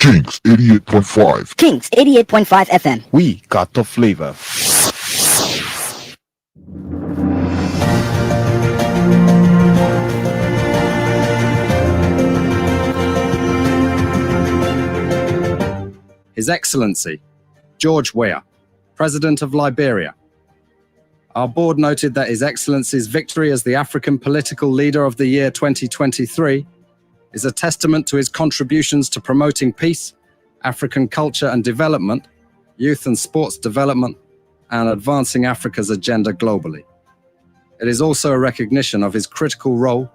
Kings 88.5. Kings 88.5 FM. We got the flavor. His Excellency, George Weah, President of Liberia. Our board noted that His Excellency's victory as the African Political Leader of the Year 2023 is a testament to his contributions to promoting peace, African culture and development, youth and sports development, and advancing Africa's agenda globally. It is also a recognition of his critical role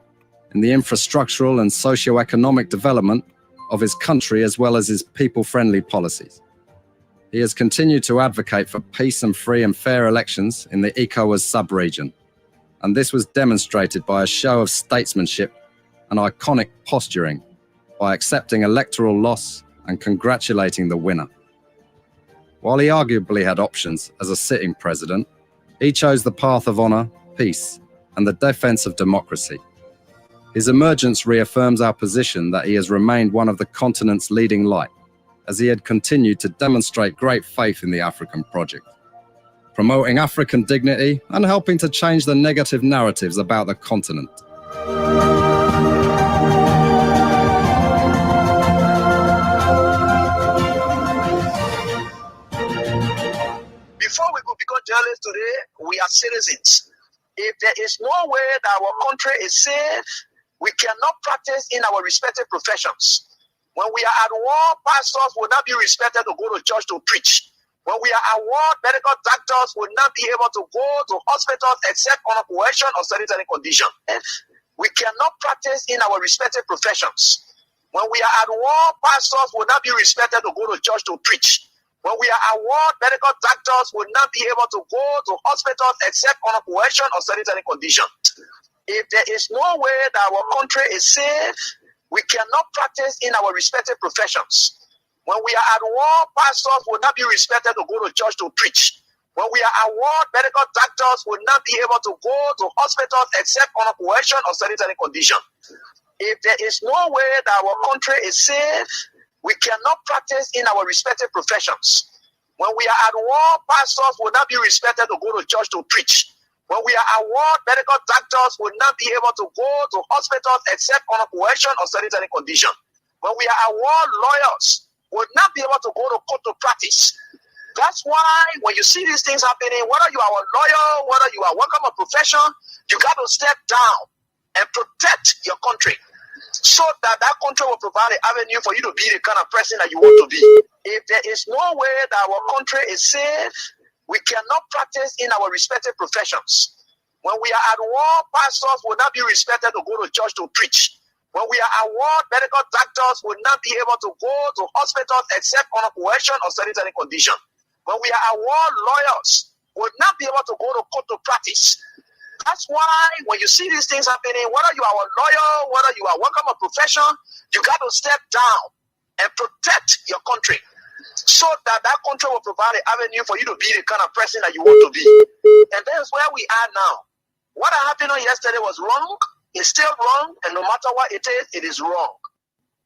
in the infrastructural and socio-economic development of his country as well as his people-friendly policies. He has continued to advocate for peace and free and fair elections in the ECOWAS sub-region, and this was demonstrated by a show of statesmanship and iconic posturing by accepting electoral loss and congratulating the winner. While he arguably had options as a sitting president, he chose the path of honor, peace, and the defense of democracy. His emergence reaffirms our position that he has remained one of the continent's leading light, as he had continued to demonstrate great faith in the African project, promoting African dignity and helping to change the negative narratives about the continent. Before we could become journalists today, we are citizens. If there is no way that our country is safe, we cannot practice in our respective professions. When we are at war, pastors will not be respected to go to church to preach. When we are at war, medical doctors will not be able to go to hospitals except on a coercion or sanitary condition. We cannot practice in our respective professions. When we are at war, pastors will not be respected to go to church to preach. When we are at war, medical doctors will not be able to go to hospitals except on a coercion or sanitary condition. If there is no way that our country is safe, we cannot practice in our respective professions. When we are at war, pastors will not be respected to go to church to preach. When we are at war, medical doctors will not be able to go to hospitals except on a coercion or sanitary condition. If there is no way that our country is safe, we cannot practice in our respective professions. When we are at war, pastors will not be respected to go to church to preach. When we are at war, medical doctors will not be able to go to hospitals except on a coercion or sanitary condition. When we are at war, lawyers will not be able to go to court to practice. That's why when you see these things happening, whether you are a lawyer, whether you are working a profession, you got to step down and protect your country so that that country will provide an avenue for you to be the kind of person that you want to be. If there is no way that our country is safe, we cannot practice in our respective professions. When we are at war, pastors will not be respected to go to church to preach. When we are at war, medical doctors will not be able to go to hospitals except on a coercion or sanitary condition. When we are at war, lawyers will not be able to go to court to practice. That's why when you see these things happening, whether you are a lawyer, whether you are working a profession, you got to step down and protect your country so that that country will provide an avenue for you to be the kind of person that you want to be. And that's where we are now. What happened on yesterday was wrong. It's still wrong. And no matter what it is wrong.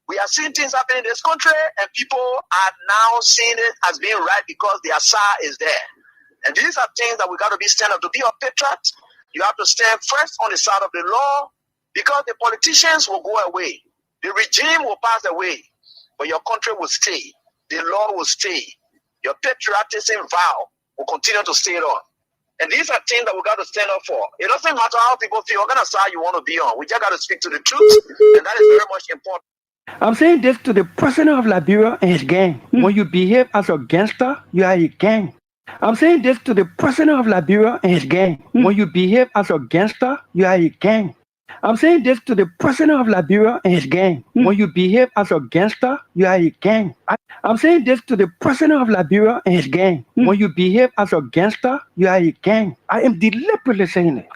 We are seeing things happening in this country, and people are now seeing it as being right because the Asa is there. And these are things that we got to be stand up. To be a patriot, you have to stand first on the side of the law, because the politicians will go away. The regime will pass away, but your country will stay. The law will stay. Your patriotism vow will continue to stay on. And these are things that we got to stand up for. It doesn't matter how people feel, what kind of side you want to be on. We just got to speak to the truth, and that is very much important. I'm saying this to the president of Liberia and his gang. When you behave as a gangster, you are a gang. I'm saying this to the president of Liberia and his gang. When you behave as a gangster, you are a gang. I'm saying this to the president of Liberia and his gang. When you behave as a gangster, you are a gang. I'm saying this to the president of Liberia and his gang. When you behave as a gangster, you are a gang. I am deliberately saying it.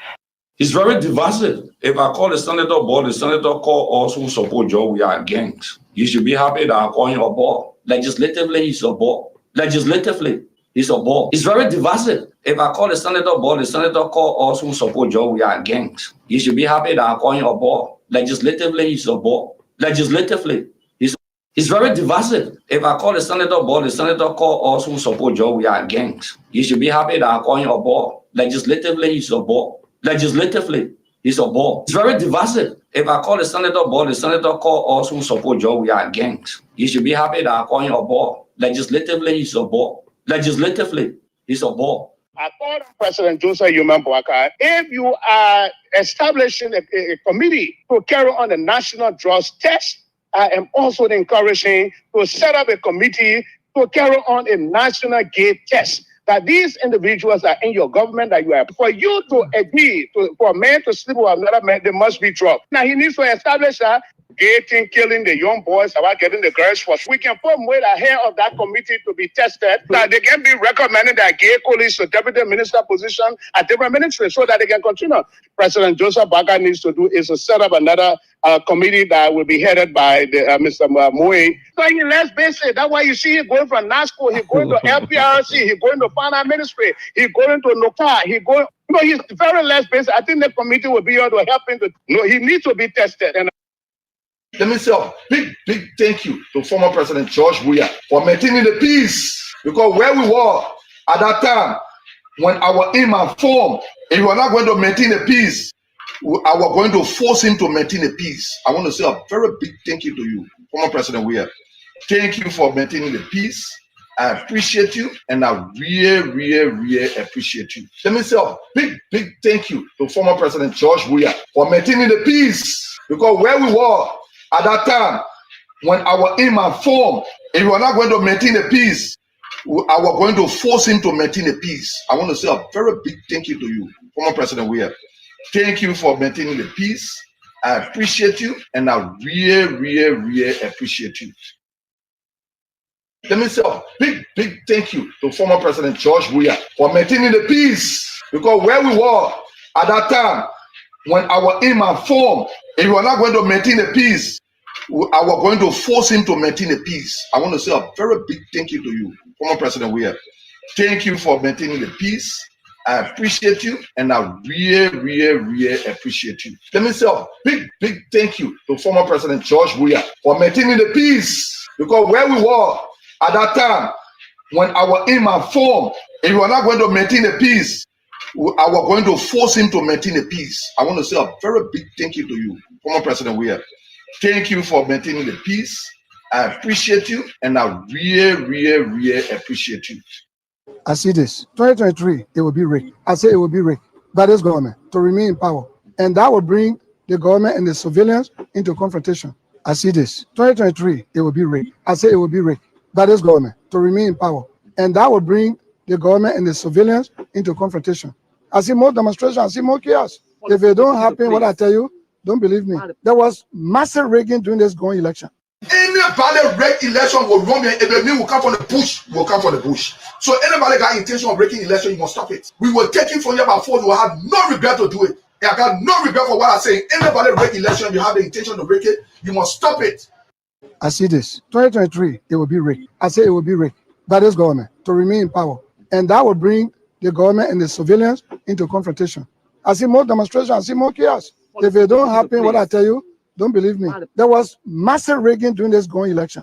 It's very divisive. If I call the senator board, the senator call us who support Joe, we are gangs. You should be happy that I call him a board. Legislatively, he's a board. Legislatively, he's a board. It's very divisive. If I call the senator board, the senator call us who support Joe, we are gangs. You should be happy that I call him a board. Legislatively, he's a board. Legislatively, It's very divisive. If I call the senator ball, the senator call us who support Joe, we are gangs. You should be happy that I'm calling a ball. Legislatively, he's a ball. Legislatively, he's a ball. It's very divisive. If I call the senator ball, the senator call us who support Joe, we are gangs. You should be happy that I'm calling a ball. Legislatively, he's a ball. Legislatively, he's a ball. According to President Joseph Yuman Boakai, if you are establishing a committee to carry on the national drugs test, I am also encouraging to set up a committee to carry on a national gate test. That these individuals are in your government, that you are. For you to agree for a man to sleep with another man, they must be drugged. Now he needs to establish that gating, killing the young boys, about getting the girls first. We can put more ahead of that committee to be tested, that they can be recommending that gay colleagues to deputy minister position at different ministries so that they can continue. President Joseph Baga needs to do is to set up another committee that will be headed by Mr. Weah. So let's base it. That's why you see him going from NASCO, he's going to LPRC, he's going to finance ministry, he's going to NOCA, he's very less basic. I think the committee will be able to help him to, he needs to be tested. And Let me say a big thank you to former President George Weah for maintaining the peace. Because where we were at that time, when our imam formed, if we were not going to maintain the peace, I was going to force him to maintain the peace. I want to say a very big thank you to you, former President Weah. Thank you for maintaining the peace. I appreciate you, and I really appreciate you. Let me say a big thank you to former President George Weah for maintaining the peace. Because where we were at that time, when our imam formed, if we were not going to maintain the peace, I was going to force him to maintain the peace. I want to say a very big thank you to you, former President Weah. Thank you for maintaining the peace. I appreciate you, and I really appreciate you. Let me say a big thank you to former President George Weah for maintaining the peace. Because where we were at that time, when our imam formed, if we were not going to maintain the peace, I was going to force him to maintain the peace. I want to say a very big thank you to you, former President Weah. Thank you for maintaining the peace. I appreciate you, and I really appreciate you. Let me say a big thank you to former President George Weah for maintaining the peace. Because where we were at that time, when our imam formed, if we were not going to maintain the peace, I was going to force him to maintain the peace. I want to say a very big thank you to you, former President Weah. Thank you for maintaining the peace. I appreciate you, and I really appreciate you. I see this. 2023, it will be rigged. I say it will be rigged by this government to remain in power. And that will bring the government and the civilians into confrontation. I see this. 2023, it will be rigged. I say it will be rigged by this government to remain in power. And that will bring the government and the civilians into confrontation. I see more demonstration. I see more chaos. If it don't happen, what I tell you, don't believe me. There was massive rigging during this going election. Anybody rig election will run me. If the will come from the bush, will come from the bush. So anybody got intention of breaking election, you must stop it. We will take it from you by force. You will have no regret to do it. I got no regret for what I say. Anybody rig election, you have the intention to break it, you must stop it. I see this. 2023, it will be rigged. I say it will be rigged by this government to remain in power. And that will bring the government and the civilians into confrontation. I see more demonstration. I see more chaos. If it don't happen, what I tell you, don't believe me. There was massive rigging during this going election.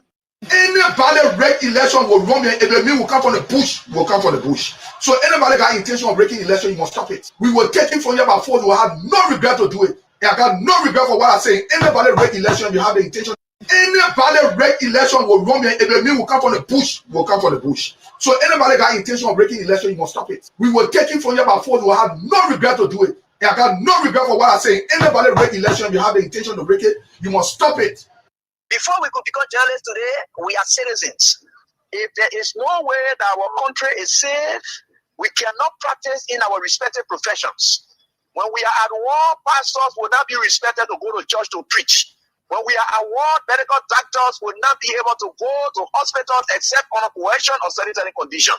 Anybody rig election will run me. If the will come from the bush, will come from the bush. So anybody got intention of breaking election, you must stop it. We will take it from you by force. You will have no regret to do it. I got no regret for what I say. Anybody rig election, you have the intention. Anybody rig election will run me. If the will come from the bush, will come from the bush. So anybody got intention of breaking election, you must stop it. We will take it from you by force. You will have no regret to do it. I got no regret for what I say. Anybody rig election, you have the intention to break it, you must stop it. Before we could become journalists today, we are citizens. If there is no way that our country is safe, we cannot practice in our respective professions. When we are at war, pastors will not be respected to go to church to preach. When we are at war, medical doctors will not be able to go to hospitals except on a coercion or sanitary condition.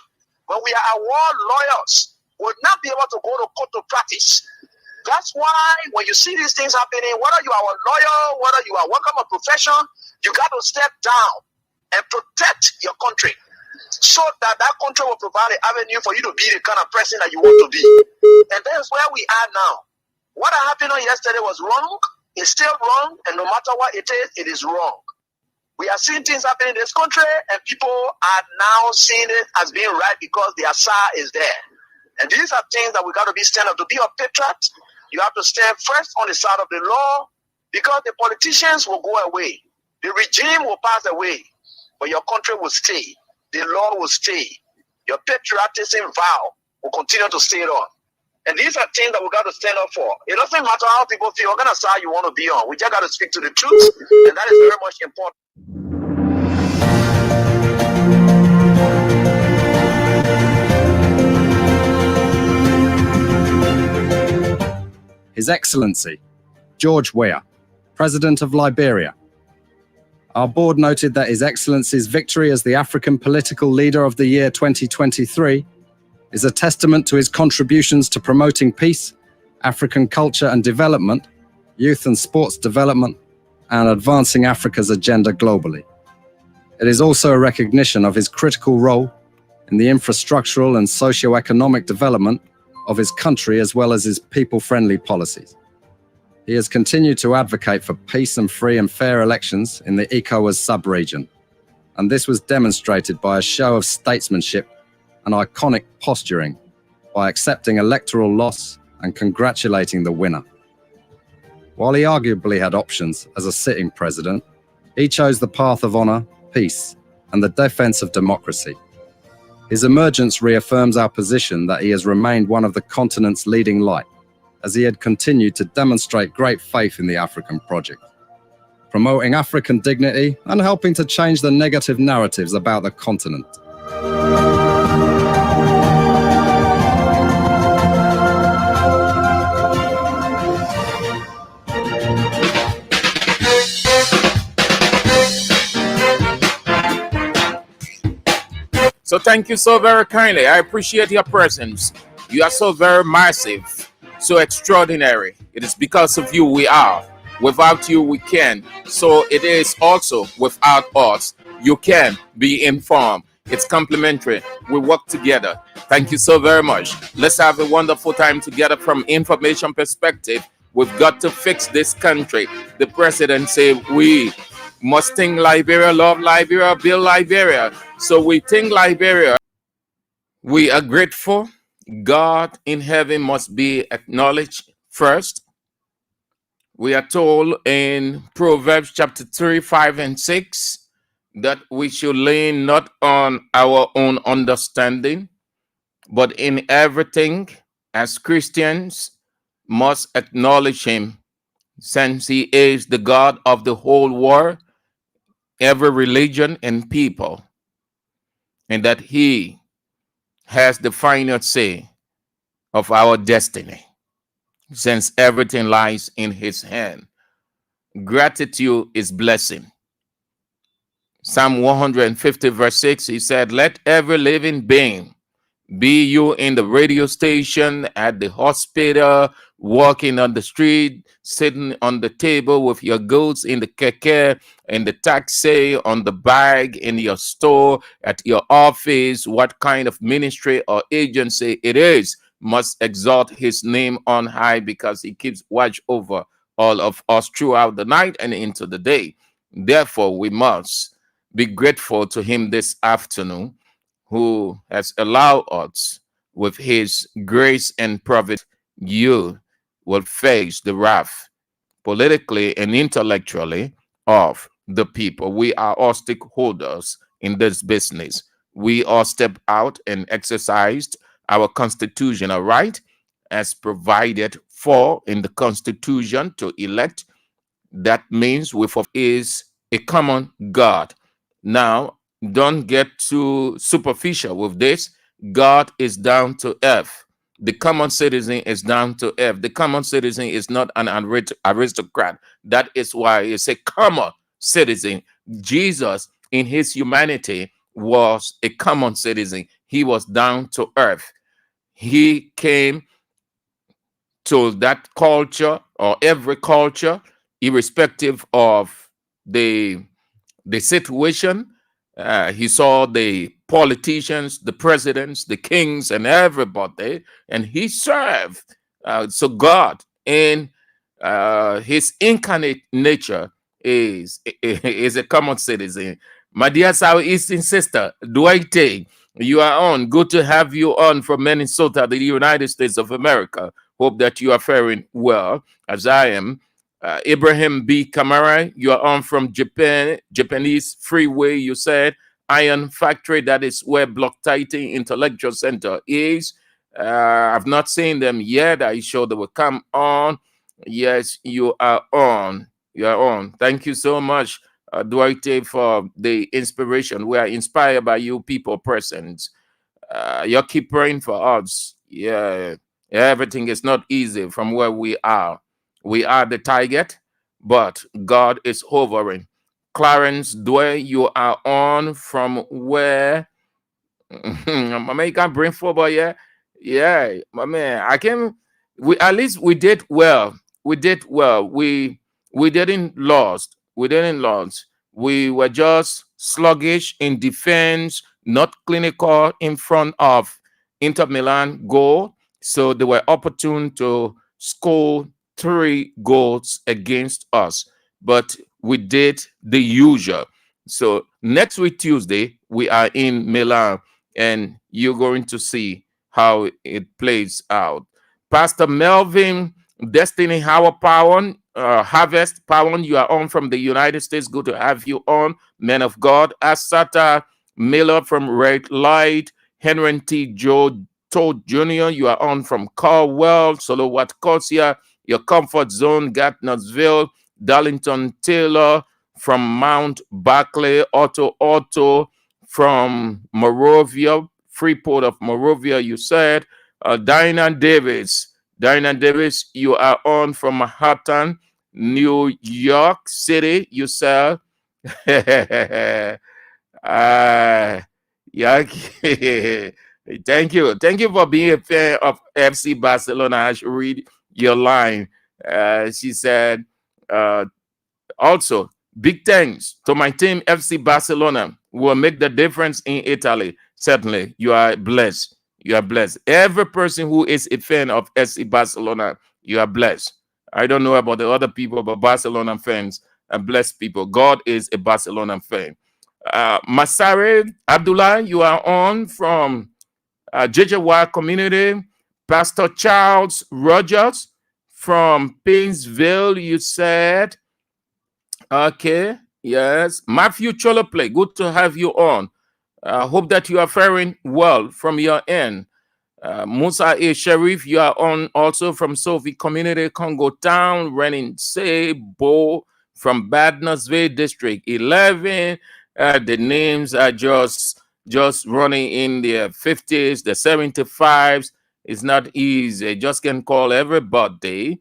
When we are at war, lawyers will not be able to go to court to practice. That's why when you see these things happening, whether you are a lawyer, whether you are working a profession, you got to step down and protect your country so that that country will provide an avenue for you to be the kind of person that you want to be. And that's where we are now. What happened on yesterday was wrong. It's still wrong. And no matter what it is wrong. We are seeing things happening in this country, and people are now seeing it as being right because the Asa is there. And these are things that we got to be stand up. To be a patriot, you have to stand first on the side of the law, because the politicians will go away. The regime will pass away, but your country will stay. The law will stay. Your patriotism vow will continue to stay on. And these are things that we got to stand up for. It doesn't matter how people feel, what kind of side you want to be on. We just got to speak to the truth, and that is very much important. His Excellency, George Weah, President of Liberia. Our board noted that His Excellency's victory as the African Political Leader of the Year 2023 is a testament to his contributions to promoting peace, African culture and development, youth and sports development, and advancing Africa's agenda globally. It is also a recognition of his critical role in the infrastructural and socio-economic development of his country, as well as his people-friendly policies. He has continued to advocate for peace and free and fair elections in the ECOWAS sub-region, and this was demonstrated by a show of statesmanship and iconic posturing by accepting electoral loss and congratulating the winner. While he arguably had options as a sitting president, he chose the path of honor, peace, and the defense of democracy. His emergence reaffirms our position that he has remained one of the continent's leading light, as he had continued to demonstrate great faith in the African project, promoting African dignity and helping to change the negative narratives about the continent. So thank you so very kindly. I appreciate your presence. You are so very massive, so extraordinary. It is because of you we are. Without you we can. So it is also without us. You can be informed. It's complementary. We work together. Thank you so very much. Let's have a wonderful time together from information perspective. We've got to fix this country. The president said we must think Liberia, love Liberia, build Liberia. So we think Liberia. We are grateful. God in heaven must be acknowledged first. We are told in Proverbs chapter 3, 5, and 6 that we should lean not on our own understanding, but in everything, as Christians, must acknowledge him, since he is the God of the whole world, every religion and people, and that he has the final say of our destiny, since everything lies in his hand. Gratitude is blessing. Psalm 150 verse 6, he said, let every living being, be you in the radio station, at the hospital, walking on the street, sitting on the table with your goods in the keke, in the taxi, on the bag, in your store, at your office, what kind of ministry or agency it is, must exalt his name on high, because he keeps watch over all of us throughout the night and into the day. Therefore, we must be grateful to him this afternoon, who has allowed us with his grace and providence. You will face the wrath politically and intellectually of the people. We are all stakeholders in this business. We all step out and exercised our constitutional right as provided for in the Constitution to elect. That means we is a common God. Now, don't get too superficial with this. God is down to earth. The common citizen is down to earth. The common citizen is not an aristocrat. That is why it's a common citizen. Jesus, in his humanity, was a common citizen. He was down to earth. He came to that culture, or every culture, irrespective of the situation. He saw the politicians, the presidents, the kings, and everybody, and he served. So God, in his incarnate nature, is a common citizen. My dear Southeastern sister, Dwight, you are on. Good to have you on from Minnesota, the United States of America. Hope that you are faring well, as I am. Ibrahim B. Kamara, you are on from Japan, Japanese Freeway. You said Iron Factory, that is where Block Titan Intellectual Center is. I've not seen them yet. I sure they will come on. Yes, you are on. You are on. Thank you so much, Duarte, for the inspiration. We are inspired by you people present. You keep praying for us. Yeah, everything is not easy from where we are. We are the target, but God is hovering. Clarence Dway, you are on from where? My man, you can bring forward, yeah. Yeah, my man. I can we at least we did well. We did well. We didn't lost. We didn't lose. We were just sluggish in defense, not clinical in front of Inter Milan goal. So they were opportune to score 3 goals against us. But we did the usual. So next week, Tuesday, we are in Milan, and you're going to see how it plays out. Pastor Melvin, Destiny Howard Powen, Harvest Powen, you are on from the United States. Good to have you on, man of God. Asata Miller from Red Light, Henry T. Joe Todd Jr., you are on from Carwell, Solo Watcosia, your comfort zone, Gatnesville, Darlington Taylor from Mount Barclay, Otto from Morovia, Freeport of Morovia, you said. Dinah Davis, you are on from Manhattan, New York City, you said. Yeah. Thank you for being a fan of FC Barcelona. I should read your line. She said, also, big thanks to my team, FC Barcelona, will make the difference in Italy. Certainly, you are blessed. You are blessed. Every person who is a fan of FC Barcelona, you are blessed. I don't know about the other people, but Barcelona fans are blessed people. God is a Barcelona fan. Masare Abdullah, you are on from JJY community. Pastor Charles Rogers from Painesville, you said. Okay, yes. Matthew Choloplay, good to have you on. Hope that you are faring well from your end. Musa A. Sharif, you are on also from Sophie Community, Congo Town. Renin Sebo from Badnersville District 11. The names are just running in the 50s, the 75s. It's not easy. Just can call everybody.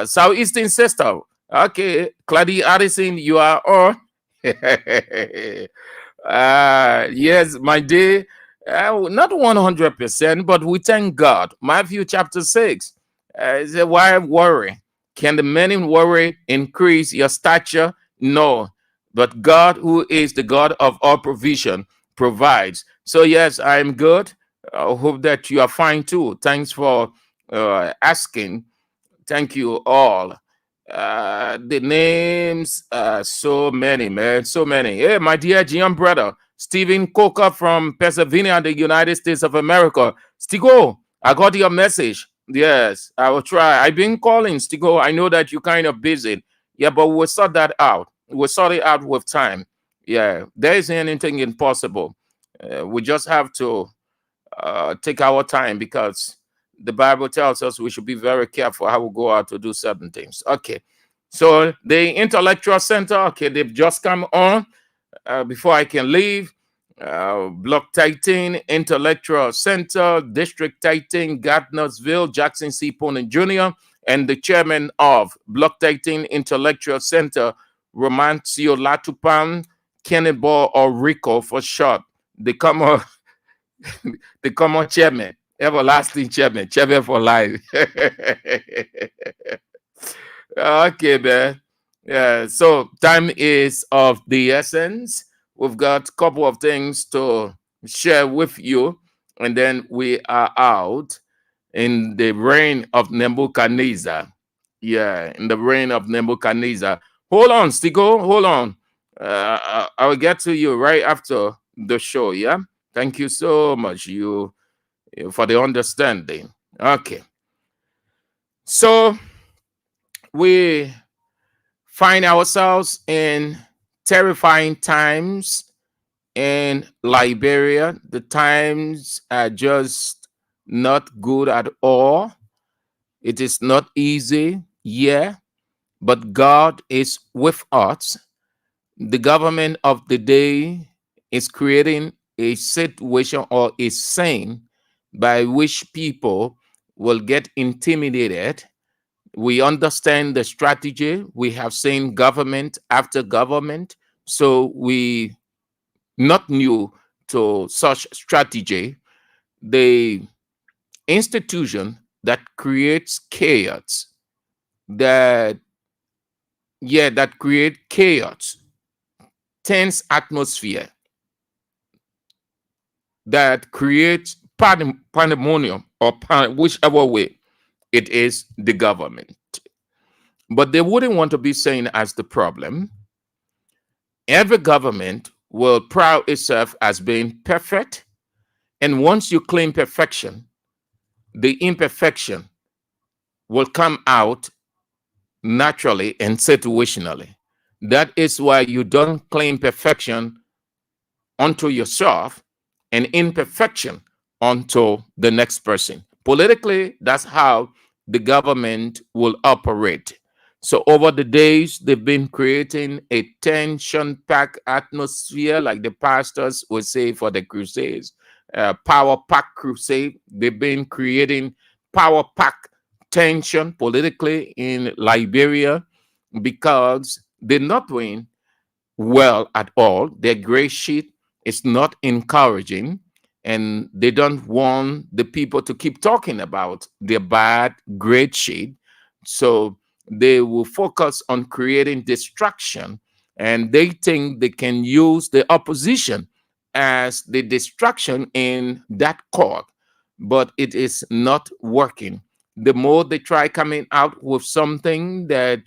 Southeastern Sister. Okay, Clady Addison, you are on. Yes, my dear. Not 100%, but we thank God. Matthew chapter 6 is a why worry? Can the many worry increase your stature? No, but God, who is the God of all provision, provides. So, yes, I'm good. I hope that you are fine too. Thanks for asking. Thank you all. The names are so many, man, so many. Hey, my dear GM brother, Stephen Coker from Pennsylvania, the United States of America. Stigo, I got your message. Yes, I will try. I've been calling, Stigo. I know that you're kind of busy. Yeah, but we'll sort that out. We'll sort it out with time. Yeah, there isn't anything impossible. We just have to take our time, because the Bible tells us we should be very careful how we go out to do certain things. Okay, so the Intellectual Center, okay, they've just come on. Before I can leave, Block Titan Intellectual Center, District Titan, Gardnersville, Jackson C. Ponin Jr., and the chairman of Block Titan Intellectual Center, Romancio Latupan, Kenneball or Rico for short. They come on. The common chairman, everlasting chairman for life. Okay, man. Yeah, so time is of the essence. We've got a couple of things to share with you, and then we are out in the reign of Nebuchadnezzar. Yeah, in the reign of Nebuchadnezzar. Hold on, Stigo. Hold on. I will get to you right after the show. Yeah. Thank you so much, you for the understanding. Okay. So we find ourselves in terrifying times in Liberia. The times are just not good at all. It is not easy, yeah, but God is with us. The government of the day is creating a situation or a scene by which people will get intimidated. We understand the strategy. We have seen government after government. So we not new to such strategy. The institution that creates chaos, that that create chaos, tense atmosphere, that creates pandemonium or whichever way it is the government. But they wouldn't want to be seen as the problem. Every government will proud itself as being perfect. And once you claim perfection, the imperfection will come out naturally and situationally. That is why you don't claim perfection unto yourself and imperfection unto the next person. Politically, that's how the government will operate. So over the days, they've been creating a tension-packed atmosphere, like the pastors would say for the crusades, power-packed crusade. They've been creating power-packed tension politically in Liberia because they're not doing well at all. Their gray sheet is not encouraging, and they don't want the people to keep talking about their bad grade sheet. So they will focus on creating distraction, and they think they can use the opposition as the distraction in that court, but it is not working. The more they try coming out with something that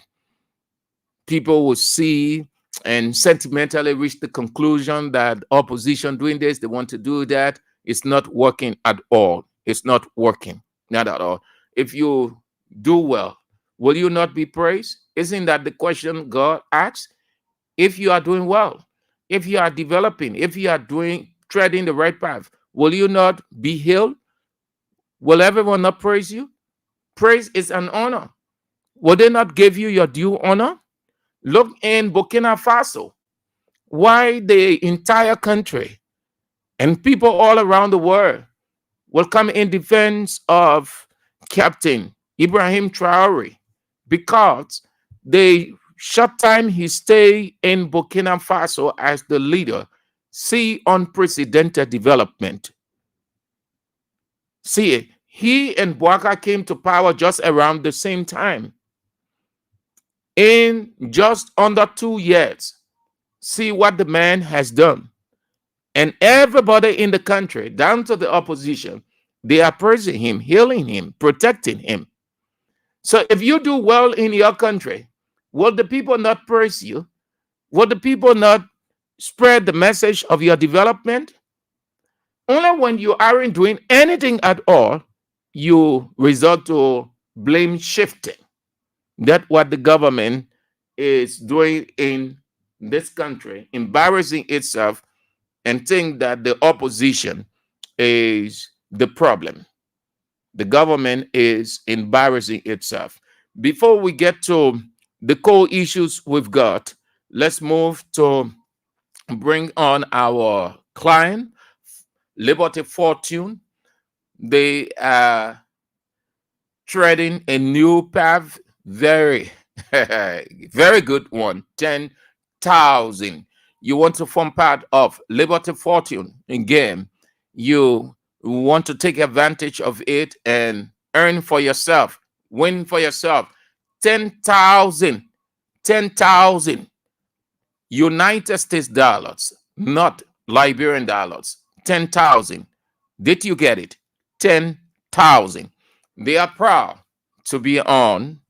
people will see and sentimentally reach the conclusion that opposition doing this, they want to do that, it's not working at all. It's not working, not at all. If you do well, will you not be praised? Isn't that the question God asks? If you are doing well, if you are developing, if you are doing treading the right path, will you not be healed? Will everyone not praise you? Praise is an honor. Will they not give you your due honor? Look in Burkina Faso, why the entire country and people all around the world will come in defense of Captain Ibrahim Traore because the short time he stayed in Burkina Faso as the leader see unprecedented development. See, he and Bouaka came to power just around the same time. In just under 2 years, see what the man has done. And everybody in the country, down to the opposition, they are praising him, healing him, protecting him. So if you do well in your country, will the people not praise you? Will the people not spread the message of your development? Only when you aren't doing anything at all, you resort to blame shifting. That's what the government is doing in this country, embarrassing itself and think that the opposition is the problem. The government is embarrassing itself. Before we get to the core issues we've got, let's move to bring on our client, Liberty Fortune. They are treading a new path, very, very good one, 10,000. You want to form part of Liberty Fortune in game, you want to take advantage of it and earn for yourself, win for yourself. 10,000, 10,000 United States dollars, not Liberian dollars. 10,000. Did you get it? 10,000. They are proud to be on.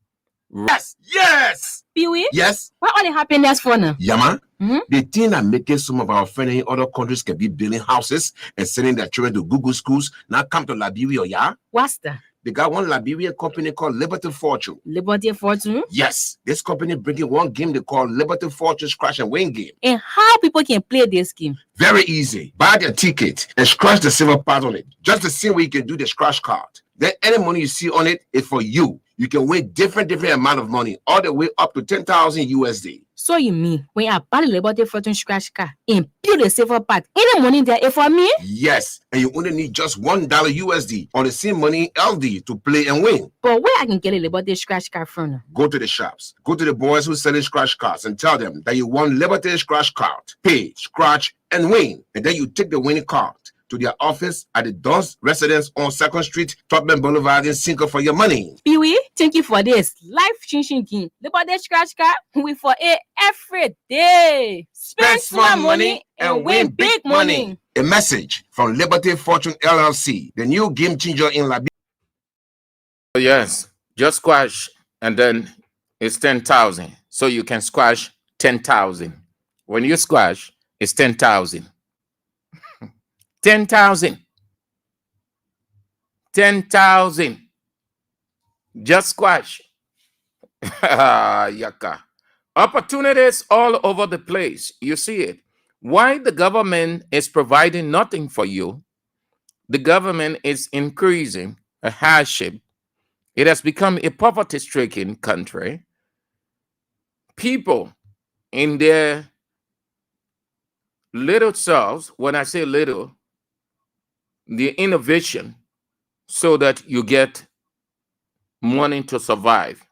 Yes, yes. Pee-wee, Yes. what all the happiness for now? Yama. Mhm. The thing that making some of our friends in other countries can be building houses and sending their children to Google schools. Now come to Liberia, yeah? What's that? They got one Liberian company called Liberty Fortune. Liberty Fortune? Yes, this company bringing one game they call Liberty Fortune Scratch and Win game. And how people can play this game? Very easy. Buy their ticket and scratch the silver part on it. Just the same way you can do the scratch card. Then any money you see on it is for you. You can win different amount of money, all the way up to 10,000 USD. So you mean when I buy the Liberty Fortune scratch card and build the silver part, any money there is for me? Yes, and you only need just $1 USD on the same money LD to play and win. But where I can get a Liberty scratch card from now? Go to the shops. Go to the boys who selling scratch cards and tell them that you want Liberty scratch card. Pay, scratch, and win. And then you take the winning card to their office at the Don's residence on 2nd Street, Topman Boulevard in Cinco for your money. Pee-wee, thank you for this life-changing game. Liberty scratch card, we for it every day. Spend small money and win big money. A message from Liberty Fortune LLC, the new game changer in Liberia. Yes, just squash and then it's 10,000. So you can squash 10,000. When you squash, it's 10,000. 10,000. 10,000. Just squash. Yaka. Opportunities all over the place. You see it. Why the government is providing nothing for you? The government is increasing a hardship. It has become a poverty-stricken country. People in their little selves, when I say little, the innovation so that you get money to survive.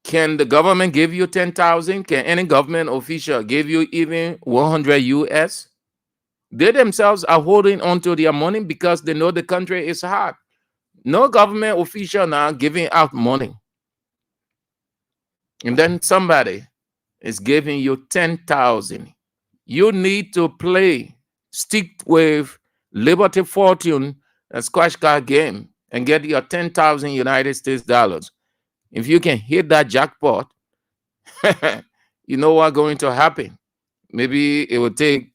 Can the government give you 10,000? Can any government official give you even 100 US? They themselves are holding on to their money because they know the country is hard. No government official now giving out money. And then somebody is giving you 10,000. You need to play, stick with Liberty Fortune and squash card game and get your 10,000 United States dollars. If you can hit that jackpot, you know what's going to happen. Maybe it will take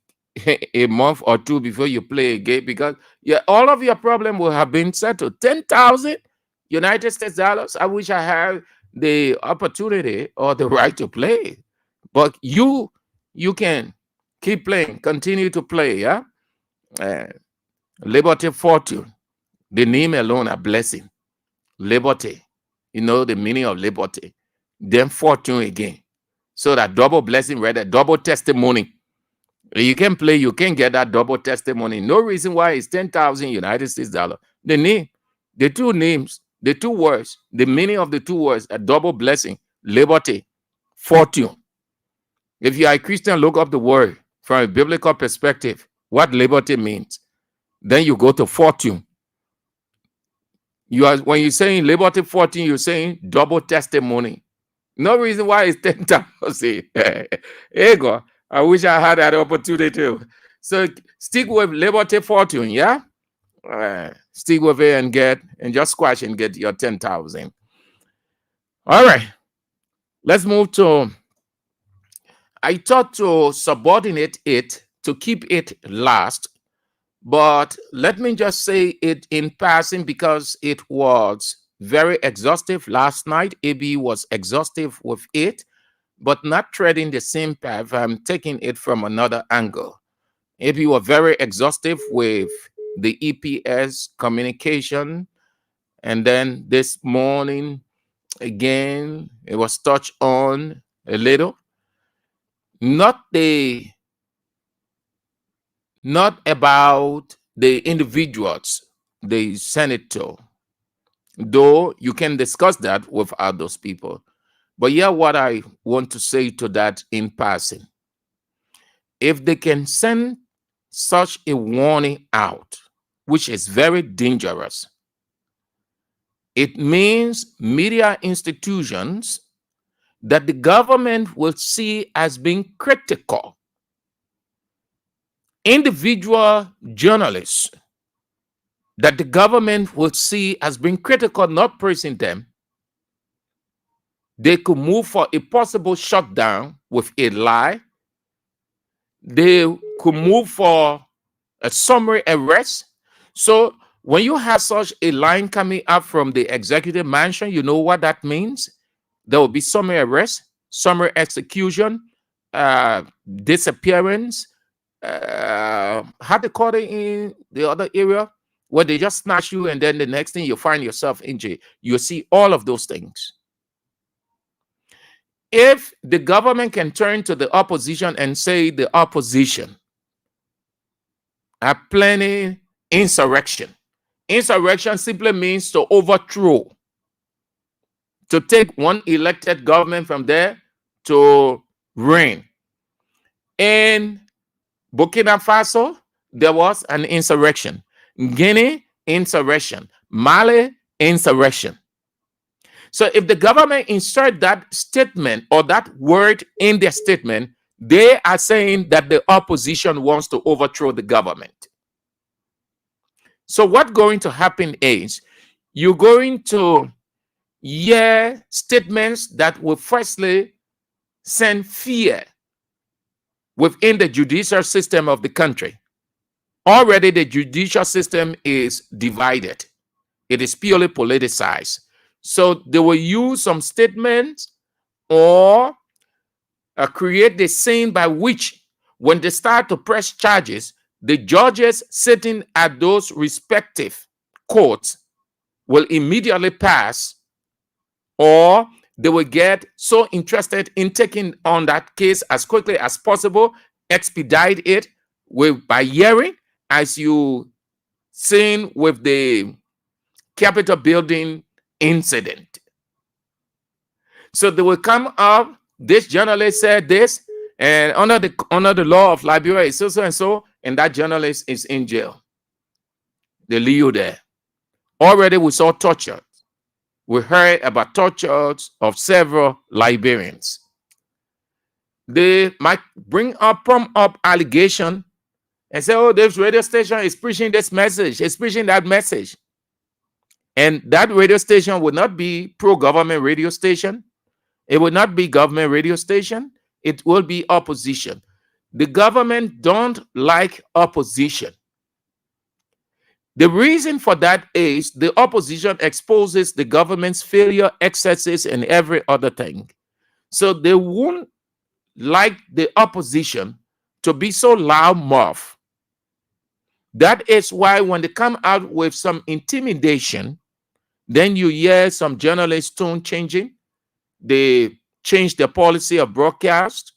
a month or two before you play again because all of your problem will have been settled. 10,000 United States dollars. I wish I had the opportunity or the right to play, but you can keep playing, continue to play. Yeah, Liberty Fortune. The name alone a blessing. Liberty, you know the meaning of liberty. Then fortune again. So that double blessing, rather double testimony. You can play, you can get that double testimony. No reason why it's 10,000 United States dollars. The name, the two names, the two words, the meaning of the two words, a double blessing, liberty, fortune. If you are a Christian, look up the word from a biblical perspective, what liberty means. Then you go to fortune. When you're saying liberty fortune, you're saying double testimony. No reason why it's 10,000. Ego. I wish I had that opportunity. So stick with Liberty Fortune, yeah? Stick with it and just squash and get your 10,000. All right. Let's move to, I thought to subordinate it, to keep it last, but let me just say it in passing because it was very exhaustive last night. AB was exhaustive with it, but not treading the same path. I'm taking it from another angle. AB was very exhaustive with the EPS communication. And then this morning, again, it was touched on a little. Not about the individuals, the senator, though you can discuss that without those people. But yeah, what I want to say to that in passing, if they can send such a warning out, which is very dangerous, it means media institutions that the government will see as being critical. Individual journalists that the government will see as being critical, not praising them, They could move for a possible shutdown with a lie. They could move for a summary arrest. So when you have such a line coming up from the executive mansion, you know what that means. There will be summary arrest, summary execution, disappearance. How they call it in the other area, where they just snatch you and then the next thing you find yourself in jail. You see all of those things. If the government can turn to the opposition and say the opposition are planning insurrection. Insurrection simply means to overthrow, to take one elected government from there to reign. In Burkina Faso, there was an insurrection. Guinea, insurrection. Mali, insurrection. So if the government insert that statement or that word in their statement, they are saying that the opposition wants to overthrow the government. So what's going to happen is you're going to hear statements that will firstly send fear within the judicial system of the country. Already the judicial system is divided. It is purely politicized. So they will use some statements or create the scene by which when they start to press charges, the judges sitting at those respective courts will immediately pass, or they will get so interested in taking on that case as quickly as possible, expedite it by hearing, as you seen with the Capitol building incident. So they will come up, this journalist said this, and under the law of Liberia is so and so, and that journalist is in jail. They leave you there. Already we saw torture. We heard about tortures of several Liberians. They might pump up allegation and say, oh, this radio station is preaching this message, it's preaching that message. And that radio station would not be pro-government radio station. It would not be government radio station. It will be opposition. The government don't like opposition. The reason for that is the opposition exposes the government's failure, excesses, and every other thing. So they won't like the opposition to be so loudmouth. That is why when they come out with some intimidation, then you hear some journalists' tone changing. They change their policy of broadcast.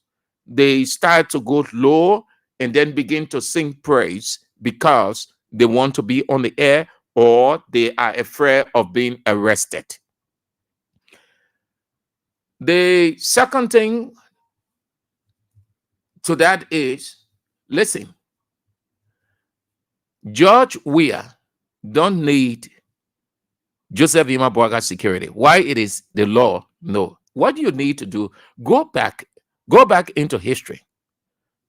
They start to go low and then begin to sing praise because they want to be on the air or they are afraid of being arrested. The second thing to that is, listen, George Weah don't need Joseph Imabwaga security. Why it is the law? No. What you need to do, go back into history.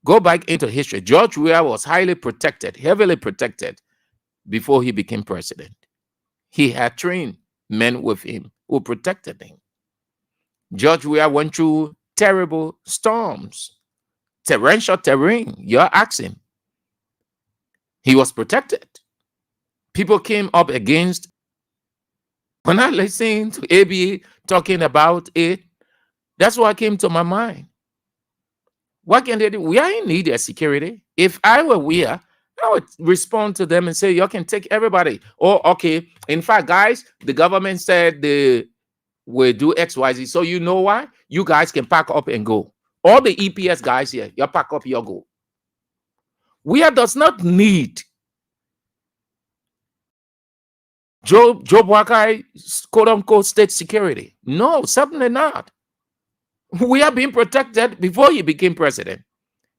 Go back into history. George Weah was highly protected, heavily protected before he became president. He had trained men with him who protected him. George Weah went through terrible storms, torrential terrain. You're asking. He was protected. People came up against. When I listened to AB talking about it, that's what came to my mind. What can they do? We are in need of security. If I were Weah, I would respond to them and say, you can take everybody. Or, okay, in fact, guys, the government said they will do XYZ. So you know why? You guys can pack up and go. All the EPS guys here, you pack up, you go. Weah does not need Joe Buakai's quote-unquote state security. No, certainly not. We are being protected before he became president.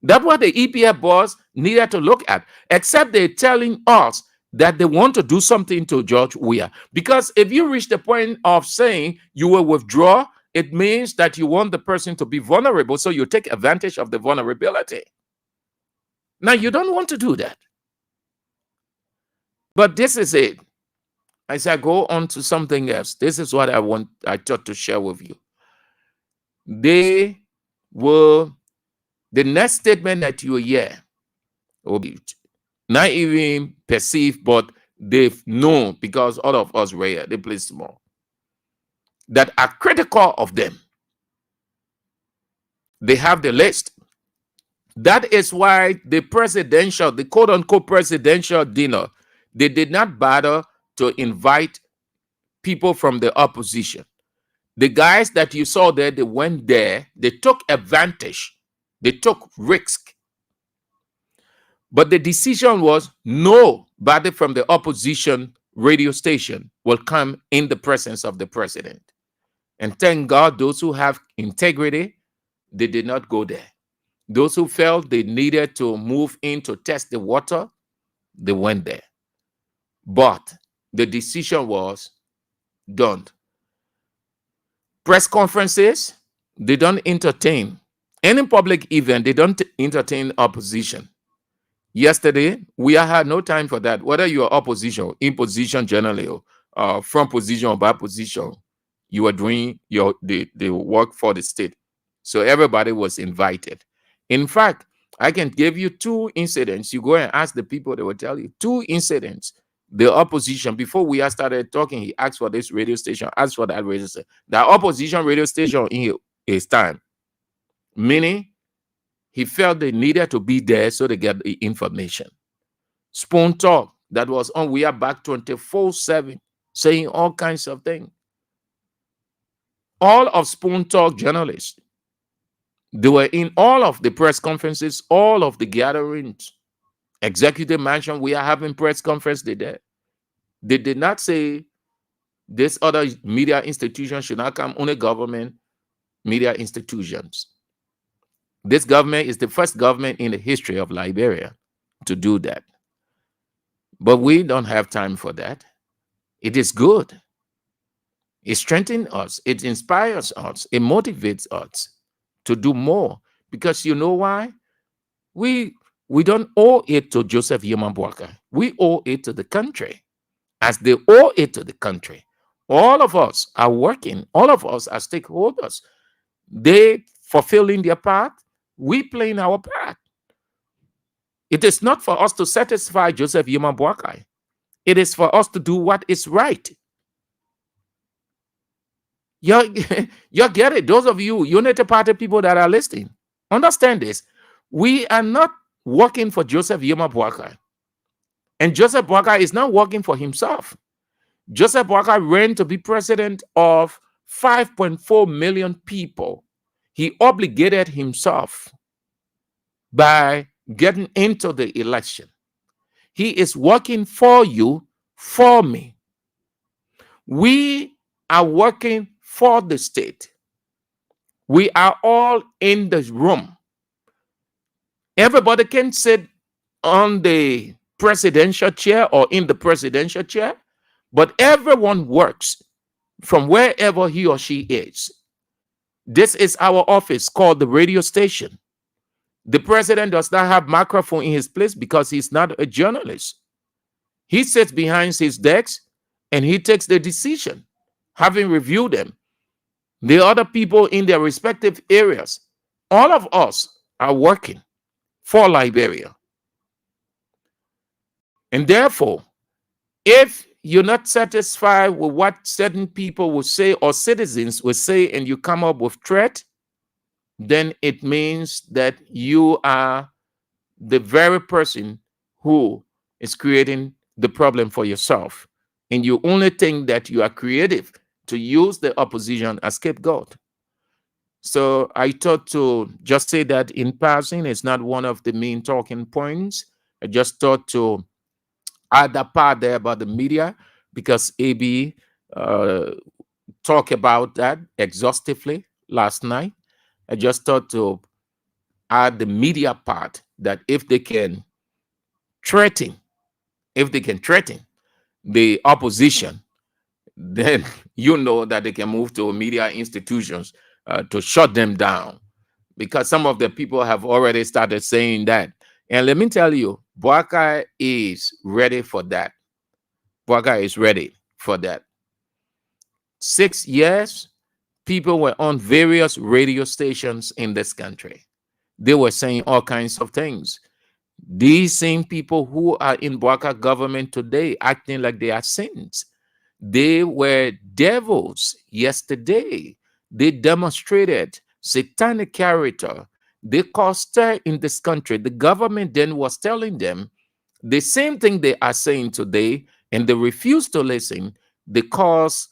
That's what the EPF boss needed to look at, except they're telling us that they want to do something to George Weah. Because if you reach the point of saying you will withdraw, it means that you want the person to be vulnerable, so you take advantage of the vulnerability. Now, you don't want to do that. But this is it. As I go on to something else, this is what I thought to share with you. they will, the next statement that you will hear will be not even perceived, but they've known, because all of us were here, they play small, that are critical of them. They have the list. That is why the presidential, the quote unquote presidential dinner, they did not bother to invite people from the opposition. The guys that you saw there, they went there, they took advantage, they took risk. But the decision was nobody from the opposition radio station will come in the presence of the president. And thank God, those who have integrity, they did not go there. Those who felt they needed to move in to test the water, they went there. But the decision was done. Press conferences, they don't entertain. Any public event, they don't entertain opposition. Yesterday, we had no time for that. Whether you are opposition, in position generally, or front position or back position, you are doing the work for the state. So everybody was invited. In fact, I can give you 2 incidents. You go and ask the people, they will tell you 2 incidents. The opposition, before we started talking, he asked for this radio station, asked for that radio station. The opposition radio station in his time, meaning he felt they needed to be there so they get the information. Spoon Talk, that was on Weah back 24/7, saying all kinds of things. All of Spoon Talk journalists, they were in all of the press conferences, all of the gatherings. Executive Mansion, we are having press conference. They did not say this other media institution should not come, only government media institutions. This government is the first government in the history of Liberia to do that. But we don't have time for that. It is good. It strengthens us. It inspires us. It motivates us to do more. Because you know why? We don't owe it to Joseph Yamabwaka. We owe it to the country. As they owe it to the country. All of us are working. All of us are stakeholders. They fulfilling their part. We playing our part. It is not for us to satisfy Joseph Yamabwaka. It is for us to do what is right. You get it. Those of you Unity Party people that are listening, understand this. We are not working for Joseph Yamabwaka. And Joseph Boakai is not working for himself. Joseph Boakai ran to be president of 5.4 million people. He obligated himself by getting into the election. He is working for you, for me. We are working for the state. We are all in the room. Everybody can sit on the presidential chair or in the presidential chair, but everyone works from wherever he or she is. This is our office called the radio station. The president does not have microphone in his place because he's not a journalist. He sits behind his desk and he takes the decision, having reviewed them. The other people in their respective areas, all of us are working for Liberia. And therefore, if you're not satisfied with what certain people will say or citizens will say and you come up with threat, then it means that you are the very person who is creating the problem for yourself. And you only think that you are creative to use the opposition as scapegoat. So I thought to just say that in passing. It's not one of the main talking points. I just thought to add that part there about the media because AB talked about that exhaustively last night. I just thought to add the media part that if they can threaten the opposition, then you know that they can move to media institutions to shut them down. Because some of the people have already started saying that. And let me tell you, Boakai is ready for that. Boakai is ready for that. 6 years people were on various radio stations in this country. They were saying all kinds of things. These same people who are in Boaka government today acting like they are saints. They were devils yesterday. They demonstrated satanic character. They caused stir in this country. The government then was telling them the same thing they are saying today, and they refuse to listen. They cause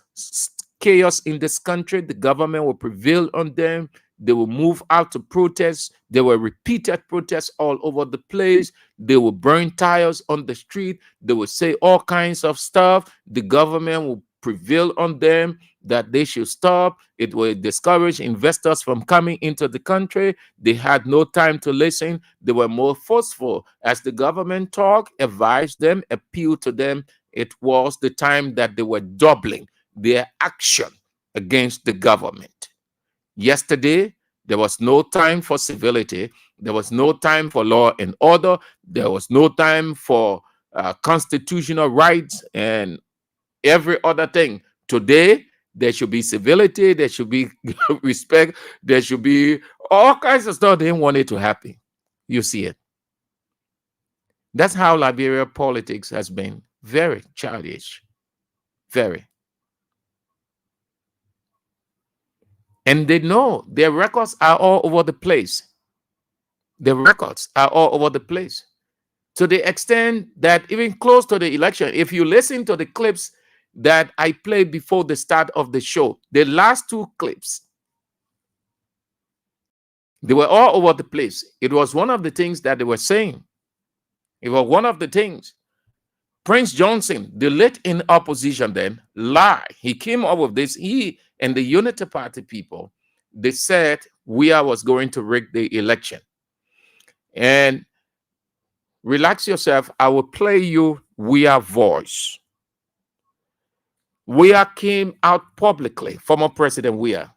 chaos in this country. The government will prevail on them. They will move out to protest. There were repeated protests all over the place. They will burn tires on the street. They will say all kinds of stuff. The government will prevail on them that they should stop. It will discourage investors from coming into the country. They had no time to listen. They were more forceful. As the government talked, advised them, appealed to them, it was the time that they were doubling their action against the government. Yesterday, there was no time for civility. There was no time for law and order. There was no time for constitutional rights and every other thing. Today, there should be civility. There should be respect. There should be all kinds of stuff. They didn't want it to happen. You see it. That's how Liberia politics has been. Very childish. Very. And they know their records are all over the place. The records are all over the place. To the extent that even close to the election, if you listen to the clips that I played before the start of the show, the last two clips, they were all over the place. It was one of the things that they were saying. It was one of the things. Prince Johnson, the late in opposition then, lied. He came up with this. He and the Unity Party people, they said Weah was going to rig the election. And relax yourself. I will play you Weah voice. Weah came out publicly, former President Weah.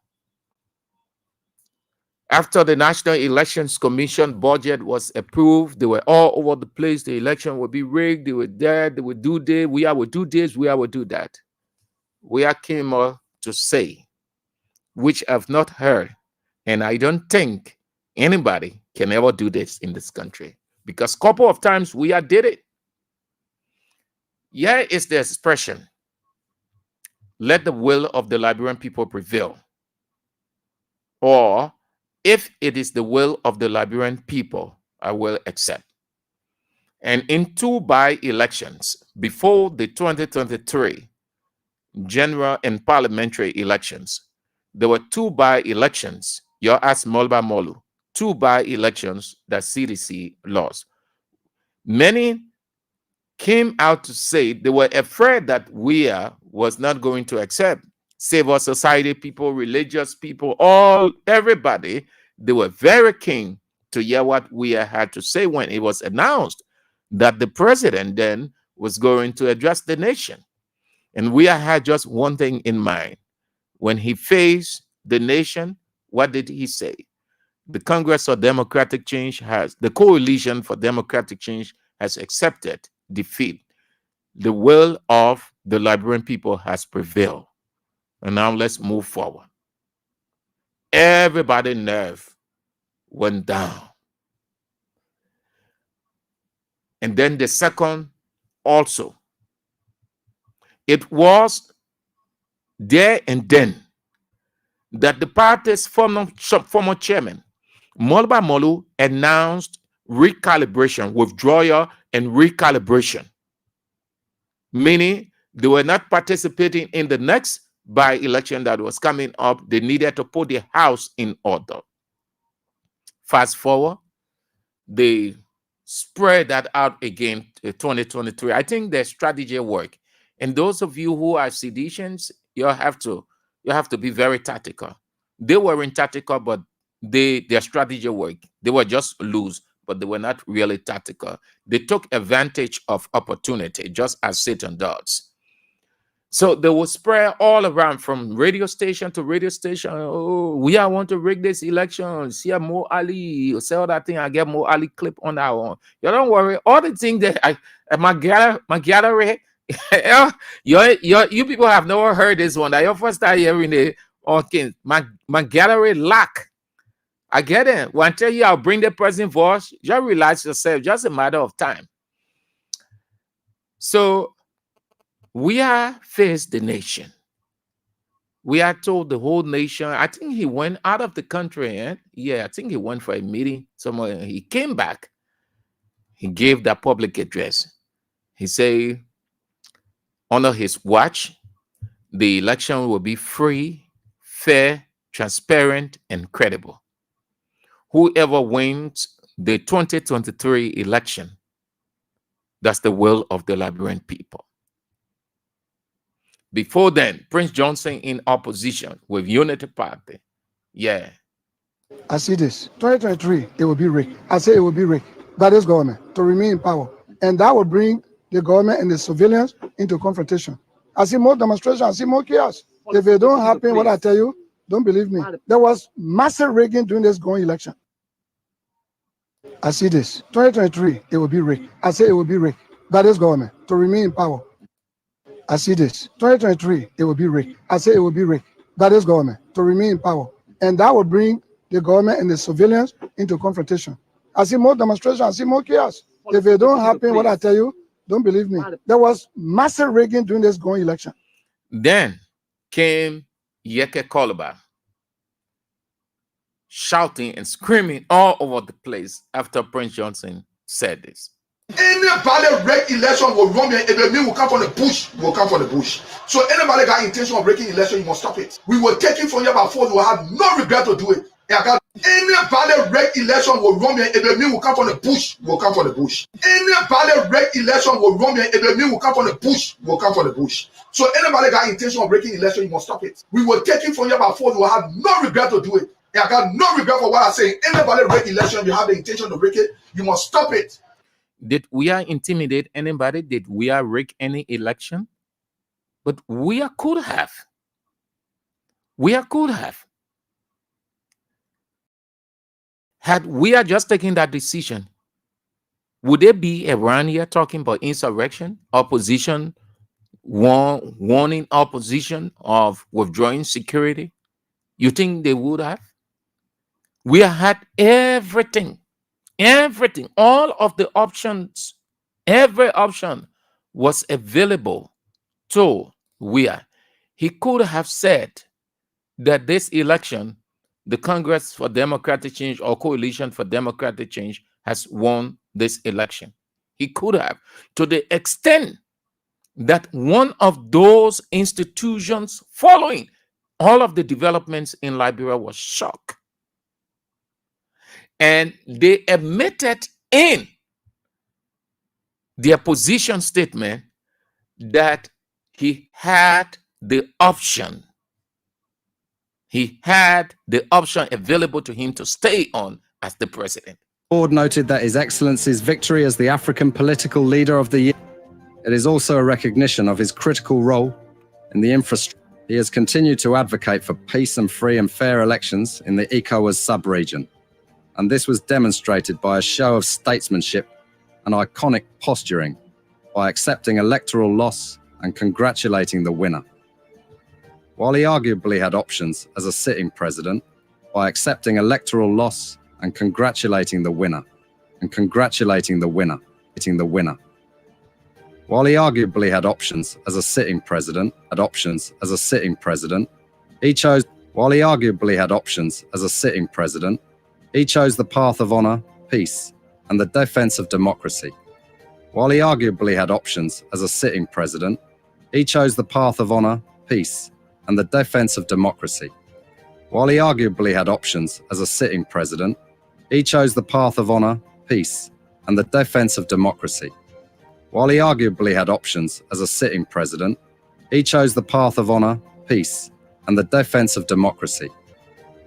After the National Elections Commission budget was approved, they were all over the place. The election would be rigged. They were there. They would do this. Weah would do this. Weah would do that. Weah came out to say, which I've not heard, and I don't think anybody can ever do this in this country, because a couple of times Weah did it. Here is the expression, let the will of the Liberian people prevail. Or, if it is the will of the Liberian people, I will accept. And in two by-elections, before the 2023 general and parliamentary elections, there were two by-elections. You asked Molba Molu, two by-elections that CDC lost. Many came out to say they were afraid that Weah was not going to accept. Civil society people, religious people, everybody, they were very keen to hear what Weah had to say when it was announced that the president then was going to address the nation. And Weah had just one thing in mind. When he faced the nation, what did he say? The Congress for Democratic Change the Coalition for Democratic Change has accepted defeat. The will of the Liberian people has prevailed. And now let's move forward. Everybody's nerve went down. And then the second also. It was there and then that the party's former chairman, Molba Molu, announced recalibration, withdrawal and recalibration. Meaning they were not participating in the next by-election that was coming up. They needed to put the house in order. Fast forward, they spread that out again to 2023. I think their strategy worked. And those of you who are seditionists, you have to be very tactical. They weren't tactical, but their strategy worked. They were just loose, but they were not really tactical. They took advantage of opportunity, just as Satan does. So they will spread all around from radio station to radio station. Oh, we want to rig this election. See Mo Ali, sell that thing. I get Mo Ali clip on that one. You don't worry. All the things that my gallery, you people have never heard this one. That your first time hearing it. Okay, my gallery lock. I get it. When I tell you I'll bring the present voice, just relax yourself. Just a matter of time. So we are faced the nation. We are told the whole nation. I think he went out of the country. Yeah, I think he went for a meeting somewhere. He came back. He gave that public address. He said, under his watch, the election will be free, fair, transparent, and credible. Whoever wins the 2023 election, that's the will of the Liberian people. Before then, Prince Johnson in opposition with Unity Party. Yeah. I see this. 2023, it will be rigged. I say it will be rigged by this government to remain in power. And that will bring the government and the civilians into confrontation. I see more demonstration. I see more chaos. If it don't happen, what I tell you, don't believe me. There was massive rigging during this going election. I see this. 2023, it will be rigged. I say it will be rigged by this government to remain in power. I see this. 2023, it will be rigged. I say it will be rigged by this government to remain in power. And that will bring the government and the civilians into confrontation. I see more demonstration. I see more chaos. If it don't happen, what I tell you, don't believe me. There was massive rigging during this going election. Then came Yeke Koluba, shouting and screaming all over the place after Prince Johnson said this. Anybody break election will run here. If the will come from the bush, will come from the bush. So anybody got intention of breaking election, you must stop it. We will take it from you by force. You will have no regret to do it. Anybody break election will run here. If the will come from the bush, will come from the bush. Anybody break election will run here. If the will come from the bush, will come from the bush. So anybody got intention of breaking election, you must stop it. We will take it from you by force. You will have no regret to do it. I got no regret for what I'm saying. Anybody break election, you have the intention to break it, you must stop it. Did Weah intimidate anybody? Did Weah rig any election? But Weah could have. Weah could have. Had Weah just taken that decision, would there be around here talking about insurrection, opposition, warning opposition of withdrawing security? You think they would have? Weah had everything. Everything, all of the options, every option was available to Weah. He could have said that this election, the Congress for Democratic Change or Coalition for Democratic Change has won this election. He could have, to the extent that one of those institutions following all of the developments in Liberia was shocked. And they admitted in their position statement that he had the option. He had the option available to him to stay on as the president. The board noted that His Excellency's victory as the African political leader of the year. It is also a recognition of his critical role in the infrastructure. He has continued to advocate for peace and free and fair elections in the ECOWAS sub-region. And this was demonstrated by a show of statesmanship and iconic posturing by accepting electoral loss and congratulating the winner. While he arguably had options as a sitting president, by accepting electoral loss and congratulating the winner, While he arguably had options as a sitting president, he chose He chose the path of honor, peace, and the defense of democracy. While he arguably had options as a sitting president, he chose the path of honor, peace, and the defense of democracy. While he arguably had options as a sitting president, he chose the path of honor, peace, and the defense of democracy. While he arguably had options as a sitting president, he chose the path of honor, peace, and the defense of democracy.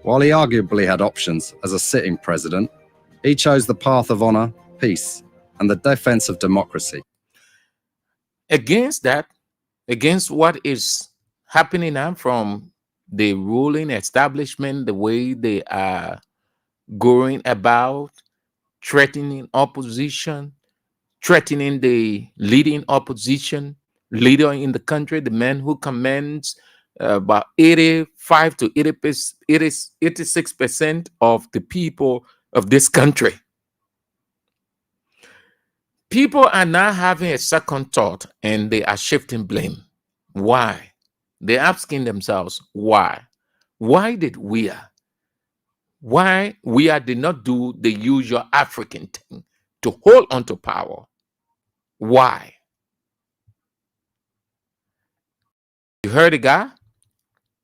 While he arguably had options as a sitting president, he chose the path of honor, peace, and the defense of democracy. Against that, against what is happening now from the ruling establishment, the way they are going about threatening opposition, threatening the leading opposition leader in the country, the man who commands about 85 to 86% of the people of this country. People are now having a second thought and they are shifting blame. Why? They're asking themselves, why? Why did Weah did not do the usual African thing to hold on to power? Why? You heard the guy?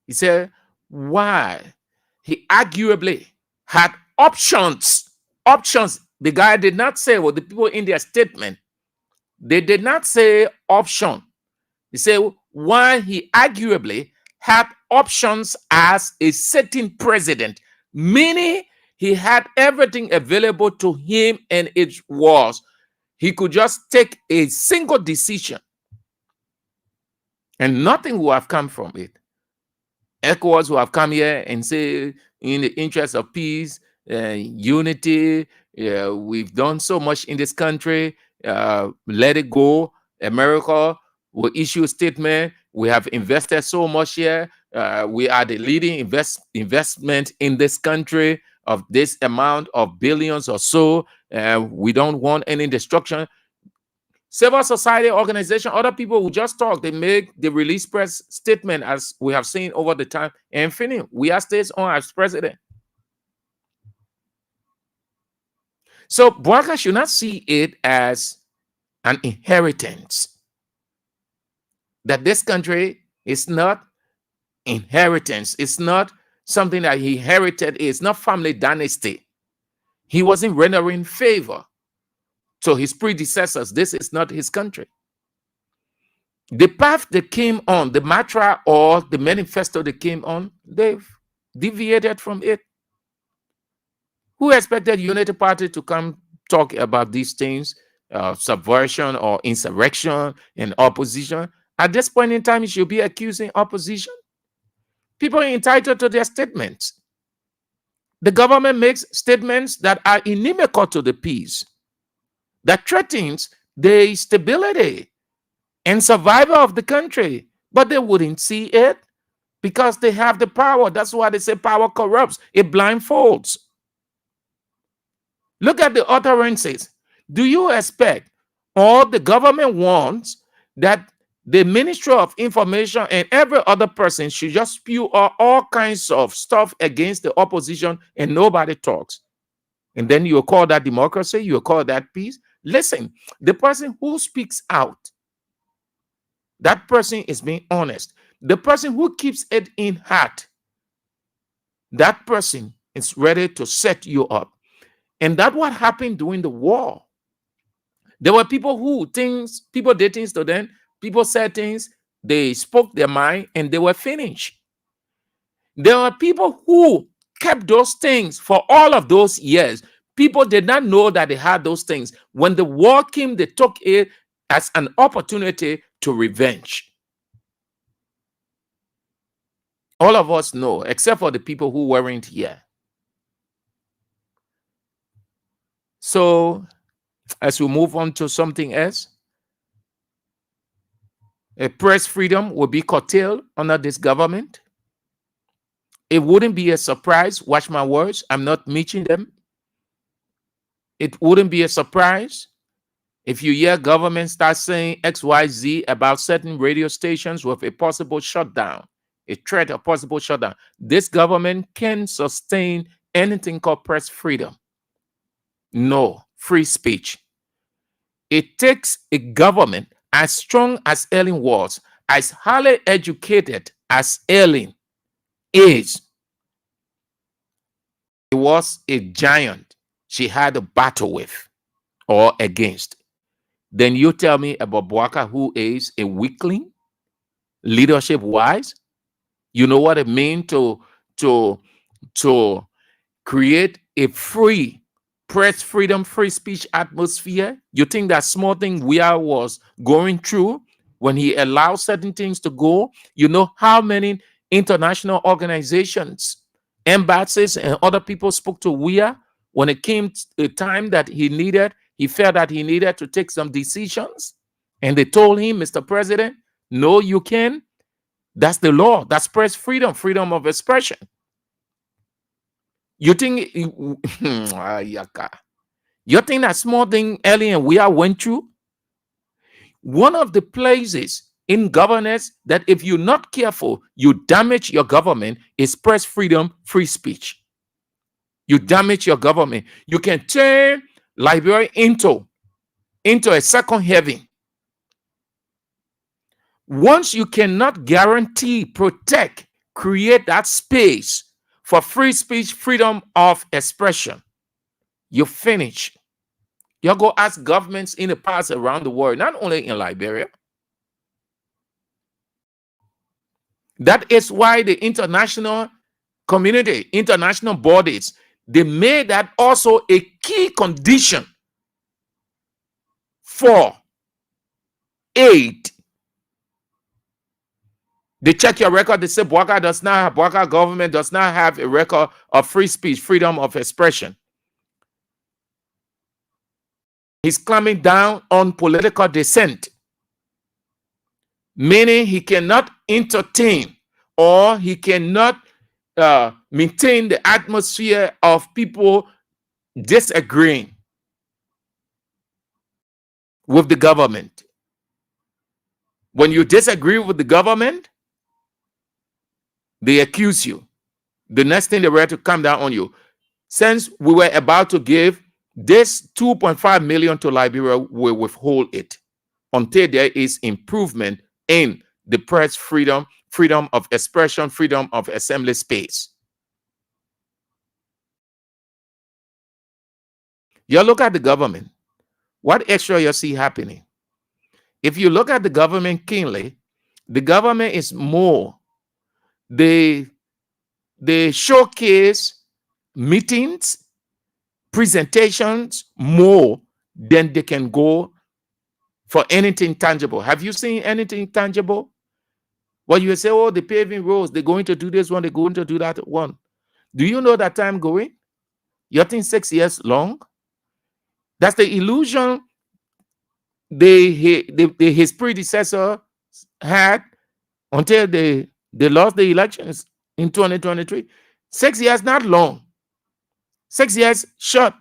He said, why? He arguably had options. Options. The guy did not say, well, the people in their statement, they did not say option. He said, why he arguably had options as a sitting president, meaning he had everything available to him, and it was he could just take a single decision and nothing will have come from it. ECOWAS will have come here and say, in the interest of peace, unity, we've done so much in this country, let it go. America will issue a statement. We have invested so much here. We are the leading investment in this country of this amount of billions or so. We don't want any destruction. Civil society organization, other people will just talk. They release press statement, as we have seen over the time, and finish. Weah stays on as president. So Bouaka should not see it as an inheritance. That this country is not inheritance. It's not something that he inherited. It's not family dynasty. He wasn't rendering favor to his predecessors. This is not his country. The path they came on, the mantra or the manifesto they came on, they've deviated from it. Who expected Unity Party to come talk about these things, subversion or insurrection and opposition? At this point in time, you should be accusing opposition. People are entitled to their statements. The government makes statements that are inimical to the peace, that threatens the stability and survival of the country, but they wouldn't see it because they have the power. That's why they say power corrupts. It blindfolds. Look at the utterances. Do you expect, or the government wants, that the Ministry of Information and every other person should just spew all kinds of stuff against the opposition and nobody talks? And then you call that democracy? You call that peace? Listen, the person who speaks out, that person is being honest. The person who keeps it in heart, that person is ready to set you up. And that's what happened during the war. There were people people did things to them, people said things, they spoke their mind, and they were finished. There were people who kept those things for all of those years. People did not know that they had those things. When the war came, they took it as an opportunity to revenge. All of us know, except for the people who weren't here. So, as we move on to something else, press freedom will be curtailed under this government. It wouldn't be a surprise. Watch my words. I'm not mixing them. It wouldn't be a surprise if you hear government start saying XYZ about certain radio stations with a possible shutdown, a threat of possible shutdown. This government can sustain anything called press freedom. No, free speech. It takes a government as strong as Ellen was, as highly educated as Ellen is. It was a giant she had a battle with or against. Then you tell me about Bouaka, who is a weakling, leadership-wise. You know what it means to create a free press freedom, free speech atmosphere? You think that small thing Weah was going through when he allowed certain things to go? You know how many international organizations, embassies, and other people spoke to Weah when it came to the time that he felt that he needed to take some decisions? And they told him, Mr. President, no, you can. That's the law. That's press freedom, freedom of expression. You think you think that small thing Ellie and Weah went through? One of the places in governance that if you're not careful, you damage your government is press freedom, free speech. You damage your government. You can turn Liberia into a second heaven. Once you cannot guarantee, protect, create that space for free speech, freedom of expression, you finish. You go ask governments in the past around the world, not only in Liberia. That is why the international community, international bodies, they made that also a key condition for aid. They check your record, they say Boaka government does not have a record of free speech, freedom of expression. He's clamping down on political dissent, meaning he cannot entertain or he cannot maintain the atmosphere of people disagreeing with the government. When you disagree with the government, they accuse you. The next thing they were to come down on you. Since we were about to give this 2.5 million to Liberia, we withhold it until there is improvement in the press freedom, freedom of expression, freedom of assembly space. You look at the government. What extra you see happening? If you look at the government keenly, the government is more. They showcase meetings, presentations more than they can go for anything tangible. Have you seen anything tangible? Well, you say, oh, the paving roads, they're going to do this one, they're going to do that one. Do you know that time going? You think 6 years long? That's the illusion his predecessor had until they lost the elections in 2023. 6 years, not long. 6 years short.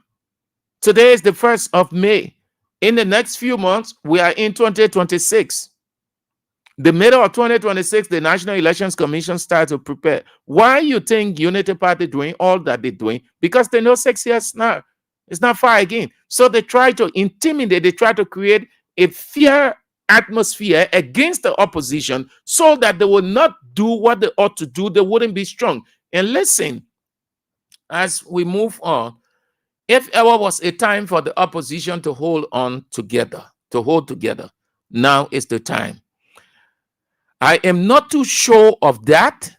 Today is the 1st of May. In the next few months, we are in 2026. The middle of 2026, the National Elections Commission starts to prepare. Why you think Unity Party doing all that they're doing? Because they know 6 years now. It's not far again. So they try to intimidate, they try to create a fear atmosphere against the opposition so that they will not do what they ought to do. They wouldn't be strong. And listen, as we move on, if ever was a time for the opposition to hold on together, now is the time. I am not too sure of that.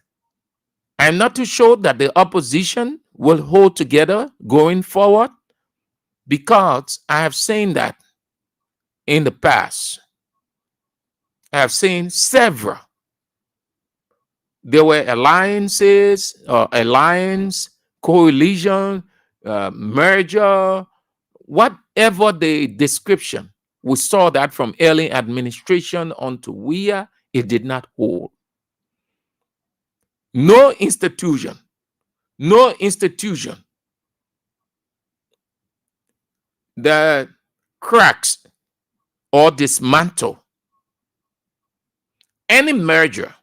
I'm not too sure that the opposition will hold together going forward, because I have seen that in the past. I have seen several. There were alliances, coalition, merger, whatever the description. We saw that from early administration onto Weah, it did not hold. No institution that cracks or dismantle any merger,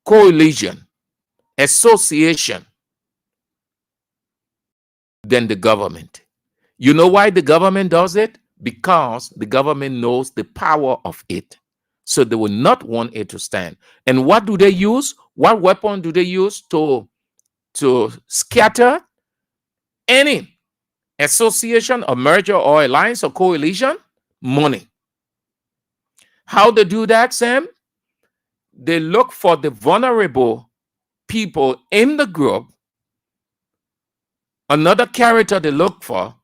coalition, association than the government. You know why the government does it? Because the government knows the power of it. So they will not want it to stand. And what do they use? What weapon do they use to scatter any association or merger or alliance or coalition? Money. How they do that, Sam? They look for the vulnerable people in the group. Another character they look for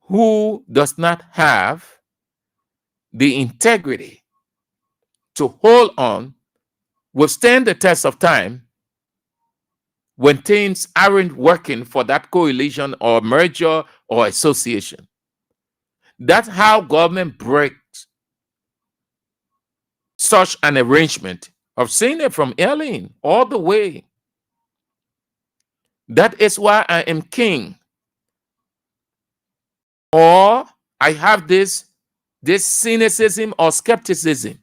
who does not have the integrity to hold on, withstand the test of time when things aren't working for that coalition or merger or association. That's how government breaks such an arrangement I've seen it from Ellen all the way. That is why I am king. Or I have this cynicism or skepticism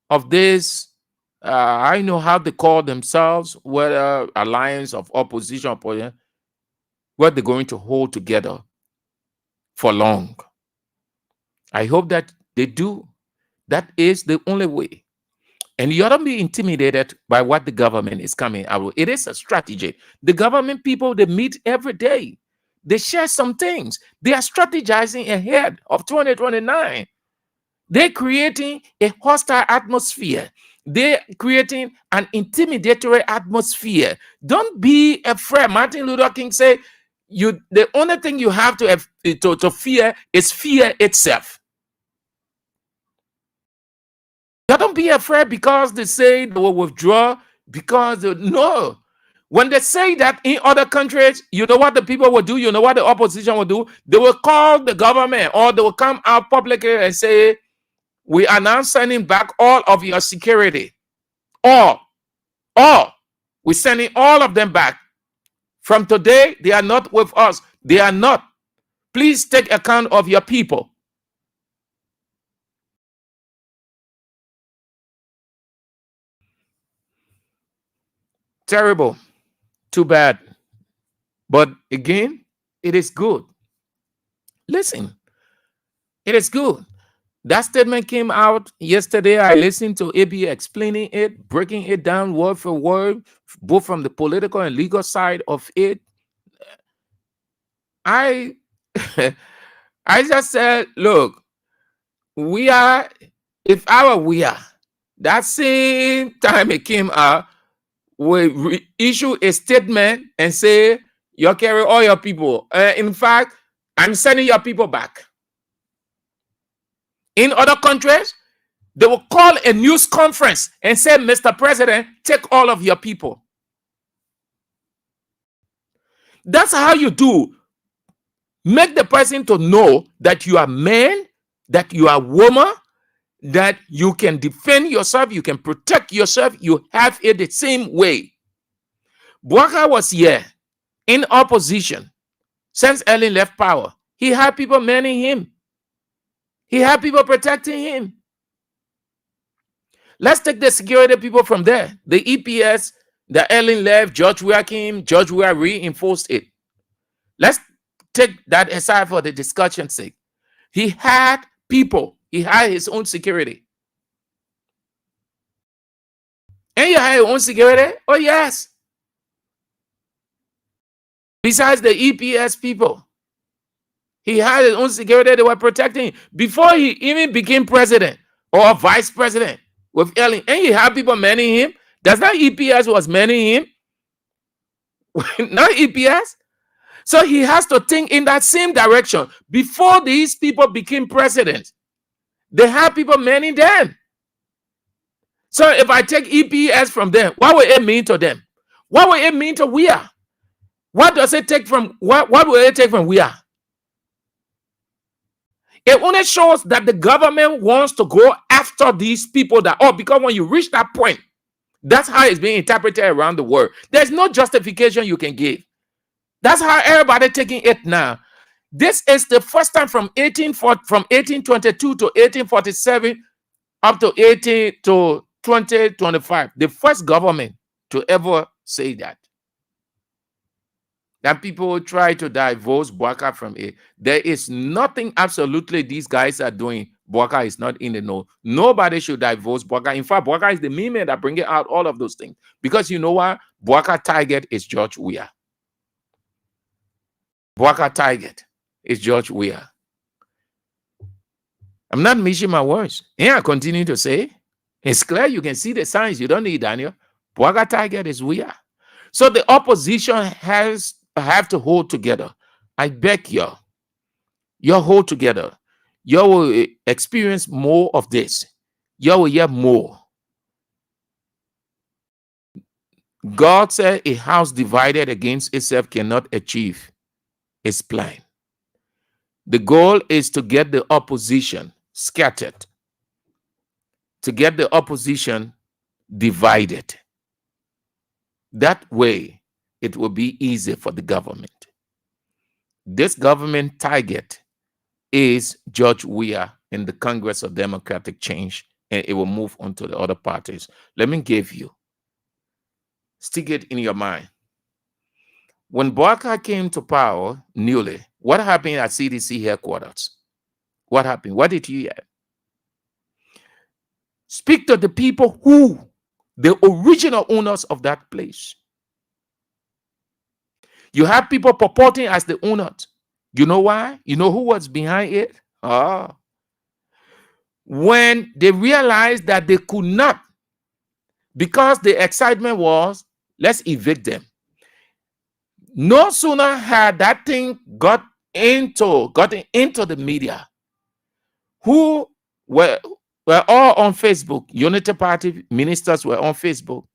of this. I know how they call themselves, whether alliance of opposition, what they're going to hold together for long. I hope that they do. That is the only way. And you don't be intimidated by what the government is coming out with. It is a strategy. The government people, they meet every day. They share some things. They are strategizing ahead of 2029. They're creating a hostile atmosphere. They're creating an intimidatory atmosphere. Don't be afraid. Martin Luther King said, the only thing you have to fear is fear itself. Don't be afraid because they say they will withdraw, because no. When they say that in other countries, you know what the people will do? You know what the opposition will do? They will call the government, or they will come out publicly and say, we are now sending back all of your security. All. We're sending all of them back. From today, they are not with us. They are not. Please take account of your people. Terrible. Too bad. But again, it is good. Listen, it is good. That statement came out yesterday. I listened to AB explaining it, breaking it down word for word, both from the political and legal side of it. I just said, look, if I were Weah, that same time it came out, we issue a statement and say, you carry all your people. In fact, I'm sending your people back. In other countries, they will call a news conference and say, Mr. President, take all of your people. That's how you do. Make the person to know that you are man, that you are woman, that you can defend yourself, you can protect yourself, you have it the same way. Bouaka was here in opposition since Ellen left power. He had people manning him. He had people protecting him. Let's take the security people from there. The EPS, the Ellen left, George Weah reinforced it. Let's take that aside for the discussion's sake. He had people. He had his own security. And you had your own security? Oh, yes. Besides the EPS people, he had his own security. They were protecting him before he even became president or vice president with Ellen. And he had people manning him. Does not EPS was manning him? Not EPS. So he has to think in that same direction. Before these people became president, they had people manning them. So if I take EPS from them, what will it mean to them? What will it mean to Weah? What does it take from what will it take from Weah? It only shows that the government wants to go after these people because when you reach that point, that's how it's being interpreted around the world. There's no justification you can give. That's how everybody taking it now. This is the first time from 1822 to 1847 up to 2025, the first government to ever say that. That people try to divorce Bouaka from it. There is nothing absolutely these guys are doing. Bouaka is not in the know. Nobody should divorce Bouaka. In fact, Bouaka is the main man that bring out all of those things. Because you know what? Bouaka target is George Weah. Bouaka target is George Weah. I'm not missing my words. And I continue to say, it's clear, you can see the signs. You don't need Daniel. Bouaka target is Weah. So the opposition have to hold together. I beg you hold together. You will experience more of this. You will hear more. God said a house divided against itself cannot achieve its plan. The goal is to get the opposition scattered, to get the opposition divided. That way, it will be easy for the government. This government target is George Weah in the Congress of Democratic Change, and it will move on to the other parties. Let me give you, stick it in your mind. When Barker came to power newly, what happened at CDC headquarters? What happened? What did you hear? Speak to the people who, the original owners of that place. You have people purporting as the owners. You know why? You know who was behind it? When they realized that they could not, because the excitement was, let's evict them. No sooner had that thing got into the media, who were all on Facebook. Unity Party ministers were on Facebook.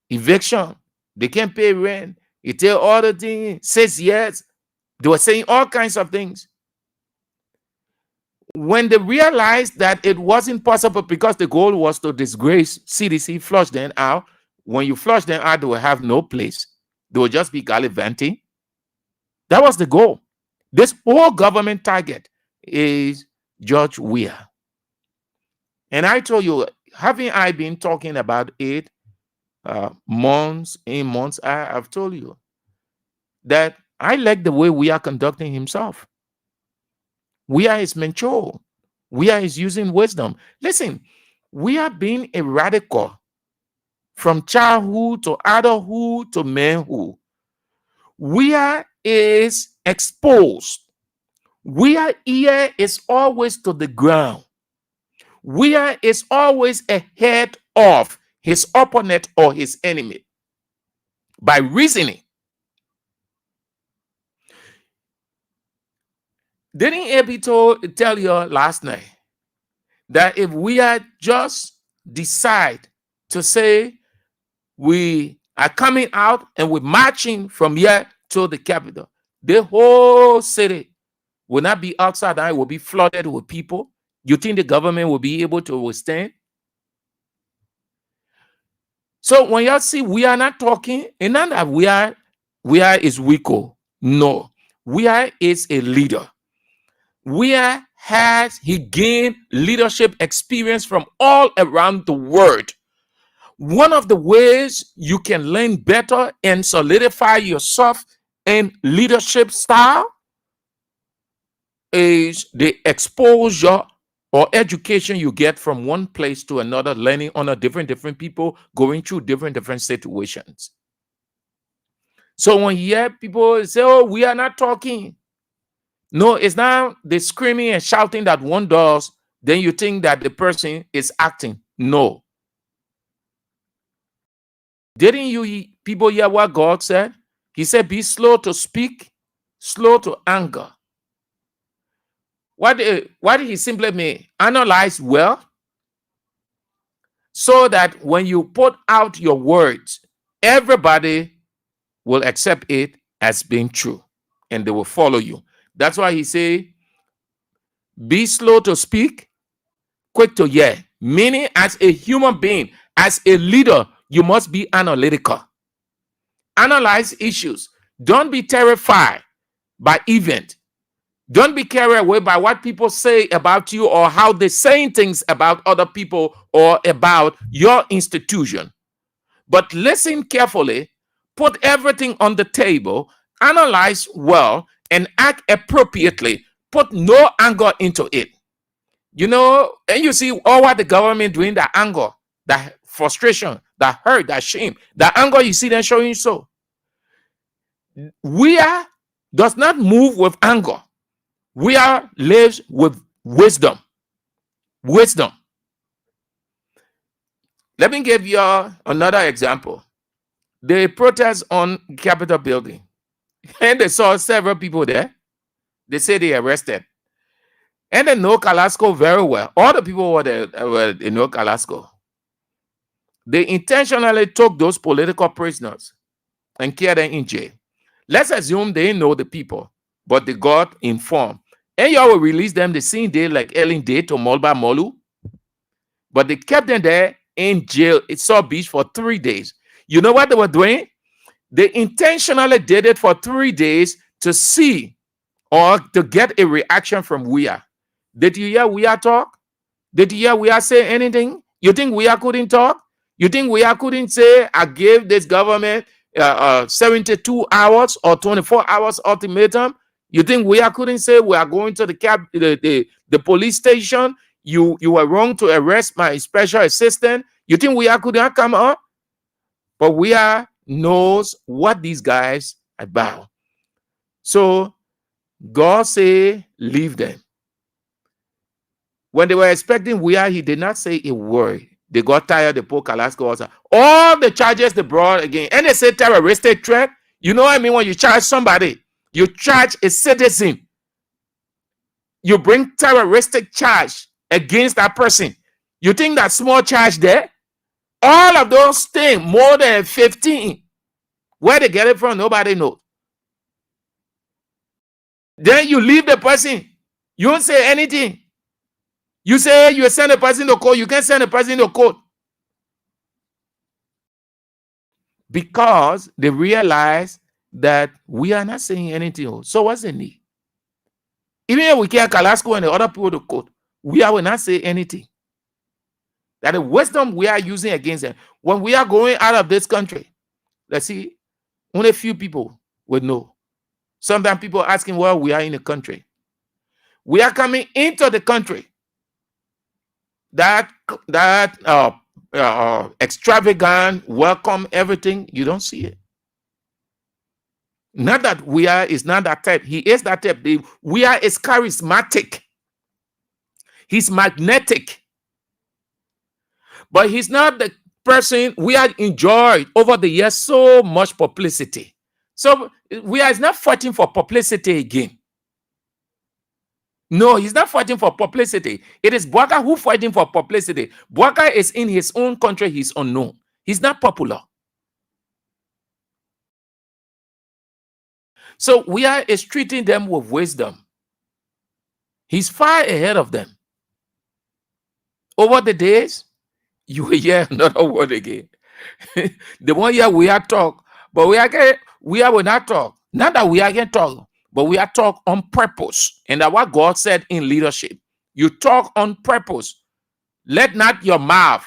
Eviction. They can't pay rent. It tell all the things. Says yes. They were saying all kinds of things. When they realized that it wasn't possible because the goal was to disgrace CDC, flush them out. When you flush them out, they will have no place. They will just be gallivanting. That was the goal. This whole government target is George Weah. And I told you, having I been talking about it months, I've told you that I like the way Weah conducting himself. Weah is mature. Weah is using wisdom. Listen, we are being a radical from childhood to adulthood to manhood. Weah is exposed. Weah ear is always to the ground. Weah is always ahead of his opponent or his enemy by reasoning. Didn't Abby tell you last night that if we had just decide to say we are coming out and we're marching from here to the capital, the whole city will not be outside, it will be flooded with people. You think the government will be able to withstand? So when y'all see we are not talking, and not that we are is weaker. No, Weah is a leader. Weah he gained leadership experience from all around the world. One of the ways you can learn better and solidify yourself in leadership style is the exposure or education you get from one place to another, learning under different people, going through different situations. So when you hear people say, oh, we are not talking. No, it's not the screaming and shouting that one does, then you think that the person is acting. No. Didn't you people hear what God said? He said, be slow to speak, slow to anger. What did he simply mean? Analyze well, so that when you put out your words, everybody will accept it as being true and they will follow you. That's why he say, be slow to speak, quick to hear. Meaning, as a human being, as a leader, you must be analytical. Analyze issues. Don't be terrified by event. Don't be carried away by what people say about you or how they're saying things about other people or about your institution. But listen carefully, put everything on the table, analyze well, and act appropriately. Put no anger into it. You know, and you see all what the government doing, that anger, that frustration, that hurt, that shame, that anger you see them showing. So Weah does not move with anger. Weah lives with wisdom. Wisdom. Let me give you another example. The protest on Capitol building, and they saw several people there. They say they arrested. And they know Calasco very well. All the people were there they know Calasco. They intentionally took those political prisoners and kept them in jail. Let's assume they know the people, but they got informed. And y'all will release them the same day, like Ellen did to Molba Molu. But they kept them there in jail in South Beach for 3 days. You know what they were doing? They intentionally did it for 3 days to see or to get a reaction from Weah. Did you hear Weah talk? Did you hear Weah say anything? You think Weah couldn't talk? You think Weah couldn't say, I gave this government 72 hours or 24 hours ultimatum? You think Weah couldn't say, we are going to the police station? You were wrong to arrest my special assistant. You think Weah couldn't come up? But Weah knows what these guys are about. So God say, leave them. When they were expecting Weah, he did not say a word. They got tired, they put Alaska also. All the charges they brought again. And they say terroristic threat. You know what I mean? When you charge somebody, you charge a citizen. You bring terroristic charge against that person. You think that small charge there? All of those things, more than 15. Where they get it from, nobody knows. Then you leave the person. You don't say anything. You say you send a person to court. You can't send a person to court. Because they realize that we are not saying anything. So what's the need? Even if we can't Kalasco and the other people to court, we will not say anything. That the wisdom we are using against them. When we are going out of this country, let's see, only a few people would know. Sometimes people asking why we are in the country. We are coming into the country. That extravagant, welcome, everything, you don't see it. Not that Weah is not that type. He is that type. Weah is charismatic. He's magnetic. But he's not the person Weah enjoyed over the years so much publicity. So Weah is not fighting for publicity again. No, he's not fighting for publicity. It is Bwaka who fighting for publicity. Bwaka is in his own country. He's unknown. He's not popular. So Weah is treating them with wisdom. He's far ahead of them. Over the days, you will hear another word again. The one year Weah talk, but Weah will not talk. Not that Weah can talk, but we are talk on purpose. And that's what God said in leadership. You talk on purpose. Let not your mouth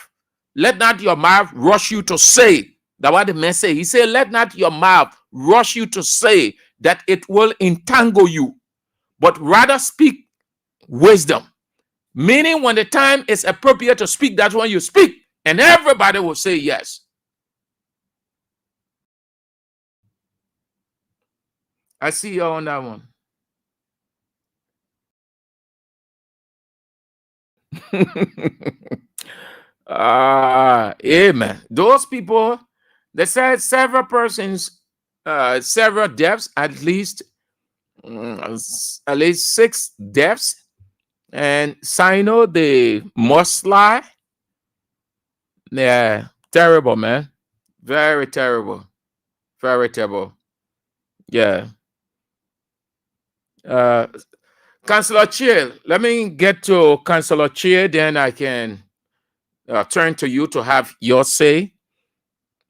rush you to say. That's what the man say. He said, let not your mouth rush you to say that it will entangle you, but rather speak wisdom. Meaning when the time is appropriate to speak, that's when you speak. And everybody will say yes. I see you on that one. Amen. Those people, they said several persons, several deaths, at least 6 deaths. And Sino, the Muslim, yeah, terrible, man. Very terrible. Very terrible. Yeah. Councillor Chill, let me get to Councillor Chill, then I can turn to you to have your say.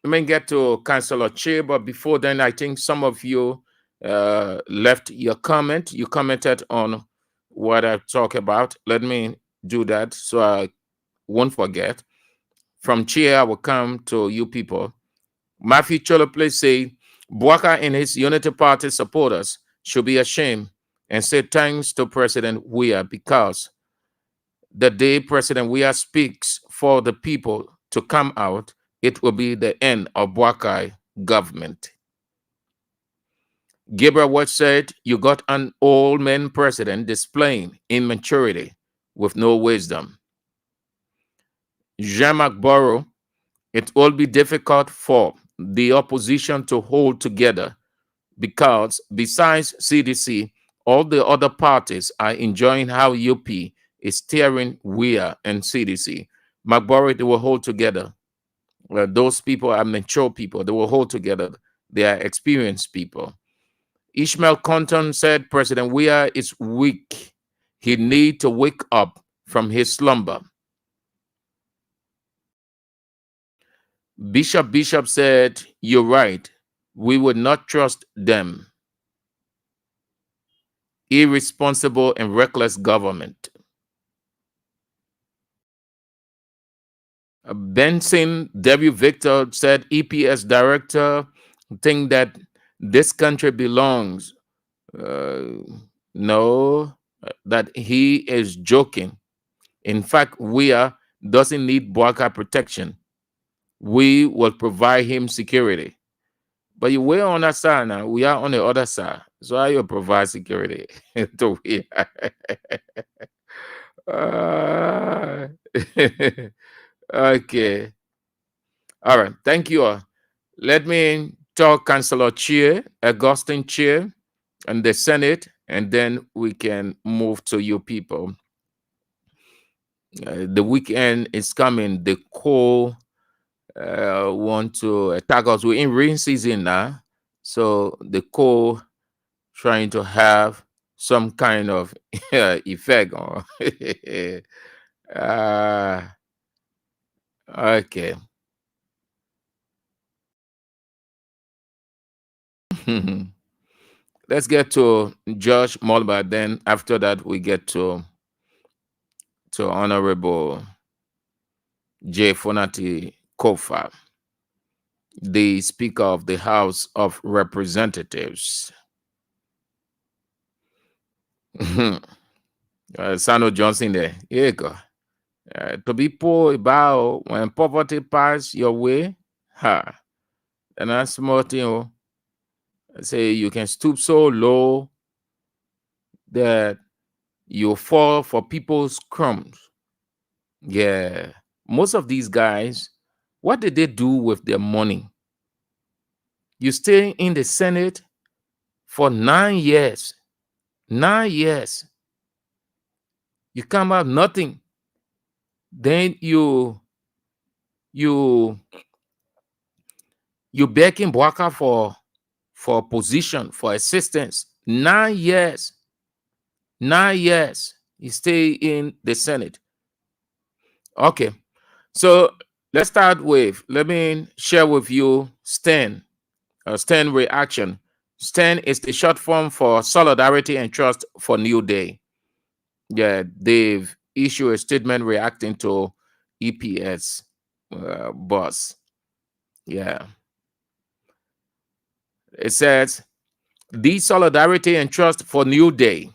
Let me get to Councillor Chill, but before then, I think some of you left your comment. You commented on what I talk about. Let me do that so I won't forget. From Chill, I will come to you people. Matthew Cholople say, Bwaka and his Unity Party supporters should be ashamed and say thanks to President Weah, because the day President Weah speaks for the people to come out, it will be the end of Bwaka government. Gabriel Watts said, you got an old man president displaying immaturity with no wisdom. Jean-Marc Borrow, it will be difficult for the opposition to hold together because besides CDC, all the other parties are enjoying how UP is steering Weah and CDC. McBorry, they will hold together. Those people are mature people. They will hold together. They are experienced people. Ishmael Compton said President Weah is weak. He needs to wake up from his slumber. Bishop said, "You're right. We would not trust them. Irresponsible and reckless government." Benson W. Victor said, EPS director think that this country belongs. No, that he is joking. In fact, Weah doesn't need Boaka protection. We will provide him security. But you were on that side now. We are on the other side. So how you provide security to Weah? Okay. All right. Thank you all. Let me talk Councillor Chair, Augustine Chair, and the Senate, and then we can move to you people. The weekend is coming. The cold want to attack us. We're in rain season now, so the cold trying to have some kind of effect on. Okay. Let's get to Josh Mulba. Then after that, we get to Honorable J. Fonati Kofa, the Speaker of the House of Representatives. Sano Johnson there. Here you go. To be poor about when poverty pass your way, and that's small thing. Say you can stoop so low that you fall for people's crumbs. Yeah. Most of these guys, what did they do with their money? You stay in the Senate for 9 years. 9 years. You come out nothing. Then you begging Boaka for position, for assistance. 9 years. 9 years. You stay in the Senate. Okay. So let's start with, let me share with you STAN reaction. STAN is the short form for Solidarity and Trust for New Day. Yeah, they've issued a statement reacting to EPS boss. Yeah. It says, the Solidarity and Trust for New Day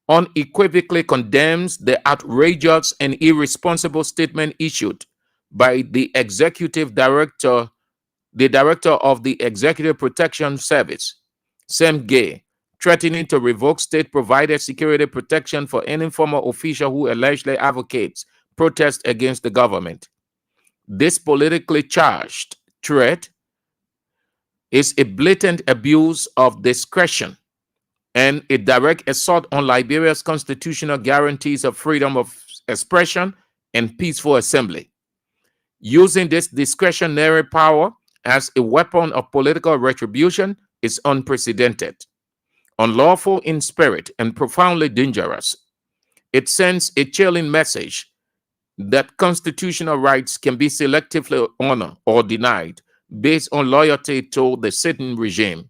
unequivocally condemns the outrageous and irresponsible statement issued by the executive director, the director of the Executive Protection Service, Sam Gay, threatening to revoke state-provided security protection for any former official who allegedly advocates protest against the government. This politically charged threat is a blatant abuse of discretion and a direct assault on Liberia's constitutional guarantees of freedom of expression and peaceful assembly. Using this discretionary power as a weapon of political retribution is unprecedented, unlawful in spirit, and profoundly dangerous. It sends a chilling message that constitutional rights can be selectively honored or denied based on loyalty to the sitting regime.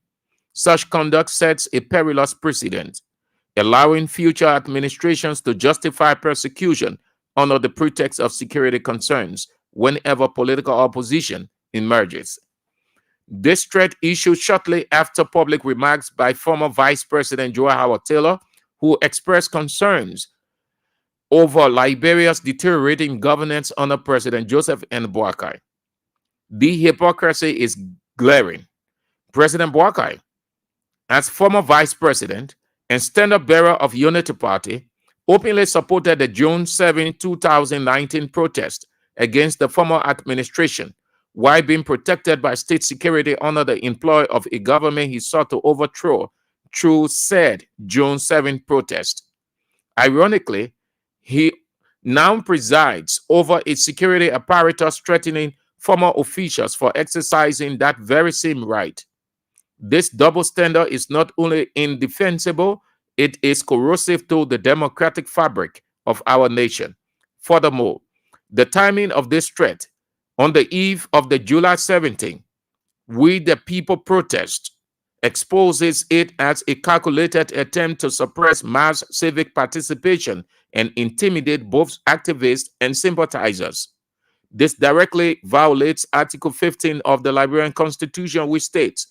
Such conduct sets a perilous precedent, allowing future administrations to justify persecution under the pretext of security concerns whenever political opposition emerges. This threat issued shortly after public remarks by former Vice President Joe Howard Taylor, who expressed concerns over Liberia's deteriorating governance under President Joseph N. Boakai. The hypocrisy is glaring. President Boakai, as former vice president and stand-up bearer of Unity Party, openly supported the June 7, 2019 protest against the former administration, while being protected by state security under the employ of a government he sought to overthrow through said June 7 protest. Ironically, he now presides over a security apparatus threatening former officials for exercising that very same right. This double standard is not only indefensible, it is corrosive to the democratic fabric of our nation. Furthermore, the timing of this threat On the eve of the July 17th, We the People protest exposes it as a calculated attempt to suppress mass civic participation and intimidate both activists and sympathizers. This directly violates Article 15 of the Liberian Constitution, which states,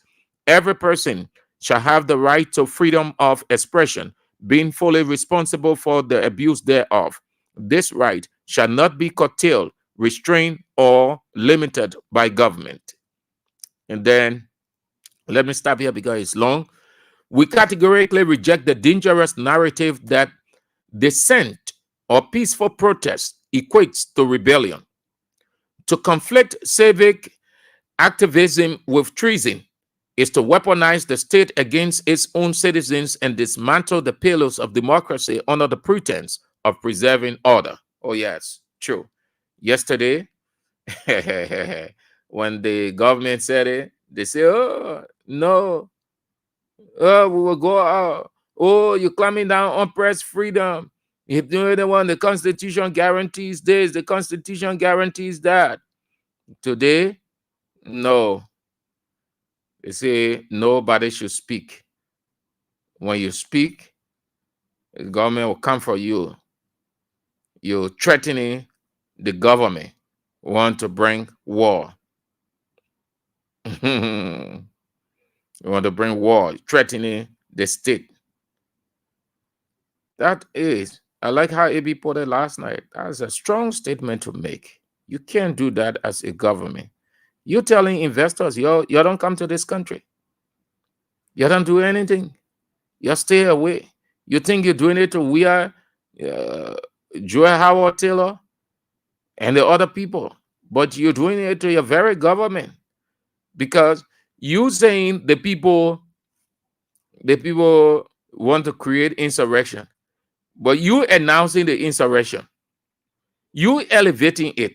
every person shall have the right to freedom of expression, being fully responsible for the abuse thereof. This right shall not be curtailed, restrained, or limited by government. And then, let me stop here because it's long. We categorically reject the dangerous narrative that dissent or peaceful protest equates to rebellion. To conflict civic activism with treason is to weaponize the state against its own citizens and dismantle the pillars of democracy under the pretense of preserving order. Oh, yes, true. Yesterday, when the government said it, they say, oh, no, oh, we will go out. Oh, you're clamping down on press freedom. If you're the one, the Constitution guarantees this, the Constitution guarantees that. Today, no. They say nobody should speak. When you speak, the government will come for you. You're threatening the government, want to bring war. You want to bring war, threatening the state. That is, I like how AB put it last night. That's a strong statement to make. You can't do that as a government. You're telling investors, you don't come to this country. You don't do anything. You stay away. You think you're doing it to Weah, Joy Howard Taylor, and the other people. But you're doing it to your very government. Because you saying the people want to create insurrection. But you announcing the insurrection. You elevating it.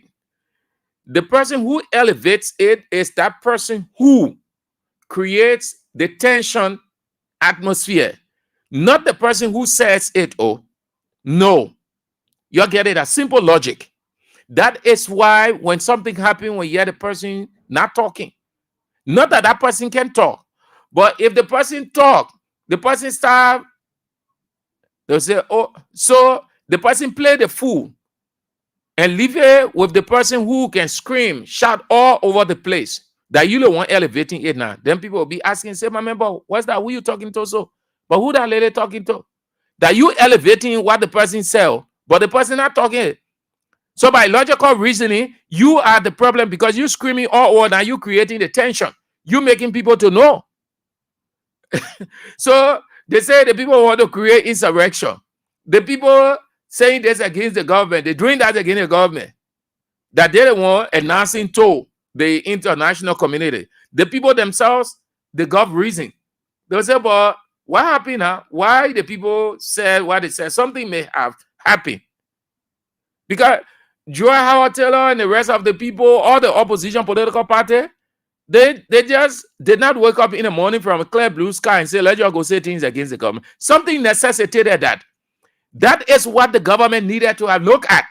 The person who elevates it is that person who creates the tension atmosphere, not the person who says it. Oh, no. You get it? A simple logic. That is why when something happens, when you hear the person not talking, not that that person can talk, but if the person talk, the person start, they'll say, oh, so the person play the fool and leave it with the person who can scream, shout all over the place. That you don't want elevating it now. Then people will be asking, say, my member, what's that? Who you talking to? So, but who that lady talking to? That you elevating what the person said, but the person not talking. So by logical reasoning, you are the problem because you screaming all over and you creating the tension. You making people to know. So they say the people want to create insurrection. The people saying this against the government, they're doing that against the government. That they're the one announcing to the international community. The people themselves, they got reason. They'll say, but what happened now? Why the people said what they said? Something may have happened. Because Joy Howard Taylor and the rest of the people, all the opposition political party, they just did not wake up in the morning from a clear blue sky and say, let's just go say things against the government. Something necessitated that. That is what the government needed to have looked at.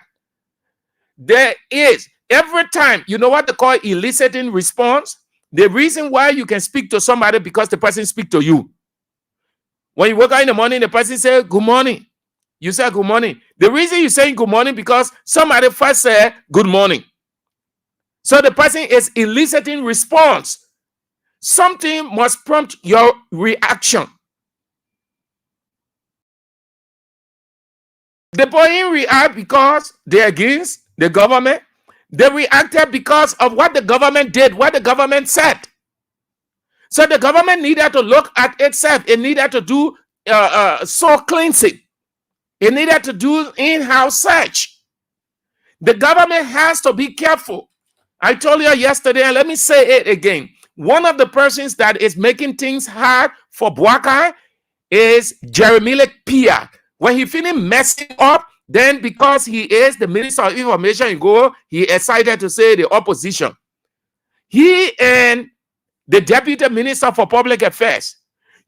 There is, every time, you know what they call eliciting response? The reason why you can speak to somebody because the person speak to you. When you wake up in the morning, the person say, good morning. You say, good morning. The reason you're saying good morning because somebody first said, good morning. So the person is eliciting response. Something must prompt your reaction. The boy react because they're against the government. They reacted because of what the government did, what the government said. So the government needed to look at itself. It needed to do soul cleansing. It needed to do in-house search. The government has to be careful. I told you yesterday, and let me say it again. One of the persons that is making things hard for Bwaka is Jeremy Pia. When he finished messing up, then because he is the Minister of Information, he excited to say the opposition. He and the Deputy Minister for Public Affairs,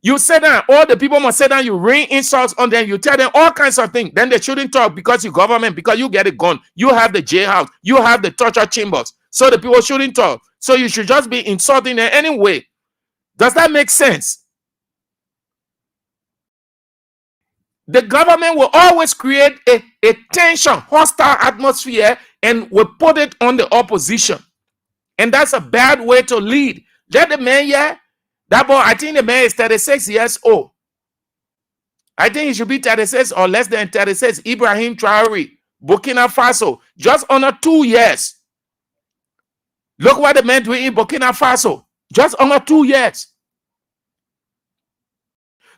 you sit down, all the people must sit down, you ring insults on them, you tell them all kinds of things. Then they shouldn't talk because you government, because you get it gone. You have the jailhouse, you have the torture chambers. so the people shouldn't talk. So you should just be insulting them anyway. Does that make sense? The government will always create a tension, hostile atmosphere, and will put it on the opposition. And that's a bad way to lead. Let the man, that boy, I think the man is 36 years old. I think he should be 36 or less than 36. Ibrahim Traore, Burkina Faso, just under 2 years. Look what the man doing in Burkina Faso, just under 2 years.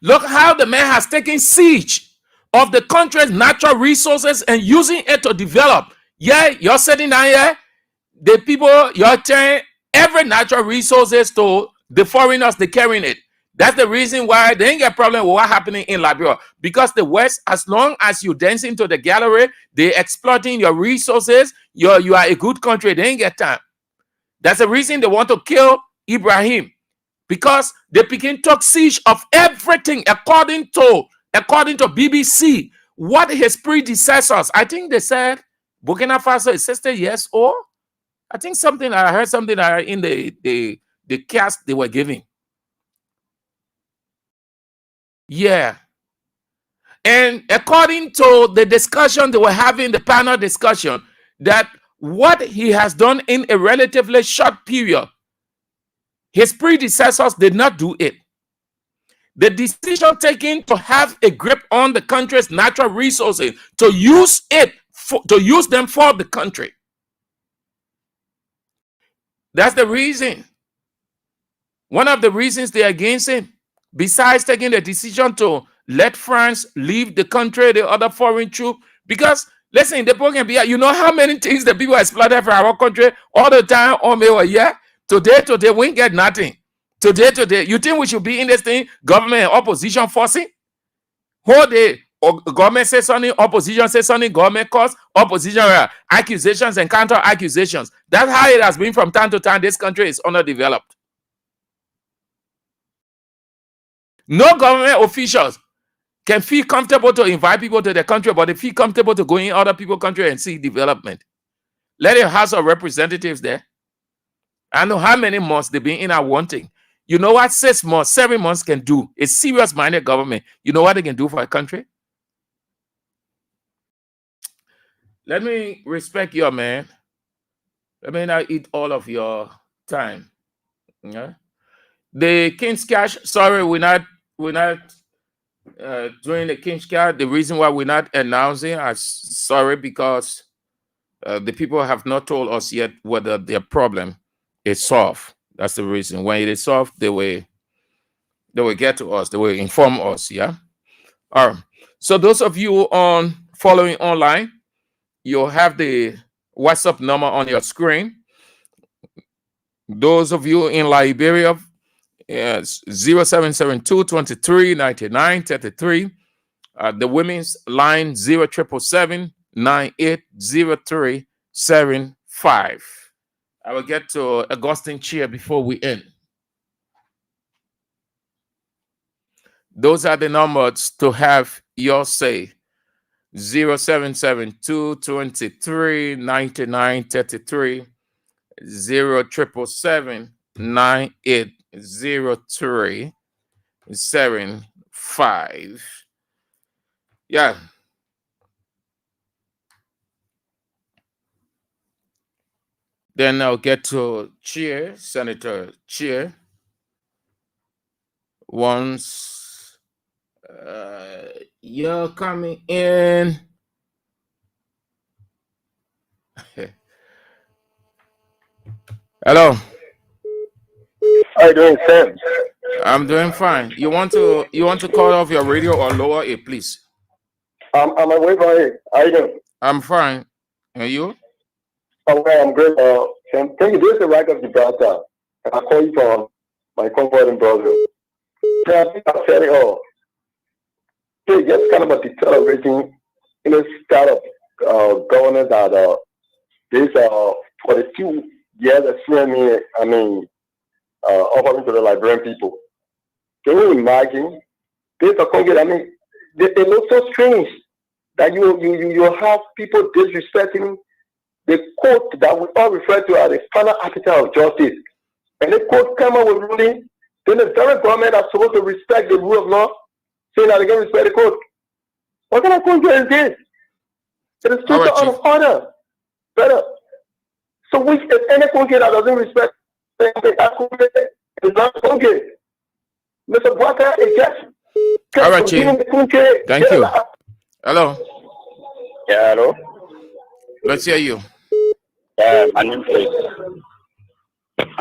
Look how the man has taken siege of the country's natural resources and using it to develop. Yeah, you're sitting down here, the people, you're turning every natural resources to the foreigners, they're carrying it. That's the reason why they ain't get problem with what's happening in Liberia. Because the West, as long as you dance into the gallery, they're exploiting your resources, you are a good country, they ain't get time. That's the reason they want to kill Ibrahim. Because they begin to siege of everything according to BBC, what his predecessors, I think they said Burkina Faso is 60 years old. I think I heard something in the cast they were giving. Yeah. And according to the discussion they were having, the panel discussion, that what he has done in a relatively short period, his predecessors did not do it. The decision taken to have a grip on the country's natural resources, to use them for the country. That's the reason. One of the reasons they're against him, besides taking the decision to let France leave the country, the other foreign troop, because listen, the people can be, you know how many things the people exploited for our country all the time, today, we ain't get nothing. Today, you think we should be in this thing, government and opposition forcing? Whole day, government says something, opposition says something, government cause, opposition accusations and counter accusations. That's how it has been from time to time. This country is underdeveloped. No government officials can feel comfortable to invite people to the country, but they feel comfortable to go in other people's country and see development. Let a House of Representatives there. I know how many months they've been in our wanting. You know what 6 months, 7 months can do? A serious-minded government. You know what they can do for a country? Let me respect your man. Let me not eat all of your time. Yeah? The King's Cash, sorry, we're not doing the King's Cash. The reason why we're not announcing, I'm sorry, because the people have not told us yet whether their problem is solved. That's the reason. When it is solved, they will get to us. They will inform us. Yeah. All right. So those of you following online, you'll have the WhatsApp number on your screen. Those of you in Liberia, yes, 0772 23 99 33. The women's line 0777 9803 75. I will get to Augustine Chair before we end. Those are the numbers to have your say. 0772 23 99 33. 0777 9803 75. Yeah. Then I'll get to Chair, Senator Chair. Once you're coming in. Hello. How you doing, Sam? I'm doing fine. You want to call off your radio or lower it, please? I'm away by it. How you doing? I'm fine. And you? Okay, I'm great. Sam, thank you. This is the right of Gibraltar. I call you from my comforting brother. Yeah, I think I said it all. So just kind of a deteriorating, style of governance that this for the 2 years that offering to the Liberian people. Can you imagine? This Congress, it looks so strange that you have people disrespecting the court that we all refer to as the final arbiter of justice. And the court came up with ruling, then the federal government are supposed to respect the rule of law, saying that they can respect the court. What kind of country is this? It is totally out of order. Better. So which is any country that doesn't respect that country is not country. Mr. Walker is just all right, Chief. Thank you. Hello. Yeah, hello. Let's hear you. My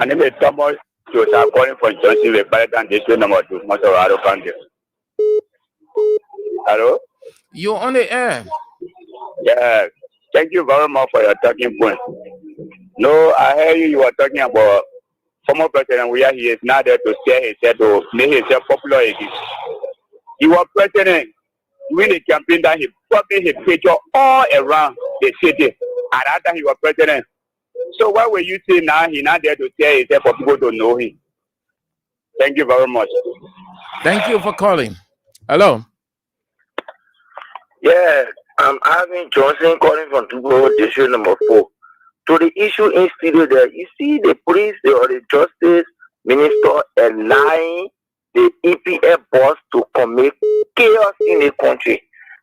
name is Thomas. I'm calling from Johnson, the Paladin District number 2, Motorado County. Hello? You're on the air. Yeah. Thank you very much for your talking point. No, I heard you were talking about former President Weah. He is not there to share himself, to make himself popular again. He was president during the campaign that he published his picture all around the city. At that time, he was president. So why were you saying now he's not there to share himself for people to know him? Thank you very much. Thank you for calling. Hello. Yeah, I'm Alvin Johnson calling from Tubo District number 4. So the issue in studio there, you see the police or the justice minister allowing the EPF boss to commit chaos in the country.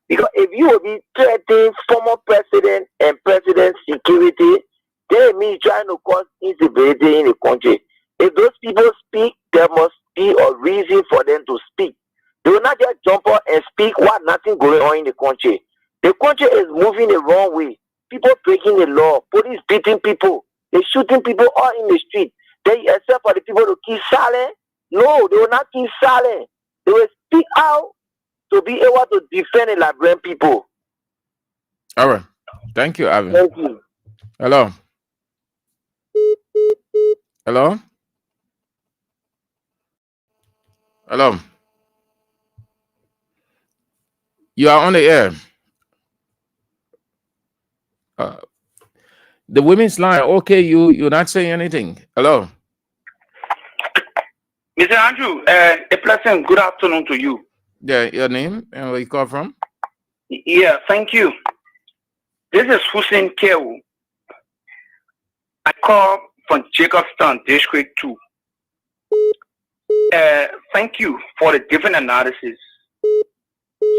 Because if you will be threatening former president and president's security, they mean trying to cause instability in the country. If those people speak, there must be a reason for them to speak. They will not just jump out and speak while nothing going on in the country. The country is moving the wrong way. People breaking the law, police beating people, they shooting people all in the street. They except for the people to keep silent. No, they will not keep silent. They will speak out to be able to defend the Liberian people. All right. Thank you, Alvin. Thank you. Hello. Hello. Hello. You are on the air. The women's line. Okay, you're not saying anything. Hello. Mr. Andrew, a pleasant good afternoon to you. Yeah, your name and where you call from? Yeah, thank you. This is Hussein Kewu. I call from Jacobstown, District 2. Thank you for the different analysis.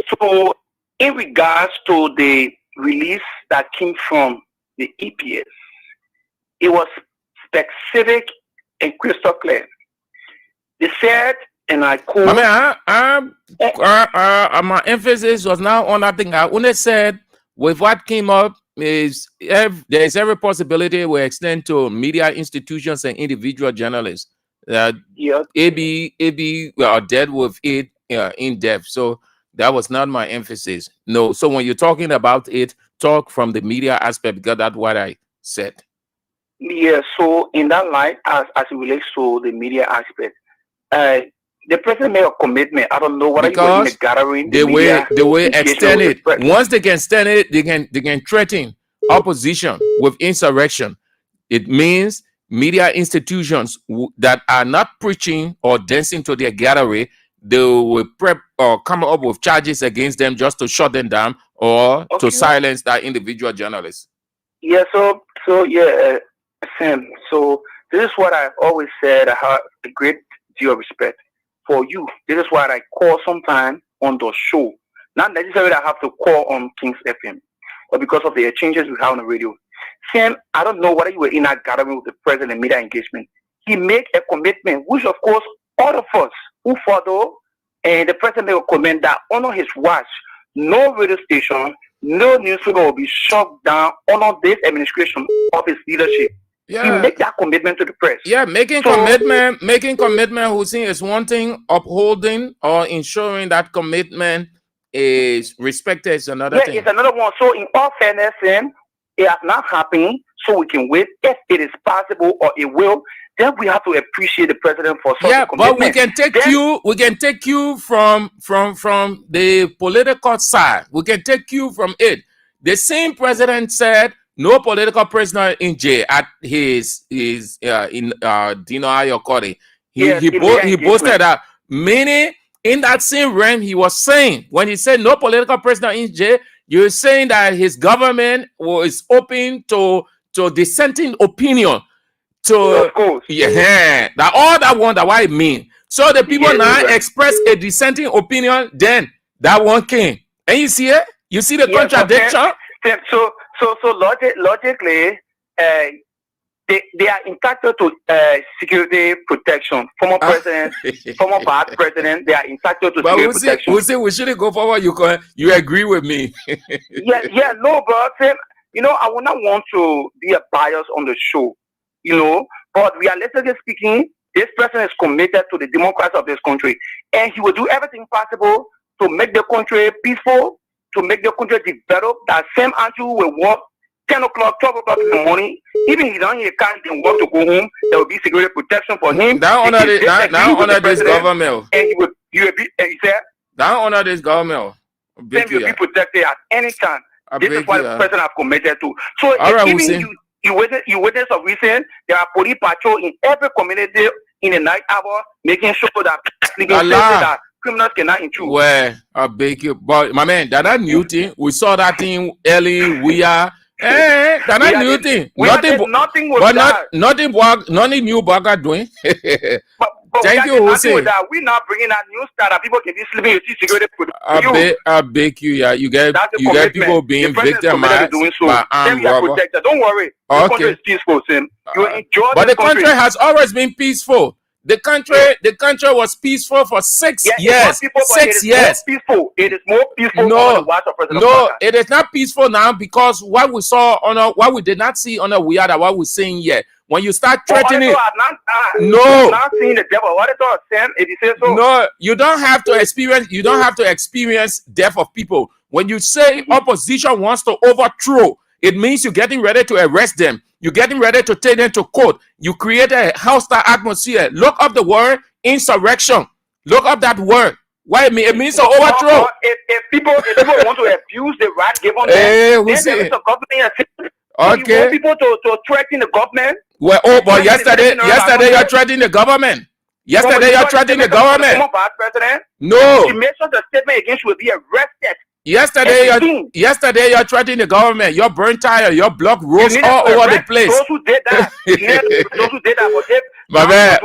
So, in regards to the release that came from the EPS, it was specific and crystal clear. They said, and I quote, my emphasis was now on that thing. I only said with what came up is there is every possibility we extend to media institutions and individual journalists. AB are dead with it in depth. So that was not my emphasis. No. So when you're talking about it, talk from the media aspect, because that's what I said. Yeah. So in that light, as it relates to the media aspect, the president made a commitment. I don't know whether you were in the gathering. The way extend it. Once they can stand it, they can threaten opposition with insurrection. It means media institutions that are not preaching or dancing to their gathering, they will prep or come up with charges against them just to shut them down or to silence that individual journalists. Yeah. So Sam. So this is what I've always said. I have a great deal of respect for you. This is what I call sometime on the show. Not necessarily I have to call on King's FM, or because of the exchanges we have on the radio. Sam, I don't know whether you were in that gathering with the president and media engagement. He made a commitment, which of course all of us who follow, and the president made a comment that under his watch, no radio station, no newspaper will be shut down under this administration of his leadership. Yeah. He make that commitment to the press. Yeah, making commitment, Hussein, is one thing. Upholding or ensuring that commitment is respected is another thing. Yeah, it's another one. So in all fairness, Sam, it has not happened, so we can wait. If it is possible or it will, then we have to appreciate the president for such a commitment. But we can take you from the political side. We can take you from it. The same president said no political prisoner in jail at his in Dino Ayokori. He boasted that many in that same realm he was saying when he said no political prisoner in jail, You're saying that his government was open to dissenting opinion. Of course. Yeah, that all that one, that what it mean. So the people now express a dissenting opinion, then that one came. And you see it? You see the contradiction? So logically, they are entitled to security protection. Former president, former past president, they are entitled to security protection. But we shouldn't go forward. You agree with me? No, bro. You know, I would not want to be a bias on the show. You know, but realistically speaking, this person is committed to the democracy of this country, and he will do everything possible to make the country peaceful, to make the country develop. That same Andrew will work 10 o'clock, 12 o'clock in the morning. Even if he don't can't work to go home, there will be security protection for him. Now honor this government. And he will be. He said, now honor this government. Then he will be protected at any time. This is what the president has committed to. So you witness of recent, there are police patrol in every community in the night hour, making sure that criminals cannot intrude. Well, I beg you, but my man, that new thing. We saw that thing early. Weah. That new thing. Nothing new burger doing. But thank you, Jose. We're not bringing that new star that people can be sleeping. You see security. I beg you, yeah. You get people being victimized by armed robbers. Don't worry. Okay. The country is peaceful, Sim. You enjoy but the country has always been peaceful. The country was peaceful for 6 years. 6 years. It is more peaceful. No, it is not peaceful now because what we saw what we did not see on the Weah, that what we're seeing yet. When you start threatening, not seeing the devil. What is all, Sam? If you say so. No, you don't have to experience. You don't have to experience death of people. When you say opposition wants to overthrow, it means you're getting ready to arrest them. You're getting ready to take them to court. You create a hostile atmosphere. Look up the word insurrection. Look up that word. Why it means to overthrow. If people want to abuse the right given them, then there is a government. Okay. You want people to threaten the government. Well, but yesterday you're threatening the government. Yesterday you're threatening the government. No. She made such a statement against you will be arrested. Yesterday you're threatening the government. Your burn tire, your block roads all over the place. Those who did that, my man,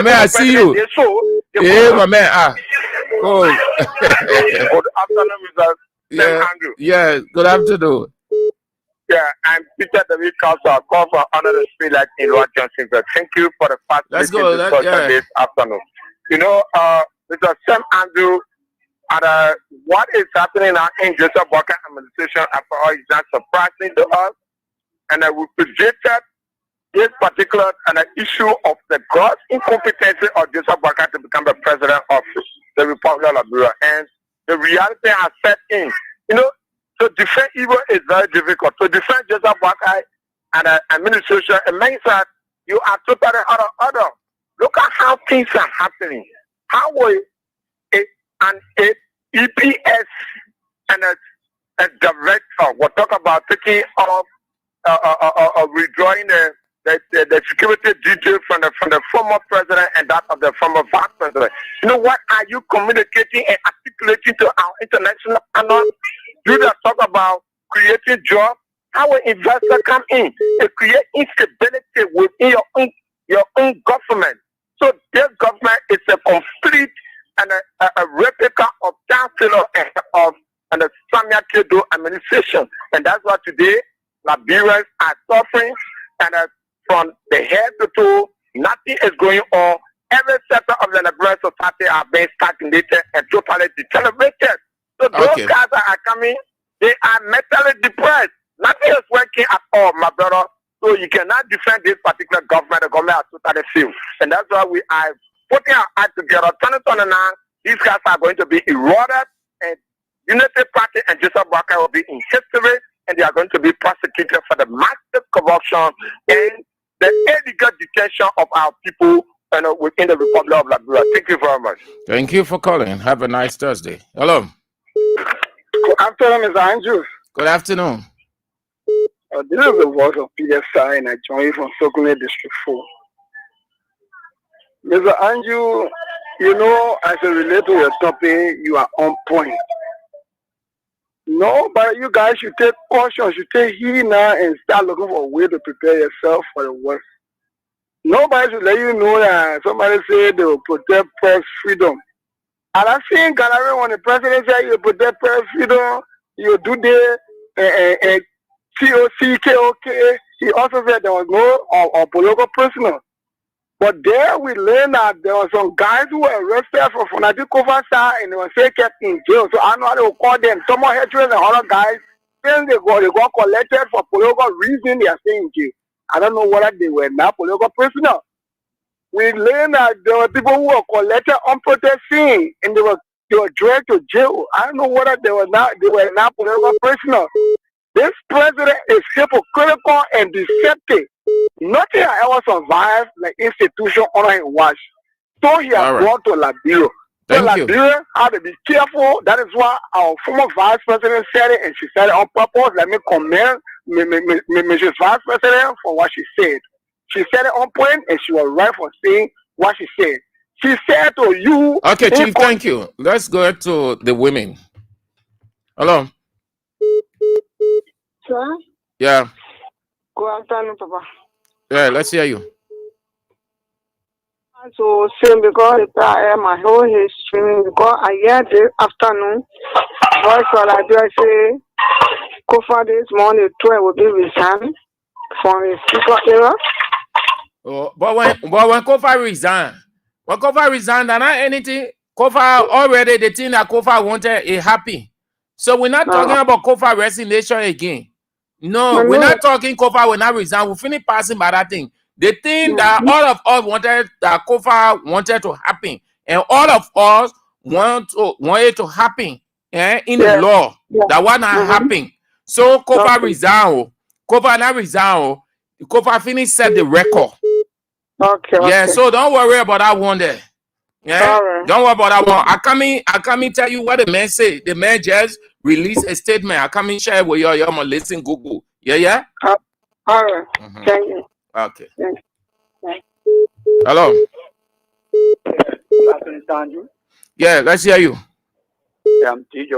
I see you. Hey, my man. Cool. Good afternoon, Mr. Andrew. Yeah, good afternoon. Yeah, I'm Peter David Kofa, Kofa under the Spirit in Lord Johnson. Thank you for the fast discussion this afternoon. You know, Mr. Sam Andrew, and what is happening now in Joseph Walker administration after all is not surprising to us. And we projected this particular issue of the gross incompetency of Joseph Walker to become the president of the Republic of Liberia. And the reality has set in. You know, to defend evil is very difficult. To defend Joseph Walker and administration, it means that you are totally out of order. Look at how things are happening. How will an EPS and a director will talk about taking off withdrawing the security details from the former president and that of the former vice president. You know, what are you communicating and articulating to our international panel? Do they talk about creating jobs? How will investors come in and create instability within your own government? So this government is a complete and a replica of Chancellor of the Samuel Kedo administration. And that's why today Liberians are suffering, and from the head to toe, nothing is going on. Every sector of the Liberian society are being stagnated and totally deteriorated. So those guys that are coming, they are mentally depressed. Nothing is working at all, my brother. So you cannot defend this particular government. The government has totally failed. And that's why we are putting our act together. 2029, these guys are going to be eroded, and Unity Party and Joseph Walker will be in history, and they are going to be prosecuted for the massive corruption and the illegal detention of our people within the Republic of Liberia. Thank you very much. Thank you for calling. Have a nice Thursday. Hello. Good afternoon, Mr. Andrew. Good afternoon. This is the voice of PSI, and I join you from Sokune District 4. Mr. Andrew, you know, as it relates to your topic, you are on point. No, but you guys should take caution, should take heed now and start looking for a way to prepare yourself for the worst. Nobody should let you know that somebody said they will protect press freedom. And I think Gallery, when the president said you protect press freedom, you do the COC, he also said there was no political prisoner. But there we learned that there were some guys who were arrested for fanatic Kofa side and they were still kept in jail. So I know how they will call them. Some more hatred and other guys, since they got collected for political reason, they are staying in jail. I don't know whether they were not political prisoners. We learned that there were people who were collected unprotected and they were dragged to jail. I don't know whether they were not political prisoners. This president is hypocritical and deceptive. Nothing has ever survived the institution under his watch. So he has gone to Liberia. So Liberia had to be careful. That is why our former vice president said it, and she said it on purpose. Let me commend Mrs. Vice President for what she said. She said it on point, and she was right for saying what she said. She said to you... Okay, Chief, thank you. Let's go to the women. Hello. Sir? Yeah. Good afternoon, Papa. Yeah, let's hear you. So, same because my whole history, because I hear this afternoon, voice for Liberia say, Kofa this morning, 12 will be resigned from his speaker era. Oh, but when Kofa resigned, and not anything, Kofa already, the thing that Kofa wanted is happy. So we're not talking about Kofa resignation again. No, we're not talking Kofa will not resign. We'll finish passing by that thing. The thing that all of us wanted, that Kofa wanted to happen, and all of us want it to happen in the law, that was not happening. So Kofa resign. Kofa not resign. Kofa finish set the record. Yeah, so don't worry about that one there. Yeah, don't worry about that one. I come in tell you what the man say. The man just released a statement. I come in share with you. You're gonna listen Google. Yeah. All right. Thank you. Okay. Hello. Yeah, let's hear you. I'm DJ.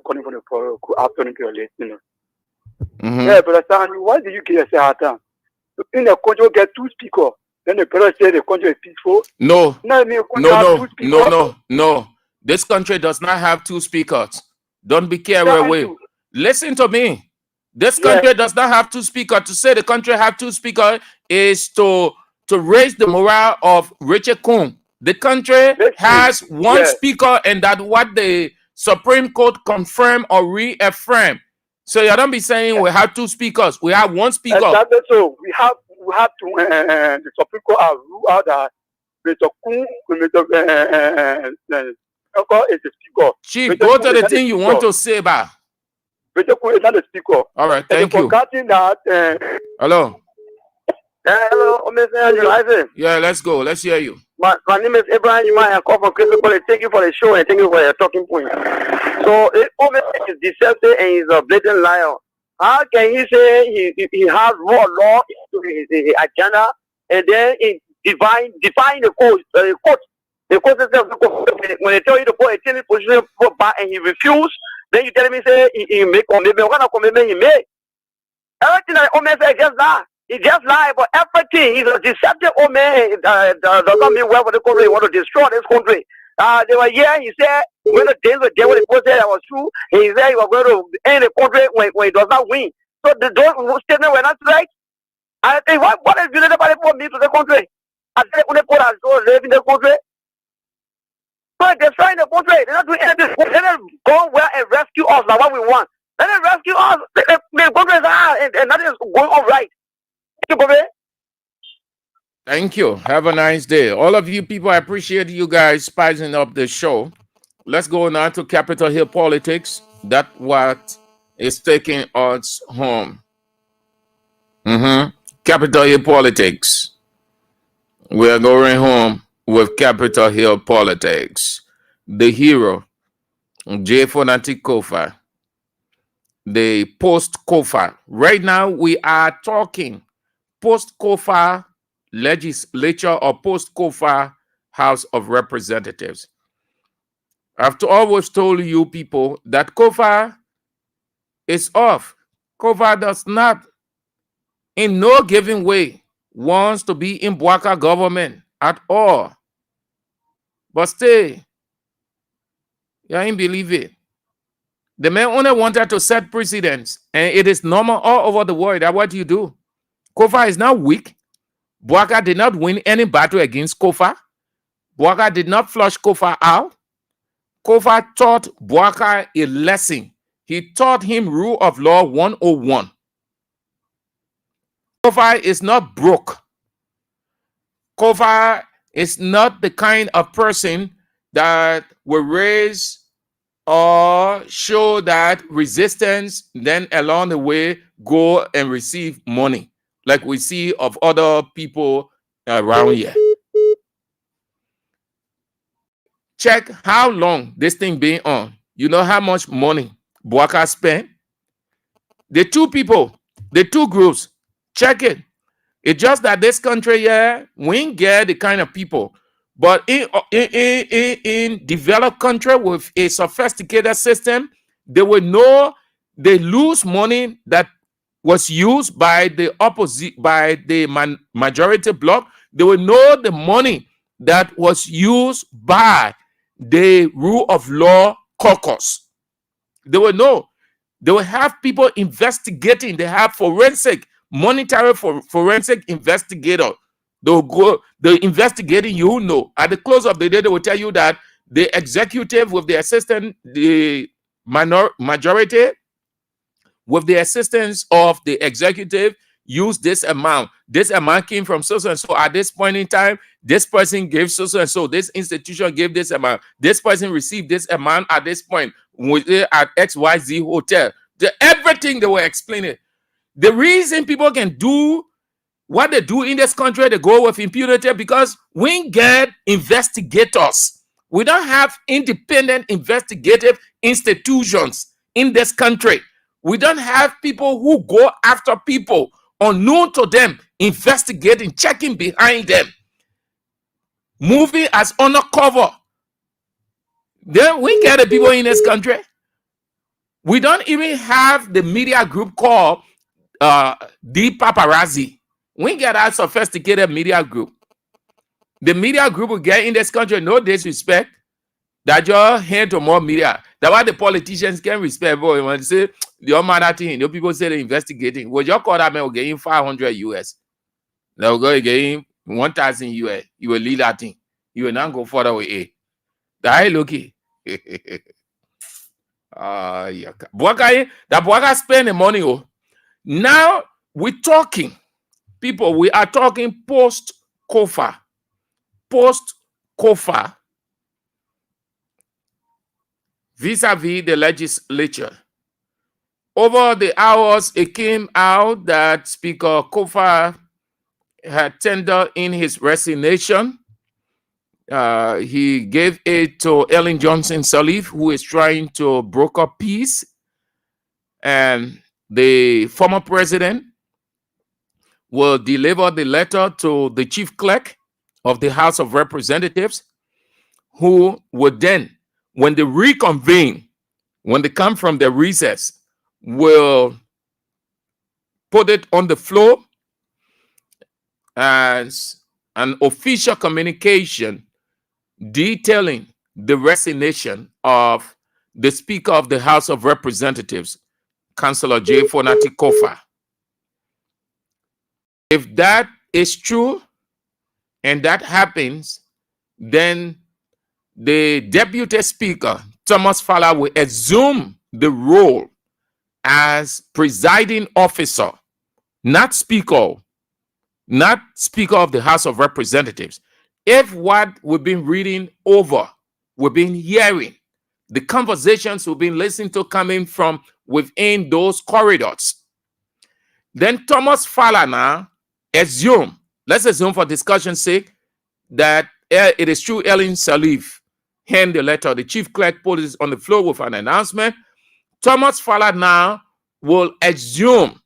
Calling from the afternoon to your listener. Yeah, but why did you get yourself out? In the country, get two speakers. Then the president say the country is peaceful. No. This country does not have two speakers. Don't be carried away. Listen to me. This country does not have two speakers. To say the country have two speakers is to raise the morale of Richard Kuhn. The country has one speaker, and that what the Supreme Court confirm or reaffirm. So you don't be saying we have two speakers. We have one speaker. Exactly. So we have to the Supreme Court have ruled out that Mr. Kuhn is the speaker. Chief, go to the thing you want to say about. Mr. Kuhn is not the speaker. All right, thank you. Forgetting that. Hello. Hello, Mr. Isaac. Yeah, let's go. Let's hear you. My name is Abraham. You might have called from Crystal. Thank you for the show and thank you for your talking point. So, Omen is deceptive and he's a blatant liar. How can he say he has raw law into his agenda and then he define the code? The court says when they tell you to go a tenant position back and he refused, then you tell me say he make commitment. What kind of commitment he made? Everything that Omen said just that. He just lied about everything. He's a deceptive old man. Does not mean well for the country. He want to destroy this country. They were here. He said when the days were there, when the court said that was true, he said he was going to end the country when he does not win. So those statements were not right. I think what is the nobody for me to the country? I said when the court has to live in the country. So they're destroying the country. They're not doing anything. Let them go where and rescue us. Now what we want. Let them rescue us. The country is and nothing is going on right. Thank you. Have a nice day. All of you people, I appreciate you guys spicing up the show. Let's go now to Capitol Hill politics. That's what is taking us home. Capitol Hill politics. We're going home with Capitol Hill politics. The hero, J. Fanatic Kofa. The post-Kofa. Right now, we are talking post-Kofa legislature or post-Kofa House of Representatives. I've always told you people that Kofa is off. Kofa does not, in no given way, wants to be in Bwaka government at all. But stay, you ain't believe it. The man only wanted to set precedents, and it is normal all over the world. That's what you do. Kofa is not weak. Bwaka did not win any battle against Kofa. Bwaka did not flush Kofa out. Kofa taught Bwaka a lesson. He taught him rule of law 101. Kofa is not broke. Kofa is not the kind of person that will raise or show that resistance, then along the way go and receive money like we see of other people around here. Check how long this thing been on. You know how much money Bwaka spent? The two people, the two groups, check it. It's just that this country here, we ain't get the kind of people. But in developed country with a sophisticated system, they will know they lose money that was used by the opposite, by the majority bloc. They will know the money that was used by the rule of law caucus. They will know. They will have people investigating. They have forensic, monetary forensic investigator. They'll go, the investigating, you know. At the close of the day, they will tell you that the executive with the assistant, the majority with the assistance of the executive used this amount. This amount came from so and so. At this point in time, this person gave so and so. This institution gave this amount. This person received this amount at this point at XYZ hotel. Everything they were explaining. The reason people can do what they do in this country, they go with impunity because we get investigators. We don't have independent investigative institutions in this country. We don't have people who go after people unknown to them, investigating, checking behind them, moving as undercover. Then we get the people in this country. We don't even have the media group called the paparazzi. We get that sophisticated media group. The media group will get in this country, no disrespect, that your hand to more media. That's why the politicians can respect. Boy, when they say the other thing, the people say they're investigating. Well, your call that man will get in 500 US. They'll go again 1,000 US. You will lead that thing. You will not go further with it. That looky. Yeah. Bwaka spend the money. Oh. Now we're talking. People, we are talking post-Kofa. Post-Kofa. Vis-a-vis the legislature. Over the hours, it came out that Speaker Kofa had tendered in his resignation. He gave it to Ellen Johnson Sirleaf, who is trying to broker peace. And the former president will deliver the letter to the chief clerk of the House of Representatives, who would then, when they reconvene, when they come from their recess, will put it on the floor as an official communication detailing the resignation of the Speaker of the House of Representatives, Councillor J. Fonati Kofa. If that is true and that happens, then the Deputy Speaker, Thomas Fowler, will assume the role as presiding officer, not Speaker of the House of Representatives. If what we've been reading over, we've been hearing, the conversations we've been listening to coming from within those corridors, then Thomas Fowler now let's assume for discussion's sake that it is true Ellen Sirleaf hand the letter, the chief clerk put it on the floor with an announcement. Thomas Fowler now will assume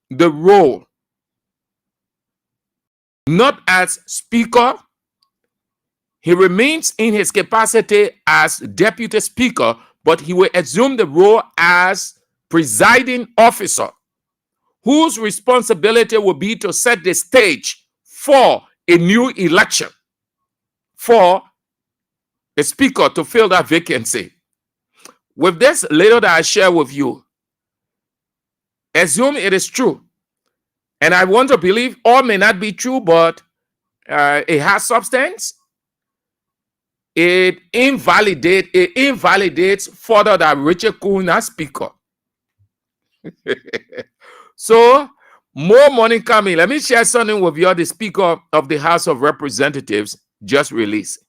the role not as Speaker. He remains in his capacity as Deputy Speaker, but he will assume the role as presiding officer whose responsibility will be to set the stage for a new election for a speaker to fill that vacancy. With this little that I share with you, assume it is true. And I want to believe all may not be true, but it has substance. It invalidates further that Richard Kuna speaker. So, more money coming. Let me share something with you. The Speaker of the House of Representatives just released.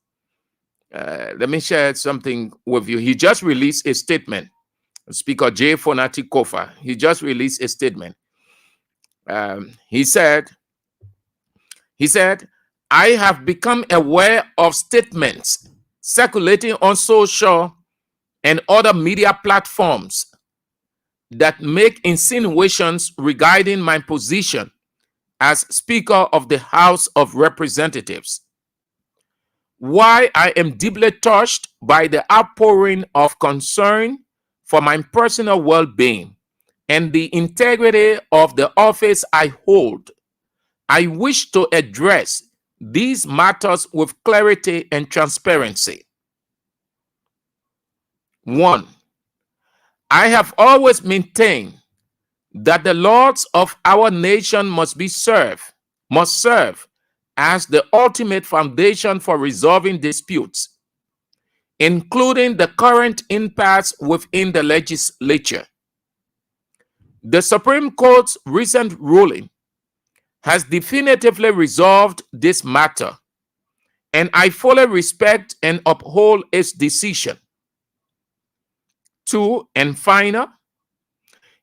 Let me share something with you. He just released a statement. Speaker J. Fonati Kofa. He just released a statement. He said, I have become aware of statements circulating on social and other media platforms that make insinuations regarding my position as Speaker of the House of Representatives. Why I am deeply touched by the outpouring of concern for my personal well-being and the integrity of the office I hold, I wish to address these matters with clarity and transparency. 1. I have always maintained that the laws of our nation must serve as the ultimate foundation for resolving disputes, including the current impasse within the legislature. The Supreme Court's recent ruling has definitively resolved this matter, and I fully respect and uphold its decision. 2, and final,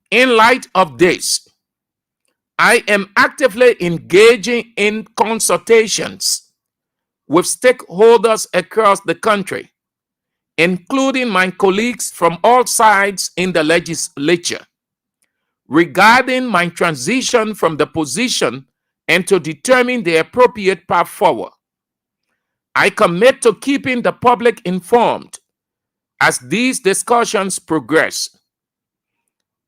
in light of this, I am actively engaging in consultations with stakeholders across the country, including my colleagues from all sides in the legislature, regarding my transition from the position and to determine the appropriate path forward. I commit to keeping the public informed as these discussions progress.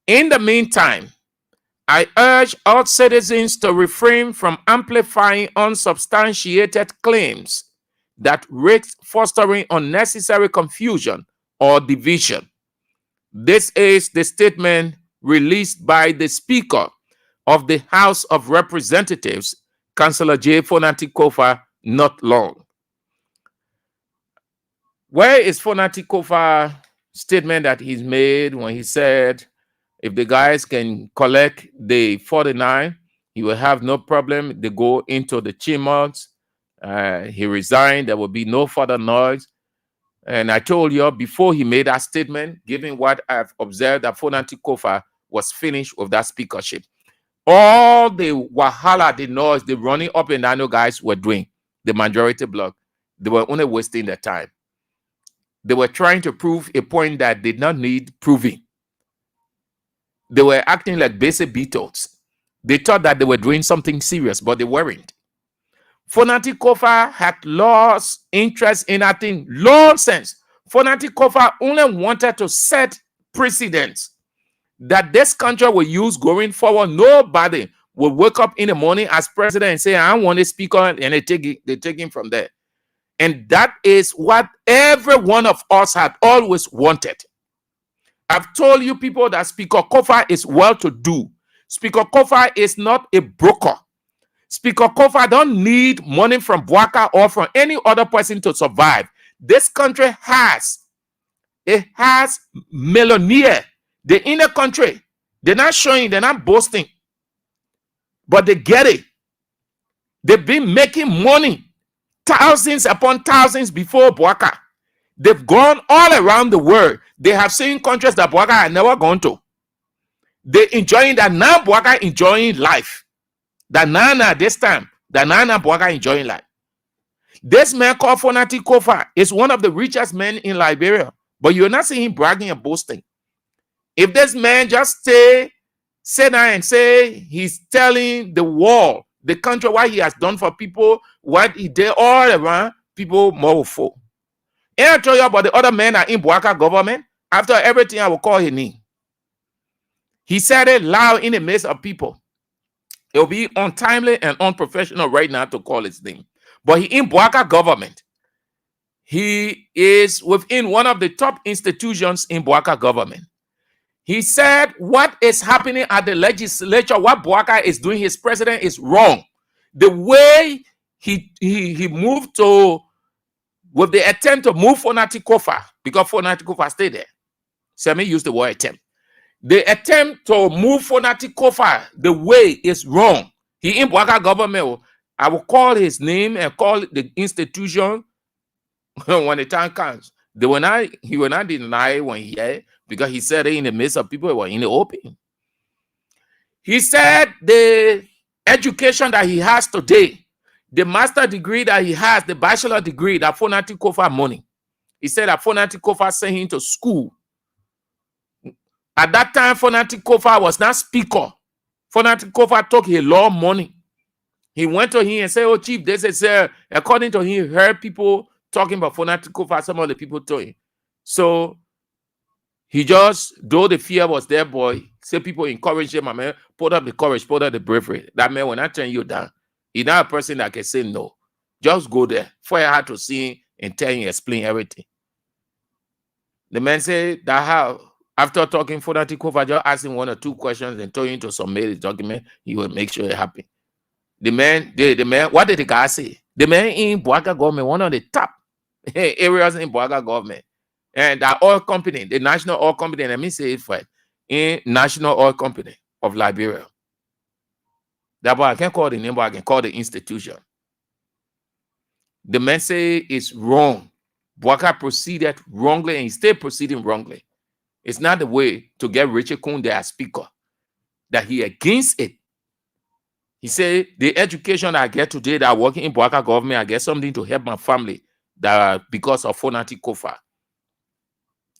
In the meantime, I urge all citizens to refrain from amplifying unsubstantiated claims that risk fostering unnecessary confusion or division. This is the statement released by the Speaker of the House of Representatives, Councillor J. Fonati Kofa, not long. Where is Fonati Kofa's statement that he's made when he said, if the guys can collect the 49, he will have no problem. They go into the chimneys. He resigned. There will be no further noise. And I told you before he made that statement, given what I've observed, that Fonati Kofa was finished with that speakership. All the wahala, the noise, the running up and down, guys were doing, the majority bloc, they were only wasting their time. They were trying to prove a point that did not need proving. They were acting like basic beetles. They thought that they were doing something serious, but they weren't. Fonati Kofa had lost interest in acting nonsense. Fonati Kofa only wanted to set precedents that this country will use going forward. Nobody will wake up in the morning as president and say, I want a speaker, and they take him from there. And that is what every one of us had always wanted. I've told you people that Speaker Kofa is well-to-do. Speaker Kofa is not a broker. Speaker Kofa don't need money from Buaka or from any other person to survive. This country has millionaires. They're in the country. They're not showing, they're not boasting. But they get it. They've been making money. Thousands upon thousands before Buaka. They've gone all around the world. They have seen countries that Buaka had never gone to. They're enjoying that now. Buaka enjoying life. That Nana this time. That Nana Buaka enjoying life. This man called Fonati Kofa is one of the richest men in Liberia. But you're not seeing him bragging and boasting. If this man just sit down and say he's telling the world, the country, what he has done for people, what he did all around, people more full. And I tell you about the other men are in Buaka government. After everything, I will call his name. He said it loud in the midst of people. It will be untimely and unprofessional right now to call his name. But he in Boaka government. He is within one of the top institutions in Boaka government. He said what is happening at the legislature, what Boaka is doing, his president, is wrong. The way he moved to, with the attempt to move Fonati Kofa, because Fonati Kofa stayed there. So let me use the word attempt. The attempt to move Fonati Kofa the way is wrong. He in Boaka government. I will call his name and call the institution when the time comes. He will not deny when he had, because he said it in the midst of people who were in the open. He said the education that he has today, the master degree that he has, the bachelor degree that Fonati Kofa money. He said that Fonati Kofa sent him to school. At that time, Fonati Kofa was not speaker. Fonati Kofa took his law money. He went to him and said, "Oh, chief, this is according to him, he heard people talking about Fonati Kofa. Some of the people told him. So he just, though the fear was there, boy, say people encourage him, my man, put up the courage, put up the bravery. That man will not turn you down. He's not a person that can say no. Just go there. For you had to see him and tell him, explain everything." The man said that how, after talking Fonati Kofa, just asked him 1 or 2 questions and told him to submit his document, he will make sure it happen. The man, what did the guy say? The man in Boaka government, one of the top areas in Boaka government. And that oil company, the national oil company, let me say it for it, in National Oil Company of Liberia. That boy, I can't call the name, but I can call the institution. The man say it's wrong. Boaka proceeded wrongly and he still proceeding wrongly. It's not the way to get Richard Kunde as speaker. That he against it. He said, the education I get today that I work in Boaka government, I get something to help my family that because of Fonati Kofa.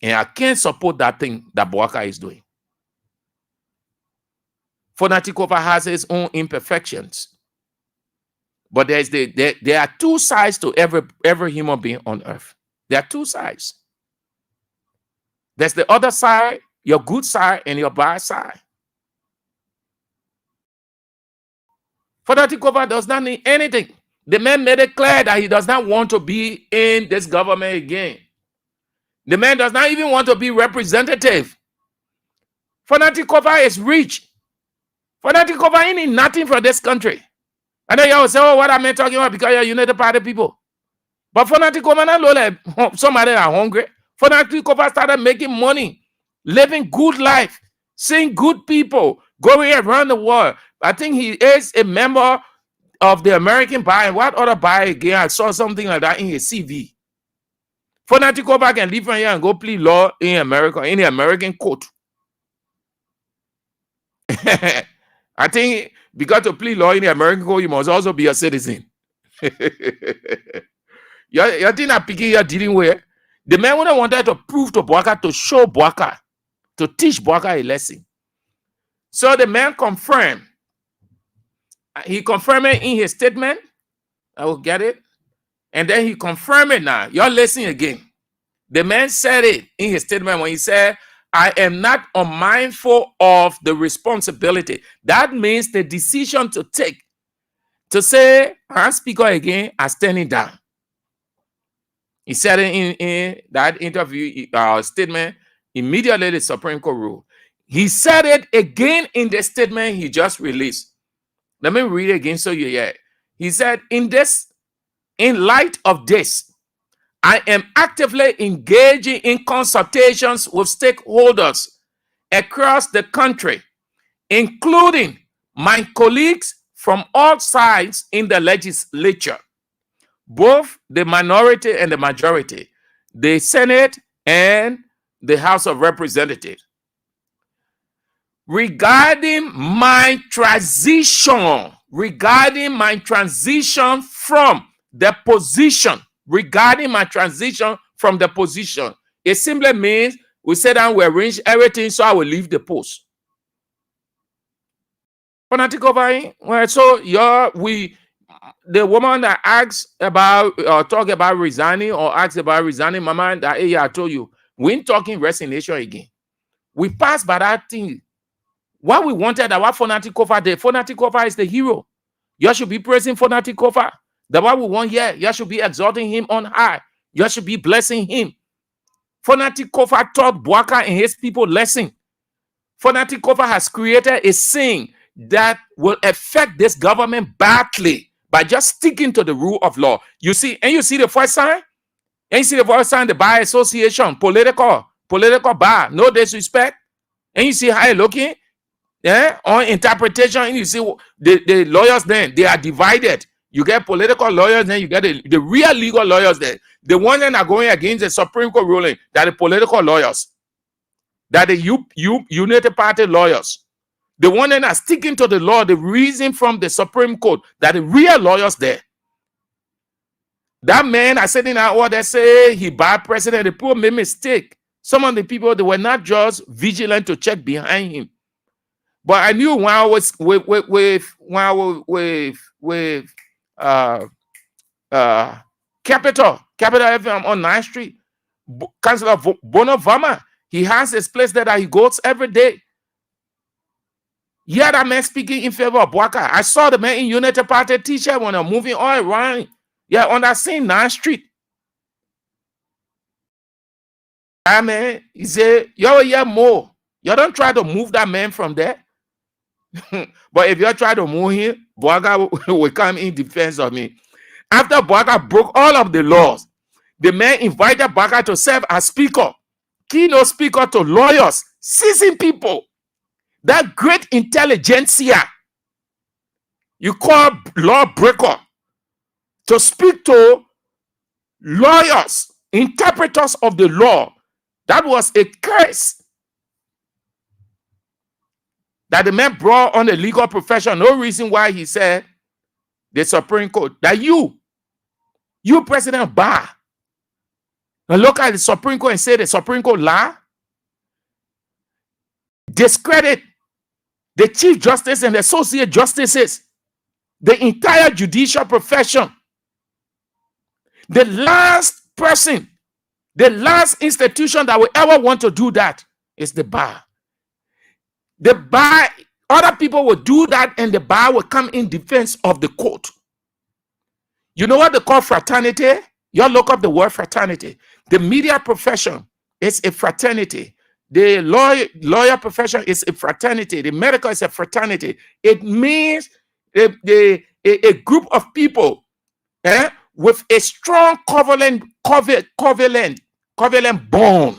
And I can't support that thing that Boaka is doing. Fonati Kofa has its own imperfections. But there are 2 sides to every human being on earth. There are 2 sides. There's the other side, your good side, and your bad side. Fonati Kofa does not need anything. The man made it clear that he does not want to be in this government again. The man does not even want to be representative. Fonati Kofa is rich. Fonati Kofa ain't need nothing for this country. I know y'all say, "Oh, what am I talking about?" Because you're United Party people. But Fonati Kofa not look like somebody are hungry. Fonati Kofa started making money, living good life, seeing good people, going around the world. I think he is a member of the American Bar. And what other bar again? I saw something like that in his CV. Fonati Kofa can leave from here and go plead law in America, in the American court. I think because to plead law in the American court, you must also be a citizen. You think that picking you're dealing with? The man wanted to prove to Boaka, to show Boaka, to teach Boaka a lesson. So the man confirmed. He confirmed it in his statement. I will get it. And then he confirmed it now. You're listening again. The man said it in his statement when he said, "I am not unmindful of the responsibility." That means the decision to take. To say, "I'm speaker again, I'm standing down." He said it in that interview statement. Immediately the Supreme Court ruled. He said it again in the statement he just released. Let me read it again so you hear it. He said, in light of this, I am actively engaging in consultations with stakeholders across the country, including my colleagues from all sides in the legislature, both the minority and the majority, the Senate and the House of Representatives, regarding my transition from the position. It simply means we said that we arrange everything, so I will leave the post. So the woman that asks about or talk about resigning or asks about resigning, mama, that I told you, we ain't talking resignation again. We passed by that thing What we wanted, our Fonati Kofa, the Fonati Kofa is the hero. You should be praising Fonati Kofa. That's what we want here. You should be exalting him on high. You should be blessing him. Fonati Kofa taught Bwaka and his people lesson. Fonati Kofa has created a sin that will affect this government badly by just sticking to the rule of law. You see, and you see the first sign? And you see the first sign, the bar association, political bar, no disrespect. And you see how it's looking? Yeah, on interpretation, and you see the lawyers then, they are divided. You get political lawyers, then you get the real legal lawyers there. The ones that are going against the Supreme Court ruling, that the political lawyers, that the United Party lawyers, the one that are sticking to the law, the reason from the Supreme Court, that the real lawyers there. That man I said in our order say he bad president, the poor made mistake. Some of the people, they were not just vigilant to check behind him. But I knew when I was with Capital FM on 9th Street, Councillor Bono Vama, he has his place there that he goes every day. Yeah, that man speaking in favor of Bwaka. I saw the man in United Party t-shirt when I'm moving all around. Yeah, on that same 9th Street. I mean, he said, you're more. You don't try to move that man from there. But if you try to move him, Bwaka will come in defense of me. After Bwaka broke all of the laws, the man invited Bwaka to serve as speaker, keynote speaker to lawyers, seasoned people. That great intelligentsia you call lawbreaker to speak to lawyers, interpreters of the law. That was a curse that the man brought on the legal profession. No reason why he said the Supreme Court, that you President Barr, and look at the Supreme Court and say the Supreme Court lie, discredit the Chief Justice and the Associate Justices, the entire judicial profession. The last person, the last institution that will ever want to do that is the bar. The bar, other people will do that and the bar will come in defense of the court. You know what they call fraternity? You look up the word fraternity. The media profession is a fraternity. The lawyer profession is a fraternity. The medical is a fraternity. It means a group of people with a strong covalent bond.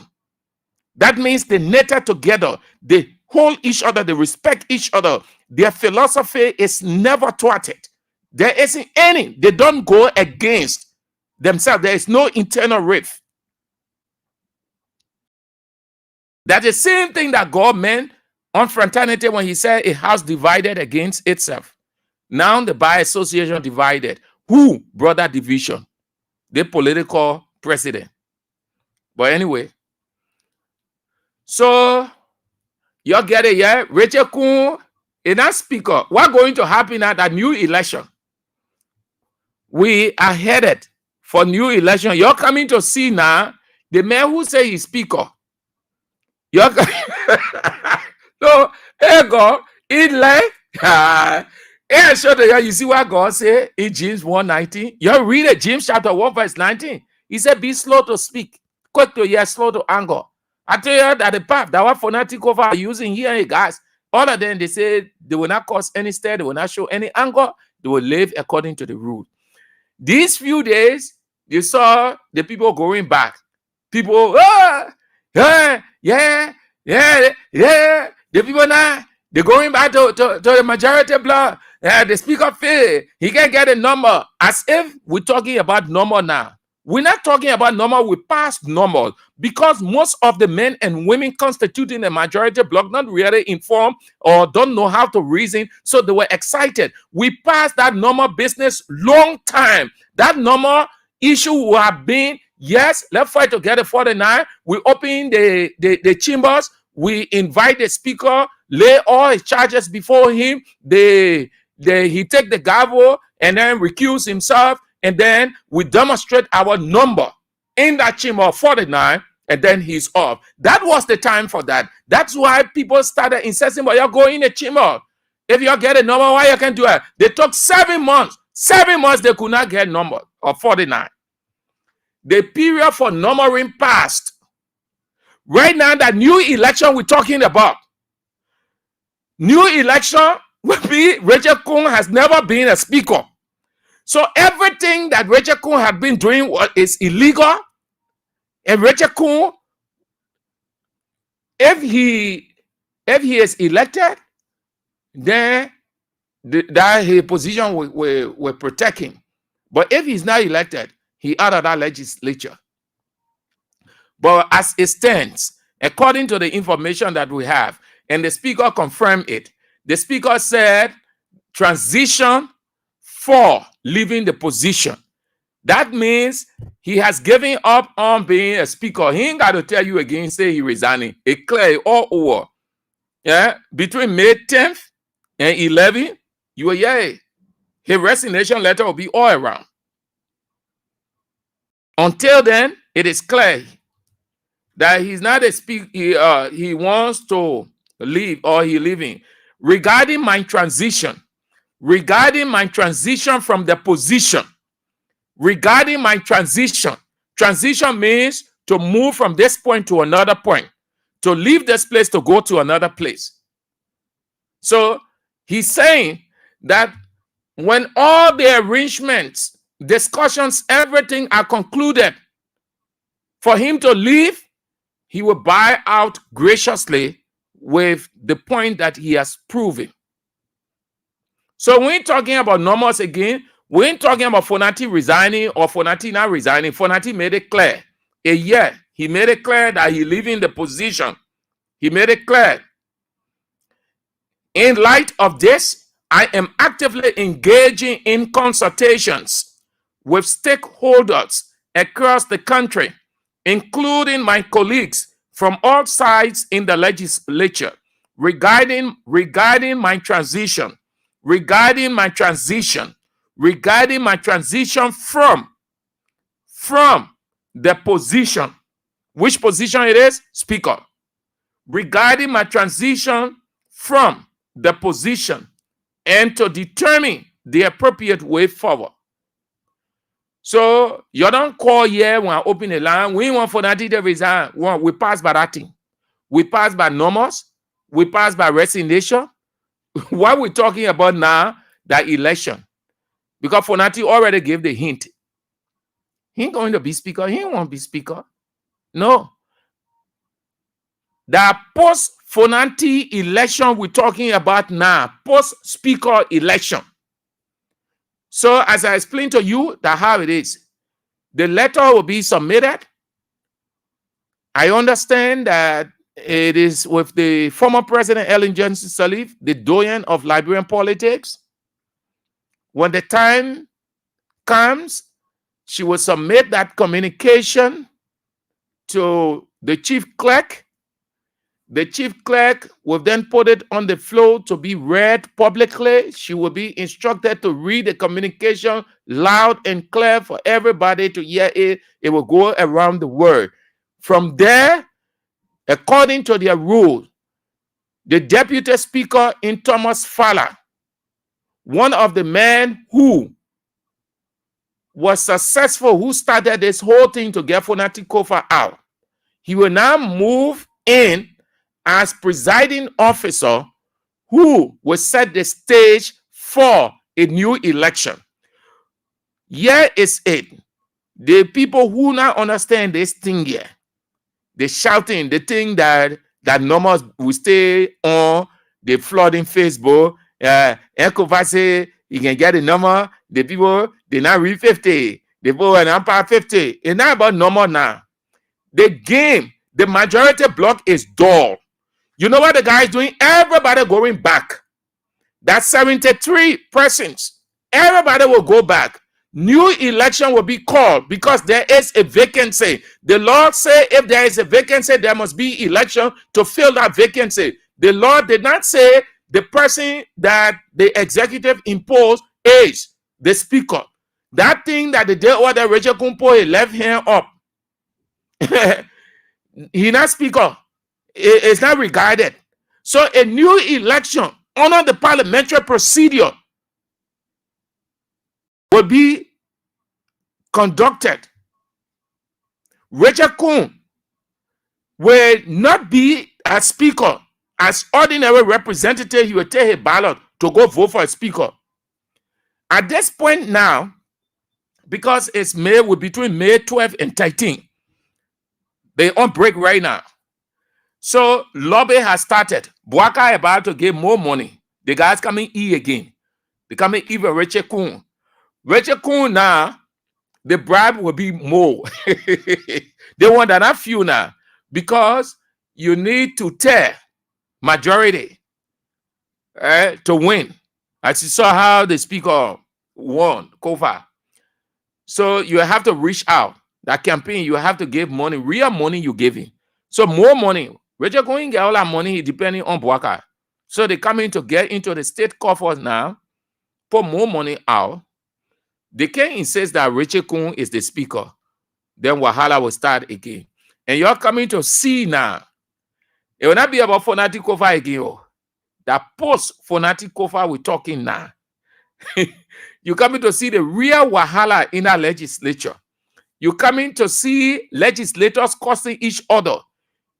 That means they knitted together. They hold each other. They respect each other. Their philosophy is never thwarted. There isn't any. They don't go against themselves. There is no internal rift. That's the same thing that God meant on fraternity when he said a house divided against itself. Now the bar association divided. Who brought that division? The political president. But anyway, so you get it, yeah? Rachel Kuhn, in that speaker, what's going to happen at that new election? We are headed for new election. You're coming to see now the man who say he's speaker. You're so, hey God, it like you see what God say in James 1:19. You read it, James chapter 1 verse 19. He said, be slow to speak, quick to hear, slow to anger. I tell you that the path that what fanatic Kofa are using here, guys, all of them, they say they will not cause any stir, they will not show any anger, they will live according to the rule. These few days, you saw the people going back. People, the people now, they're going back to the majority block. The speaker fail. He can't get a number. As if we're talking about normal now. We're not talking about normal, we passed normal. Because most of the men and women constituting the majority bloc not really informed or don't know how to reason, so they were excited. We passed that normal business long time. That normal issue would have been, yes, let's fight together 49. We open the chambers, we invite the speaker, lay all his charges before him, he take the gavel and then recuse himself. And then we demonstrate our number in that chamber of 49, and then he's off. That was the time for that. That's why people started insisting, but you're going in a chamber. If you get a number, why you can do it? They took 7 months. 7 months they could not get number or 49. The period for numbering passed. Right now, that new election we're talking about, new election will be Rachel Kuhn has never been a speaker. So everything that Rachel Kuhn had been doing is illegal. And Rachel Kuhn, if he is elected, then that his position will protect him. But if he's not elected, he out of that legislature. But as it stands, according to the information that we have, and the speaker confirmed it, the speaker said transition for leaving the position. That means he has given up on being a speaker. He ain't got to tell you again, say he resigning. It clear all over. Yeah, between May 10th and 11th, you will hear his resignation letter will be all around. Until then, it is clear that he's not a speaker. He wants to leave or he's leaving. Regarding my transition from the position, regarding my transition means to move from this point to another point, to leave this place to go to another place. So he's saying that when all the arrangements, discussions, everything are concluded for him to leave, he will buy out graciously with the point that he has proven. So we ain't talking about numbers again. We ain't talking about Fonati resigning or Fonati not resigning. Fonati made it clear. He made it clear that he leaving the position. He made it clear. In light of this, I am actively engaging in consultations with stakeholders across the country, including my colleagues from all sides in the legislature, regarding my transition from the position. Which position it is? Speaker. Regarding my transition from the position and to determine the appropriate way forward. So you don't call here when I open a line. We want for that to resign. We pass by that thing. We pass by numbers. We pass by resignation. What we're talking about now, that election. Because Fonati already gave the hint. He ain't going to be speaker. He ain't want to be speaker. No. The post-Fonati election we're talking about now, post-speaker election. So as I explained to you, that's how it is. The letter will be submitted. I understand that it is with the former President Ellen Johnson Sirleaf, the doyen of Liberian politics. When the time comes, she will submit that communication to the chief clerk. The chief clerk will then put it on the floor to be read publicly. She will be instructed to read the communication loud and clear for everybody to hear it. It will go around the world. From there, according to their rule, the deputy speaker in Thomas Fowler, one of the men who was successful, who started this whole thing to get Fonati Kofa out, he will now move in as presiding officer who will set the stage for a new election. Here is it. The people who now understand this thing here, the shouting, the thing that numbers will stay on, the flooding Facebook, Kofa say you can get a number, the people, they now read 50, the people are now 50. It's not about number now. The game, the majority block is dull. You know what the guy is doing? Everybody going back. That's 73 persons. Everybody will go back. New election will be called because there is a vacancy. The Lord said if there is a vacancy, there must be election to fill that vacancy. The Lord did not say the person that the executive imposed is the speaker. That thing that the day order Rachel Kumpo left hand up. He not speaker. It's not regarded. So a new election under the parliamentary procedure will be conducted. Rachel Kuhn will not be a speaker. As ordinary representative, he will take a ballot to go vote for a speaker. At this point now, because it's between May 12 and 13, they on break right now. So lobby has started. Buaka about to give more money. The guys coming again. They coming even Rachel Kuhn. Rachel Kuhn now, the bribe will be more. They want that few now because you need to tear majority to win. As you saw how the speaker won, Kofa. So you have to reach out. That campaign, you have to give money, real money you giving. So more money. Rachel going to get all that money depending on Buaka. So they coming to get into the state coffers now, put more money out. They can insist that Rachel Kuhn is the speaker. Then Wahala will start again. And you're coming to see now. It will not be about Fonati Kofa again. Oh. That post-Fonati Kofa we're talking now. You're coming to see the real Wahala in our legislature. You're coming to see legislators cursing each other.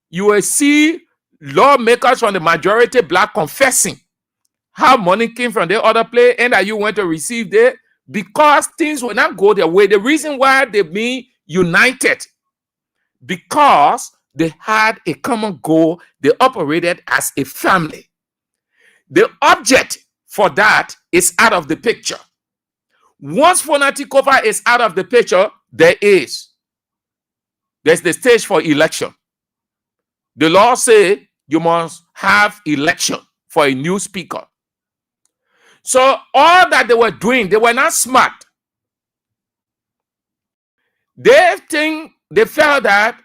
You will see lawmakers from the majority black confessing how money came from the other place and that you went to receive there because things will not go their way. The reason why they've been united, because they had a common goal, they operated as a family. The object for that is out of the picture. Once Fonati Kofa is out of the picture, there's the stage for election. The law says you must have election for a new speaker. So all that they were doing, they were not smart. They felt that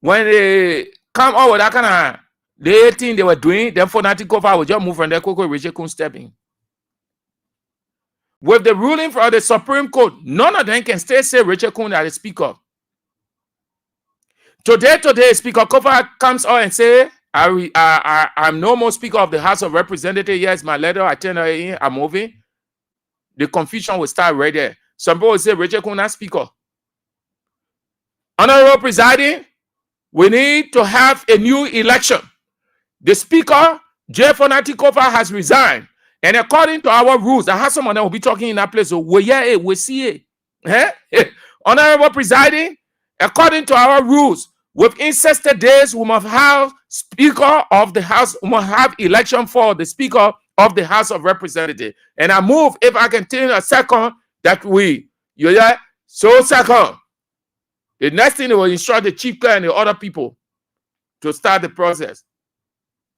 when they come out with that kind of the thing they were doing, then Fonati Kofa would just move from there, Coco Rachel Kuhn stepping. With the ruling from the Supreme Court, none of them can still say Rachel Kuhn as the speaker. Today, Speaker Kofa comes out and say, I'm no more Speaker of the House of Representatives. Here's my letter. I turn her in. I'm moving. The confusion will start right there. Some people will say Rachel Kuhn as Speaker. Honorable Presiding, we need to have a new election. The Speaker, J. Fonati Kofa, has resigned. And according to our rules, the House of Money will be talking in that place. So we see it. Honorable Presiding, according to our rules, within 60 days, we must have Speaker of the House, we must have election for the Speaker of the House of Representatives. And I move, if I can take a second, that second. The next thing they will instruct the chief clerk and the other people to start the process.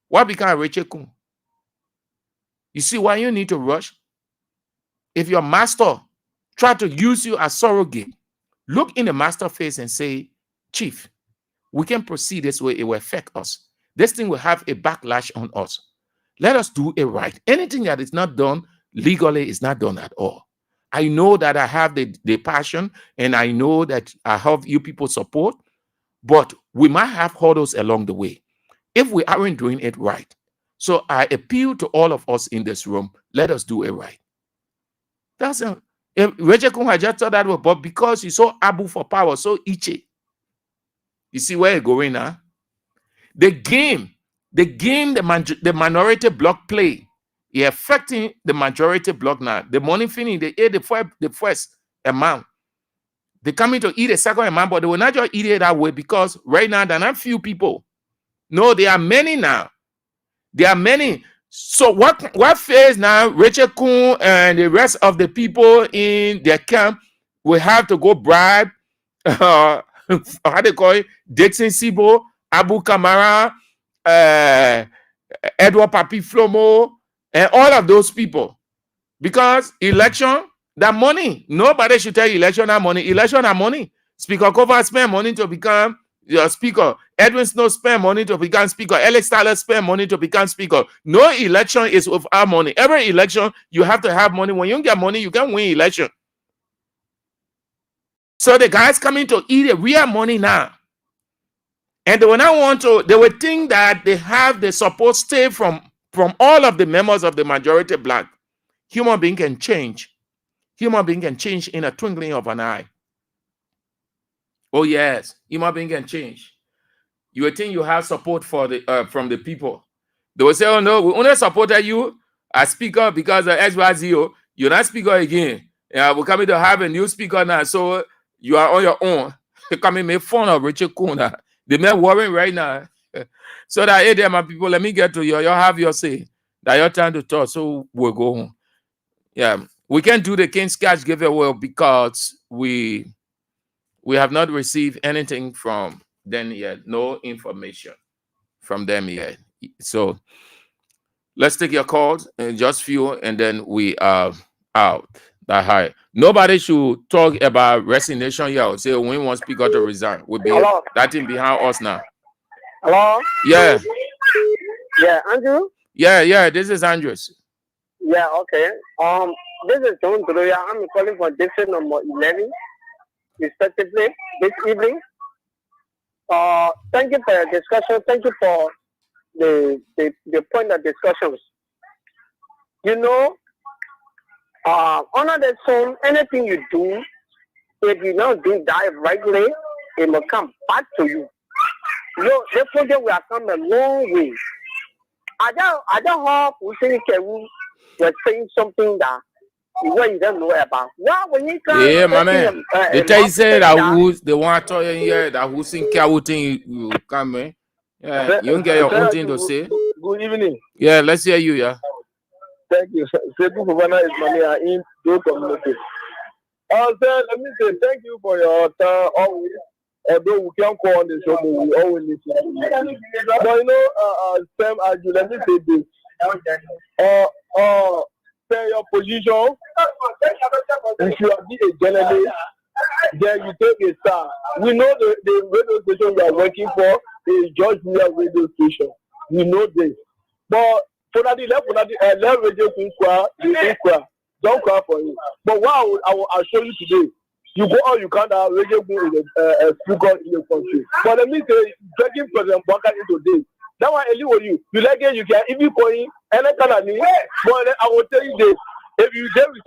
What became Rachel Kuhn? You see why you need to rush? If your master try to use you as surrogate, look in the master's face and say, Chief, we can proceed this way. It will affect us. This thing will have a backlash on us. Let us do it right. Anything that is not done legally is not done at all. I know that I have the passion and I know that I have you people support, but we might have hurdles along the way if we aren't doing it right. So I appeal to all of us in this room. Let us do it right. That's it. Rachel Kuhn had just thought that, but because he's so able for power, so itchy. You see where you're going now? The game the minority bloc play, is affecting the majority bloc now. The money finishing, they ate the first amount. They're coming to eat a second amount, but they will not just eat it that way because right now there are not few people. No, there are many now. There are many. So what phase now? Rachel Kuhn and the rest of the people in their camp will have to go bribe. How they call it? Dixon Sibo, Abu Kamara, Edward Papi Flomo, and all of those people. Because election, that money. Nobody should tell you election that money. Election that money. Speaker Kofa spend money to become your speaker. Edwin Snow spend money to become speaker. Alex Tyler spend money to become speaker. No election is with our money. Every election, you have to have money. When you get money, you can win election. So the guys coming to eat the real money now. And they will not want to, they will think that they have the support stay from all of the members of the majority black. Human being can change. Human being can change in a twinkling of an eye. Oh yes, human being can change. You will think you have support for the from the people. They will say, oh no, we only supported you as speaker because of XYZ. You're not speaker again. We're coming to have a new speaker now. So you are on your own. They come and make fun of Richard Kuna. They may worrying right now. So that, hey there, my people, let me get to you. You have your say. That your time to talk. So we'll go home. Yeah. We can't do the King's Cash giveaway because we have not received anything from them yet. No information from them yet. So let's take your calls in just few, and then we are out. That high. Nobody should talk about resignation here. Say when we want speaker to resign. We'll be that thing behind us now. Hello? Yeah. Yeah, Andrew? Yeah, this is Andres. Yeah, okay. This is John Duroya. I'm calling for district number 11, respectively, this evening. Thank you for your discussion. Thank you for the point of discussions. You know, under the sun, anything you do, if you don't do that rightly, it will come back to you. You know, this project we have come a long way. I don't have to think you're saying something that you don't know about. Now, when you come, yeah, my man. The tell you say that who's the one talking here that who's in care thing you come in. Yeah, you don't get your own thing to say. Good evening. Yeah, let's hear you. Yeah. Thank you. Seku Governor is Mania in your community. Sir, let me say thank you for your time always. Although we can't call on the show, but we always listen to you. But you know, Sam, let me say this. Say your position. If you be a journalist, then you take a star. We know the radio station you are working for is George Weah radio station. We know this. But for that, let radio inquire. Don't cry for it. But what I'll show you today. You go all you can radio is a speaker in the country. But let me say, taking President Baka into this. That one, you like it, you can if you call him any kind of name. But I will tell you this. If you deal with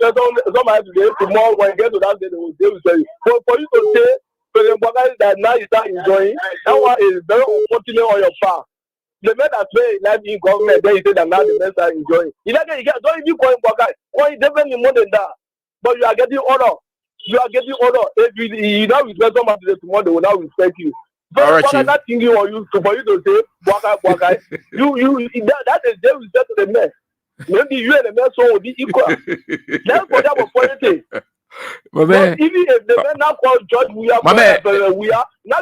somebody today, tomorrow when you get to that day, they will deal with you. But for you to say President Baka that now you start enjoying, that one is very unfortunate on your part. The men that say life in government, then you say that now the men are enjoying. You like it, you can don't even call him Baka. Call him definitely more than that. But you are getting honor. You are getting honor. If you now respect somebody today, tomorrow they will now respect you. But right, not thinking on you for you to say Baka. you that is they respect to the men. Maybe you and the men so will be equal. That's for that authority. My man. Even if the men now call George Weah, now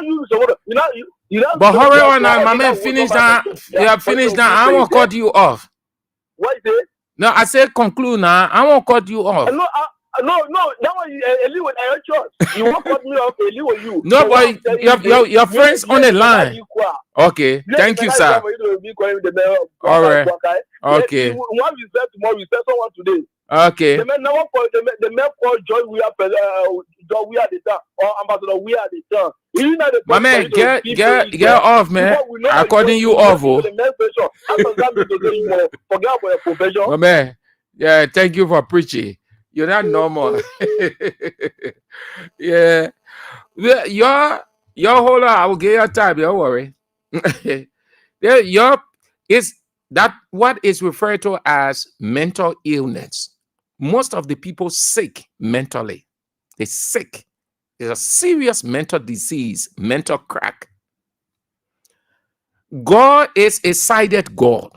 you know. But hurry on now, my man. Finish that. Yeah, finish that. I won't cut you off. What is it? No, I said conclude now. I won't cut you off. No, that one anyway, I choice. You won't cut me off anyway, you. No, but your friends on the line. Okay, thank you, sir. All right. Okay. One we said tomorrow, we said someone today. Okay. The man called George Weah, George Weah the time, or Ambassador Weah the time. My man, get off, man. According you off, forget about your profession. My man, yeah, thank you for preaching. You're not normal. Yeah. Your whole I will give you time, don't worry. Yeah, is that what is referred to as mental illness. Most of the people sick mentally. They're sick. It's a serious mental disease, mental crack. God is a sided God.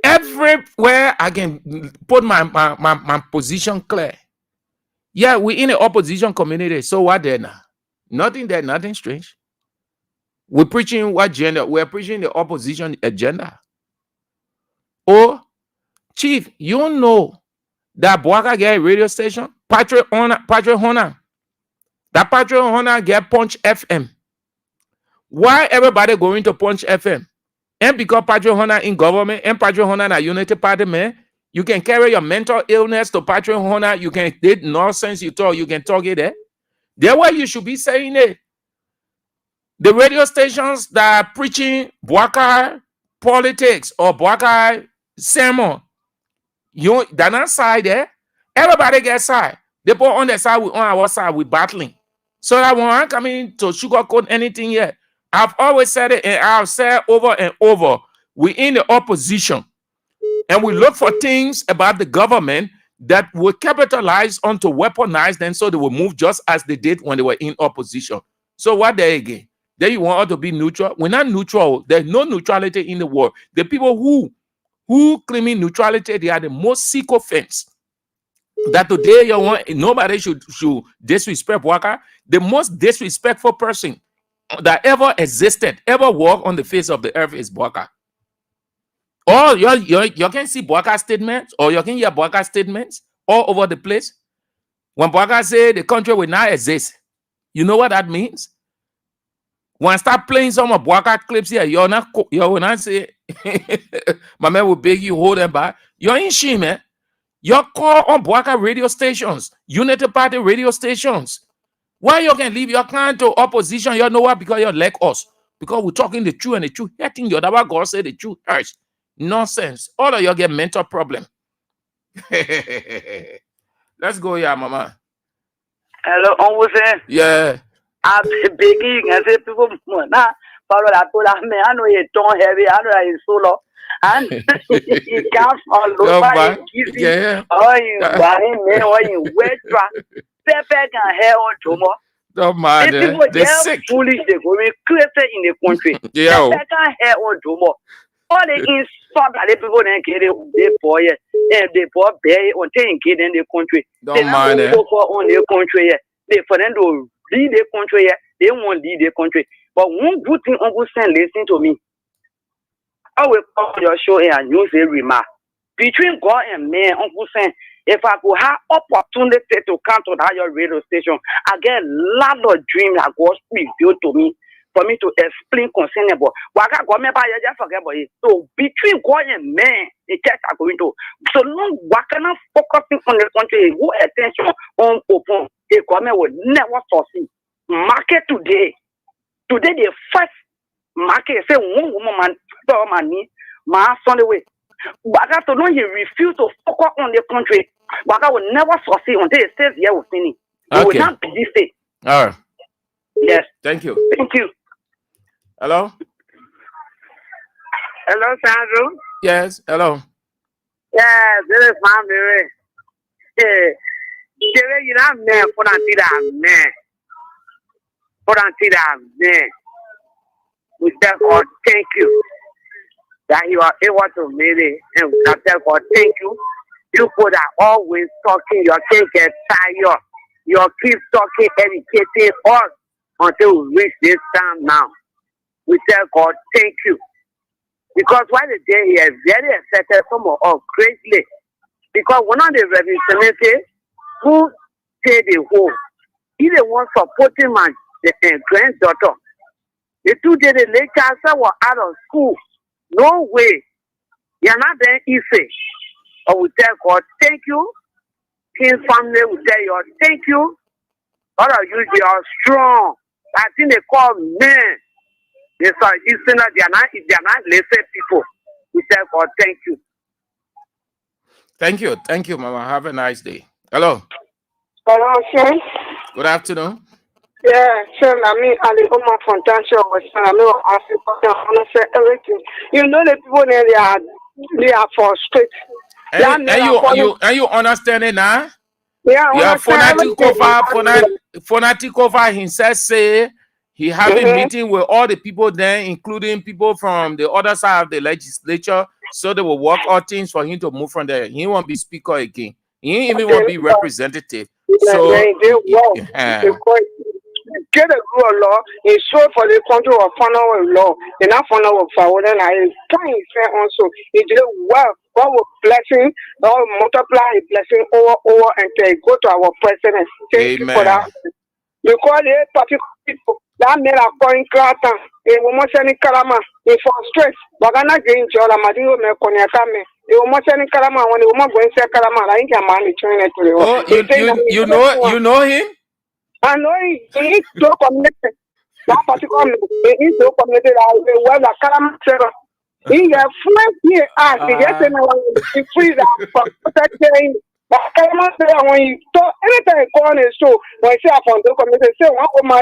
Everywhere I can put my position clear. Yeah, we're in the opposition community. So what then? Nothing there, nothing strange. We're preaching what gender? We're preaching the opposition agenda. Oh, Chief, you know that Boaka get a radio station? Patriot Honor. That Patriot Honor get Punch FM. Why everybody going to Punch FM? And because Patriot Honor in government and Patriot Honor na Unity Party, man, you can carry your mental illness to Patriot Honor. You can did nonsense you talk. You can talk it there. That's why you should be saying it. The radio stations that are preaching Boakai politics or Boakai sermon, they're not side there. Everybody gets side. They put on their side, on our side, we're battling. So that when I'm coming to sugarcoat anything here, I've always said it, and I've said over and over, we're in the opposition. And we look for things about the government that will capitalize on to weaponize them so they will move just as they did when they were in opposition. So what there again? Then you want us to be neutral? We're not neutral. There's no neutrality in the world. The people who claiming neutrality, they are the most sycophants. That today you want nobody should disrespect Waka. The most disrespectful person that ever existed, ever walked on the face of the earth is Waka. Or you can see Waka statements, or you can hear Waka statements all over the place. When Waka say the country will not exist, you know what that means? When I start playing some of Waka clips here, you will not say, my man will beg you, hold them back. You're in shame, man. You call on Boakai radio stations, Unity Party radio stations. Why you can leave your client to opposition? You know what? Because you like us. Because we're talking the truth, and the truth hurting you. That's why God said the truth hurts. Nonsense. All of you get mental problem. Let's go here, mama. Hello, on yeah. I'm begging. I say people, nah, follow that. I know you don't heavy. I know it's so low. And you can't follow by yeah. Oh, you buying me or you wet drop. Pepper can hair on tomorrow. Don't mind. They're sick. Foolish, they go crazy in the country. Yeah. Pepper can hair on tomorrow. All the insult that the people then get they boy, they boy bear on taking kid in the country. Don't mind it. On the country, they for them to lead the country, they won't lead the country. But one good thing, Uncle Sam, listen to me. I will call your show and use a remark. Between God and man, Uncle Sam, if I could have opportunity to come to that your radio station, I get a lot of dreams that God revealed to me for me to explain concerning about what I got me by just forget about it. So between God and man, the church are going to so long what can I focusing on the country, who attention on open, the government will never succeed. Market today. Today the first market say one woman store money, my son away. Baga to know he refused to focus on the country. Baga will never succeed until he says yeah will finish. He will not believe it. All right. Yes. Thank you. Thank you. Hello? Hello, Sandro. Yes, hello. Yes, this is my Mary. You know, man, for that man. For that man. We tell God, thank you that you are able to make it. And we tell God, thank you. You put are always talking. Your kids get tired. Your keep talking, educating us until we reach this time now. We tell God, thank you. Because while the day he has very affected some of us greatly. Because one of the representatives who stayed at home, he the one supporting my granddaughter. The 2 days the late child were out of school. No way. You're not there easy. I will tell God, thank you. His family will tell you, thank you. All of you, they are strong. I think they call men. They are not lazy people. We tell God, thank you. Thank you. Thank you, Mama. Have a nice day. Hello. Hello, sir. Good afternoon. Yeah, sure. I mean, I live on my foundation. I know I say everything. You know the people there, they are frustrated. And you understand it now? Yeah, Fanatic Kofa himself say he having meeting with all the people there, including people from the other side of the legislature, so they will work out things for him to move from there. He won't be speaker again. He ain't even want to be representative. So get a good law, it's so for the country of funnel law, and not funnel of forward, and I can't say also, it did well, God will blessing, God will multiply a blessing over, and they go to our president. Thank you for that. Because the particular people that made a point clatter, they will most any kalama, they frustrate, but I'm not getting to the Maduro Mekonatame. They will most any kalama when they will not go and say kalama, I think I'm only training to the you know him? I know he so committed. That particular he so committed. I was a calamity. He got flat here and he gets in the freezer for protecting. But calamity when you talk anytime on his show, when I say I found the committed, say, what of my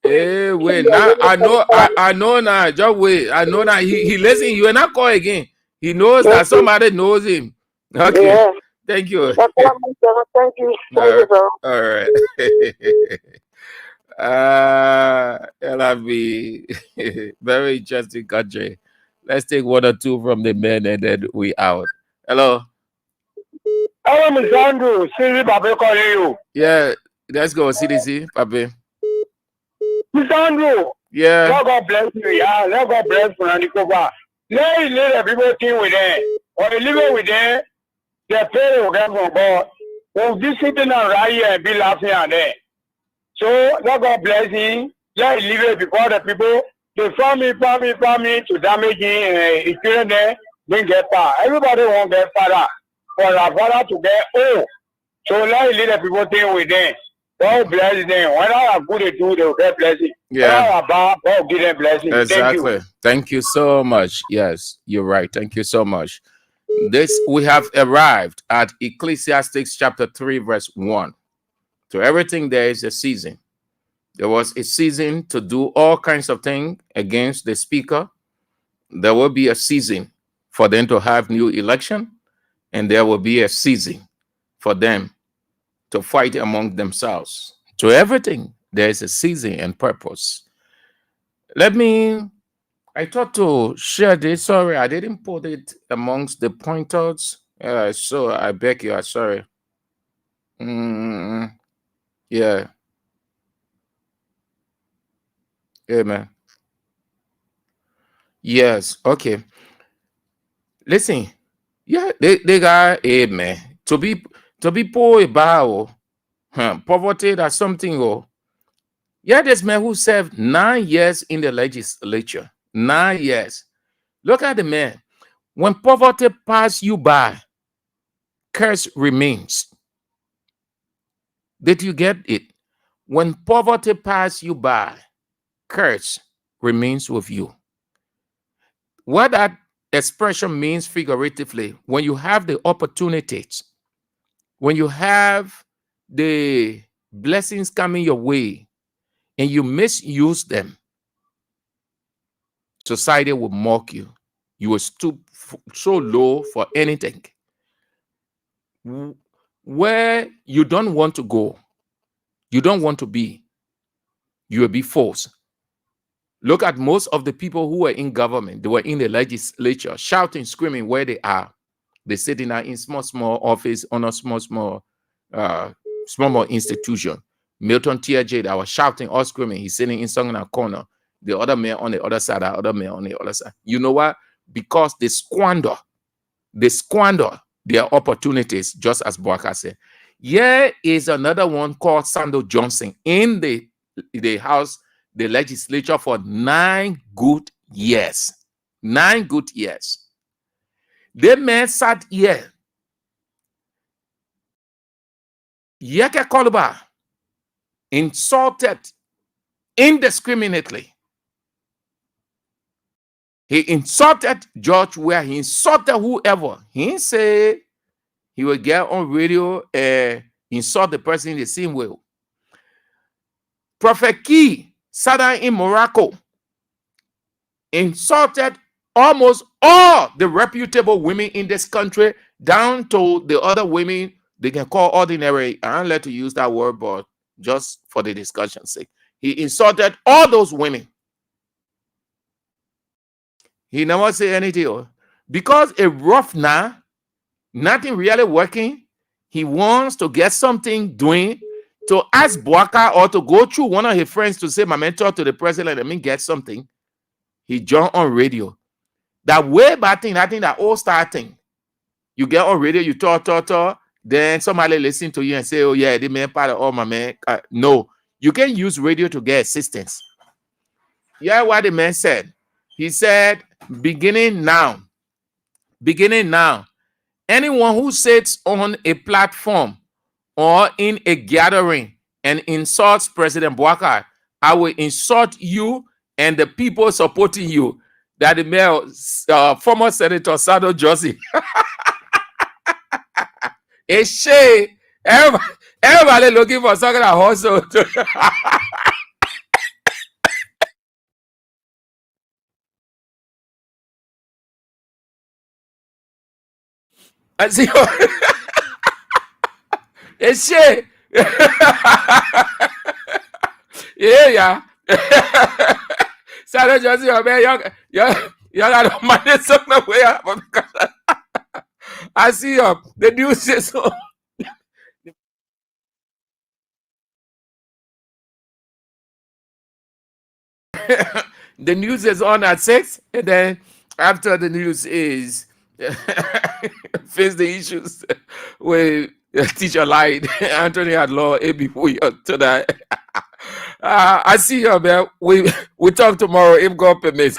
Hey, wait, now I know now. Just wait. I know now. He listen. You will not call again. He knows that somebody knows him. Okay. Yeah. Thank you. Thank you. All right. LRB. Very interesting country. Let's take one or two from the men and then we out. Hello. Hello, Mr. Andrew. CDC, Pape calling you. Yeah, let's go, CDC, Pape. Mr. Andrew. Yeah. Let God bless you. Yeah, let God bless you. Kofa. Let the people think with them. Or they live with them. Their parents will get from God. They'll be sitting around here and be laughing at them. So let God bless him. Let him live it because the people they family to damage him and children there didn't get power. Everybody won't get power. For our father to get old. So let him lead the people think with them. God bless them. When I have good to do, they will get blessing. Yeah. When I have bad, God will give them blessing. Exactly. Thank you so much. Yes, you're right. Thank you so much. We have arrived at Ecclesiastes chapter 3, verse 1. To everything there is a season. There was a season to do all kinds of things against the speaker. There will be a season for them to have new election, and there will be a season for them to fight among themselves. To everything there is a season and purpose. I thought to share this. Sorry, I didn't put it amongst the pointers. So I beg you, I'm sorry. Yeah. Amen. Yes. Okay. Listen. Yeah, they got amen. To be poor about poverty, that's something. Yeah, this man who served 9 years in the legislature. 9 years. Look at the man. When poverty passes you by, curse remains. Did you get it? When poverty passes you by, curse remains with you. What that expression means figuratively, when you have the opportunities, when you have the blessings coming your way and you misuse them, society will mock you. You will stoop so low for anything. Where you don't want to go, you don't want to be, you will be forced. Look at most of the people who were in government. They were in the legislature, shouting, screaming where they are. They sitting in small office on a small institution. Milton T.J. that was shouting or screaming. He's sitting in some corner. The other man on the other side, the other man on the other side. You know what? Because they squander their opportunities, just as Boaka said. Here is another one called Sandal Johnson in the House, the legislature for 9 good years. 9 good years. The man sat here. Yeke Koluba insulted indiscriminately. He insulted George Weah. He insulted whoever. He didn't say he would get on radio and insult the person in the same way. Prophet Key sat down in Morocco, insulted almost all the reputable women in this country, down to the other women they can call ordinary. I don't like to use that word, but just for the discussion's sake. He insulted all those women. He never said anything. Because a rough now, nothing really working, he wants to get something doing, to ask Boaka or to go through one of his friends to say, my mentor to the president, let me get something. He joined on radio. That way bad thing, I think that old star thing. You get on radio, you talk, then somebody listen to you and say, oh yeah, the man part of all my man. No, you can use radio to get assistance. Yeah, what the man said. He said, beginning now, anyone who sits on a platform or in a gathering and insults President Boakai, I will insult you and the people supporting you. That the mayor, former Senator Sado Josie. It's shame. Everybody looking for something that also. I see. It's shame. Yeah. Sado Josie, man, you got money somewhere. I see the news is on. The news is on at 6, and then after the news is face the issues with teacher lied. Anthony had law tonight. I see you, man. We talk tomorrow if God permits.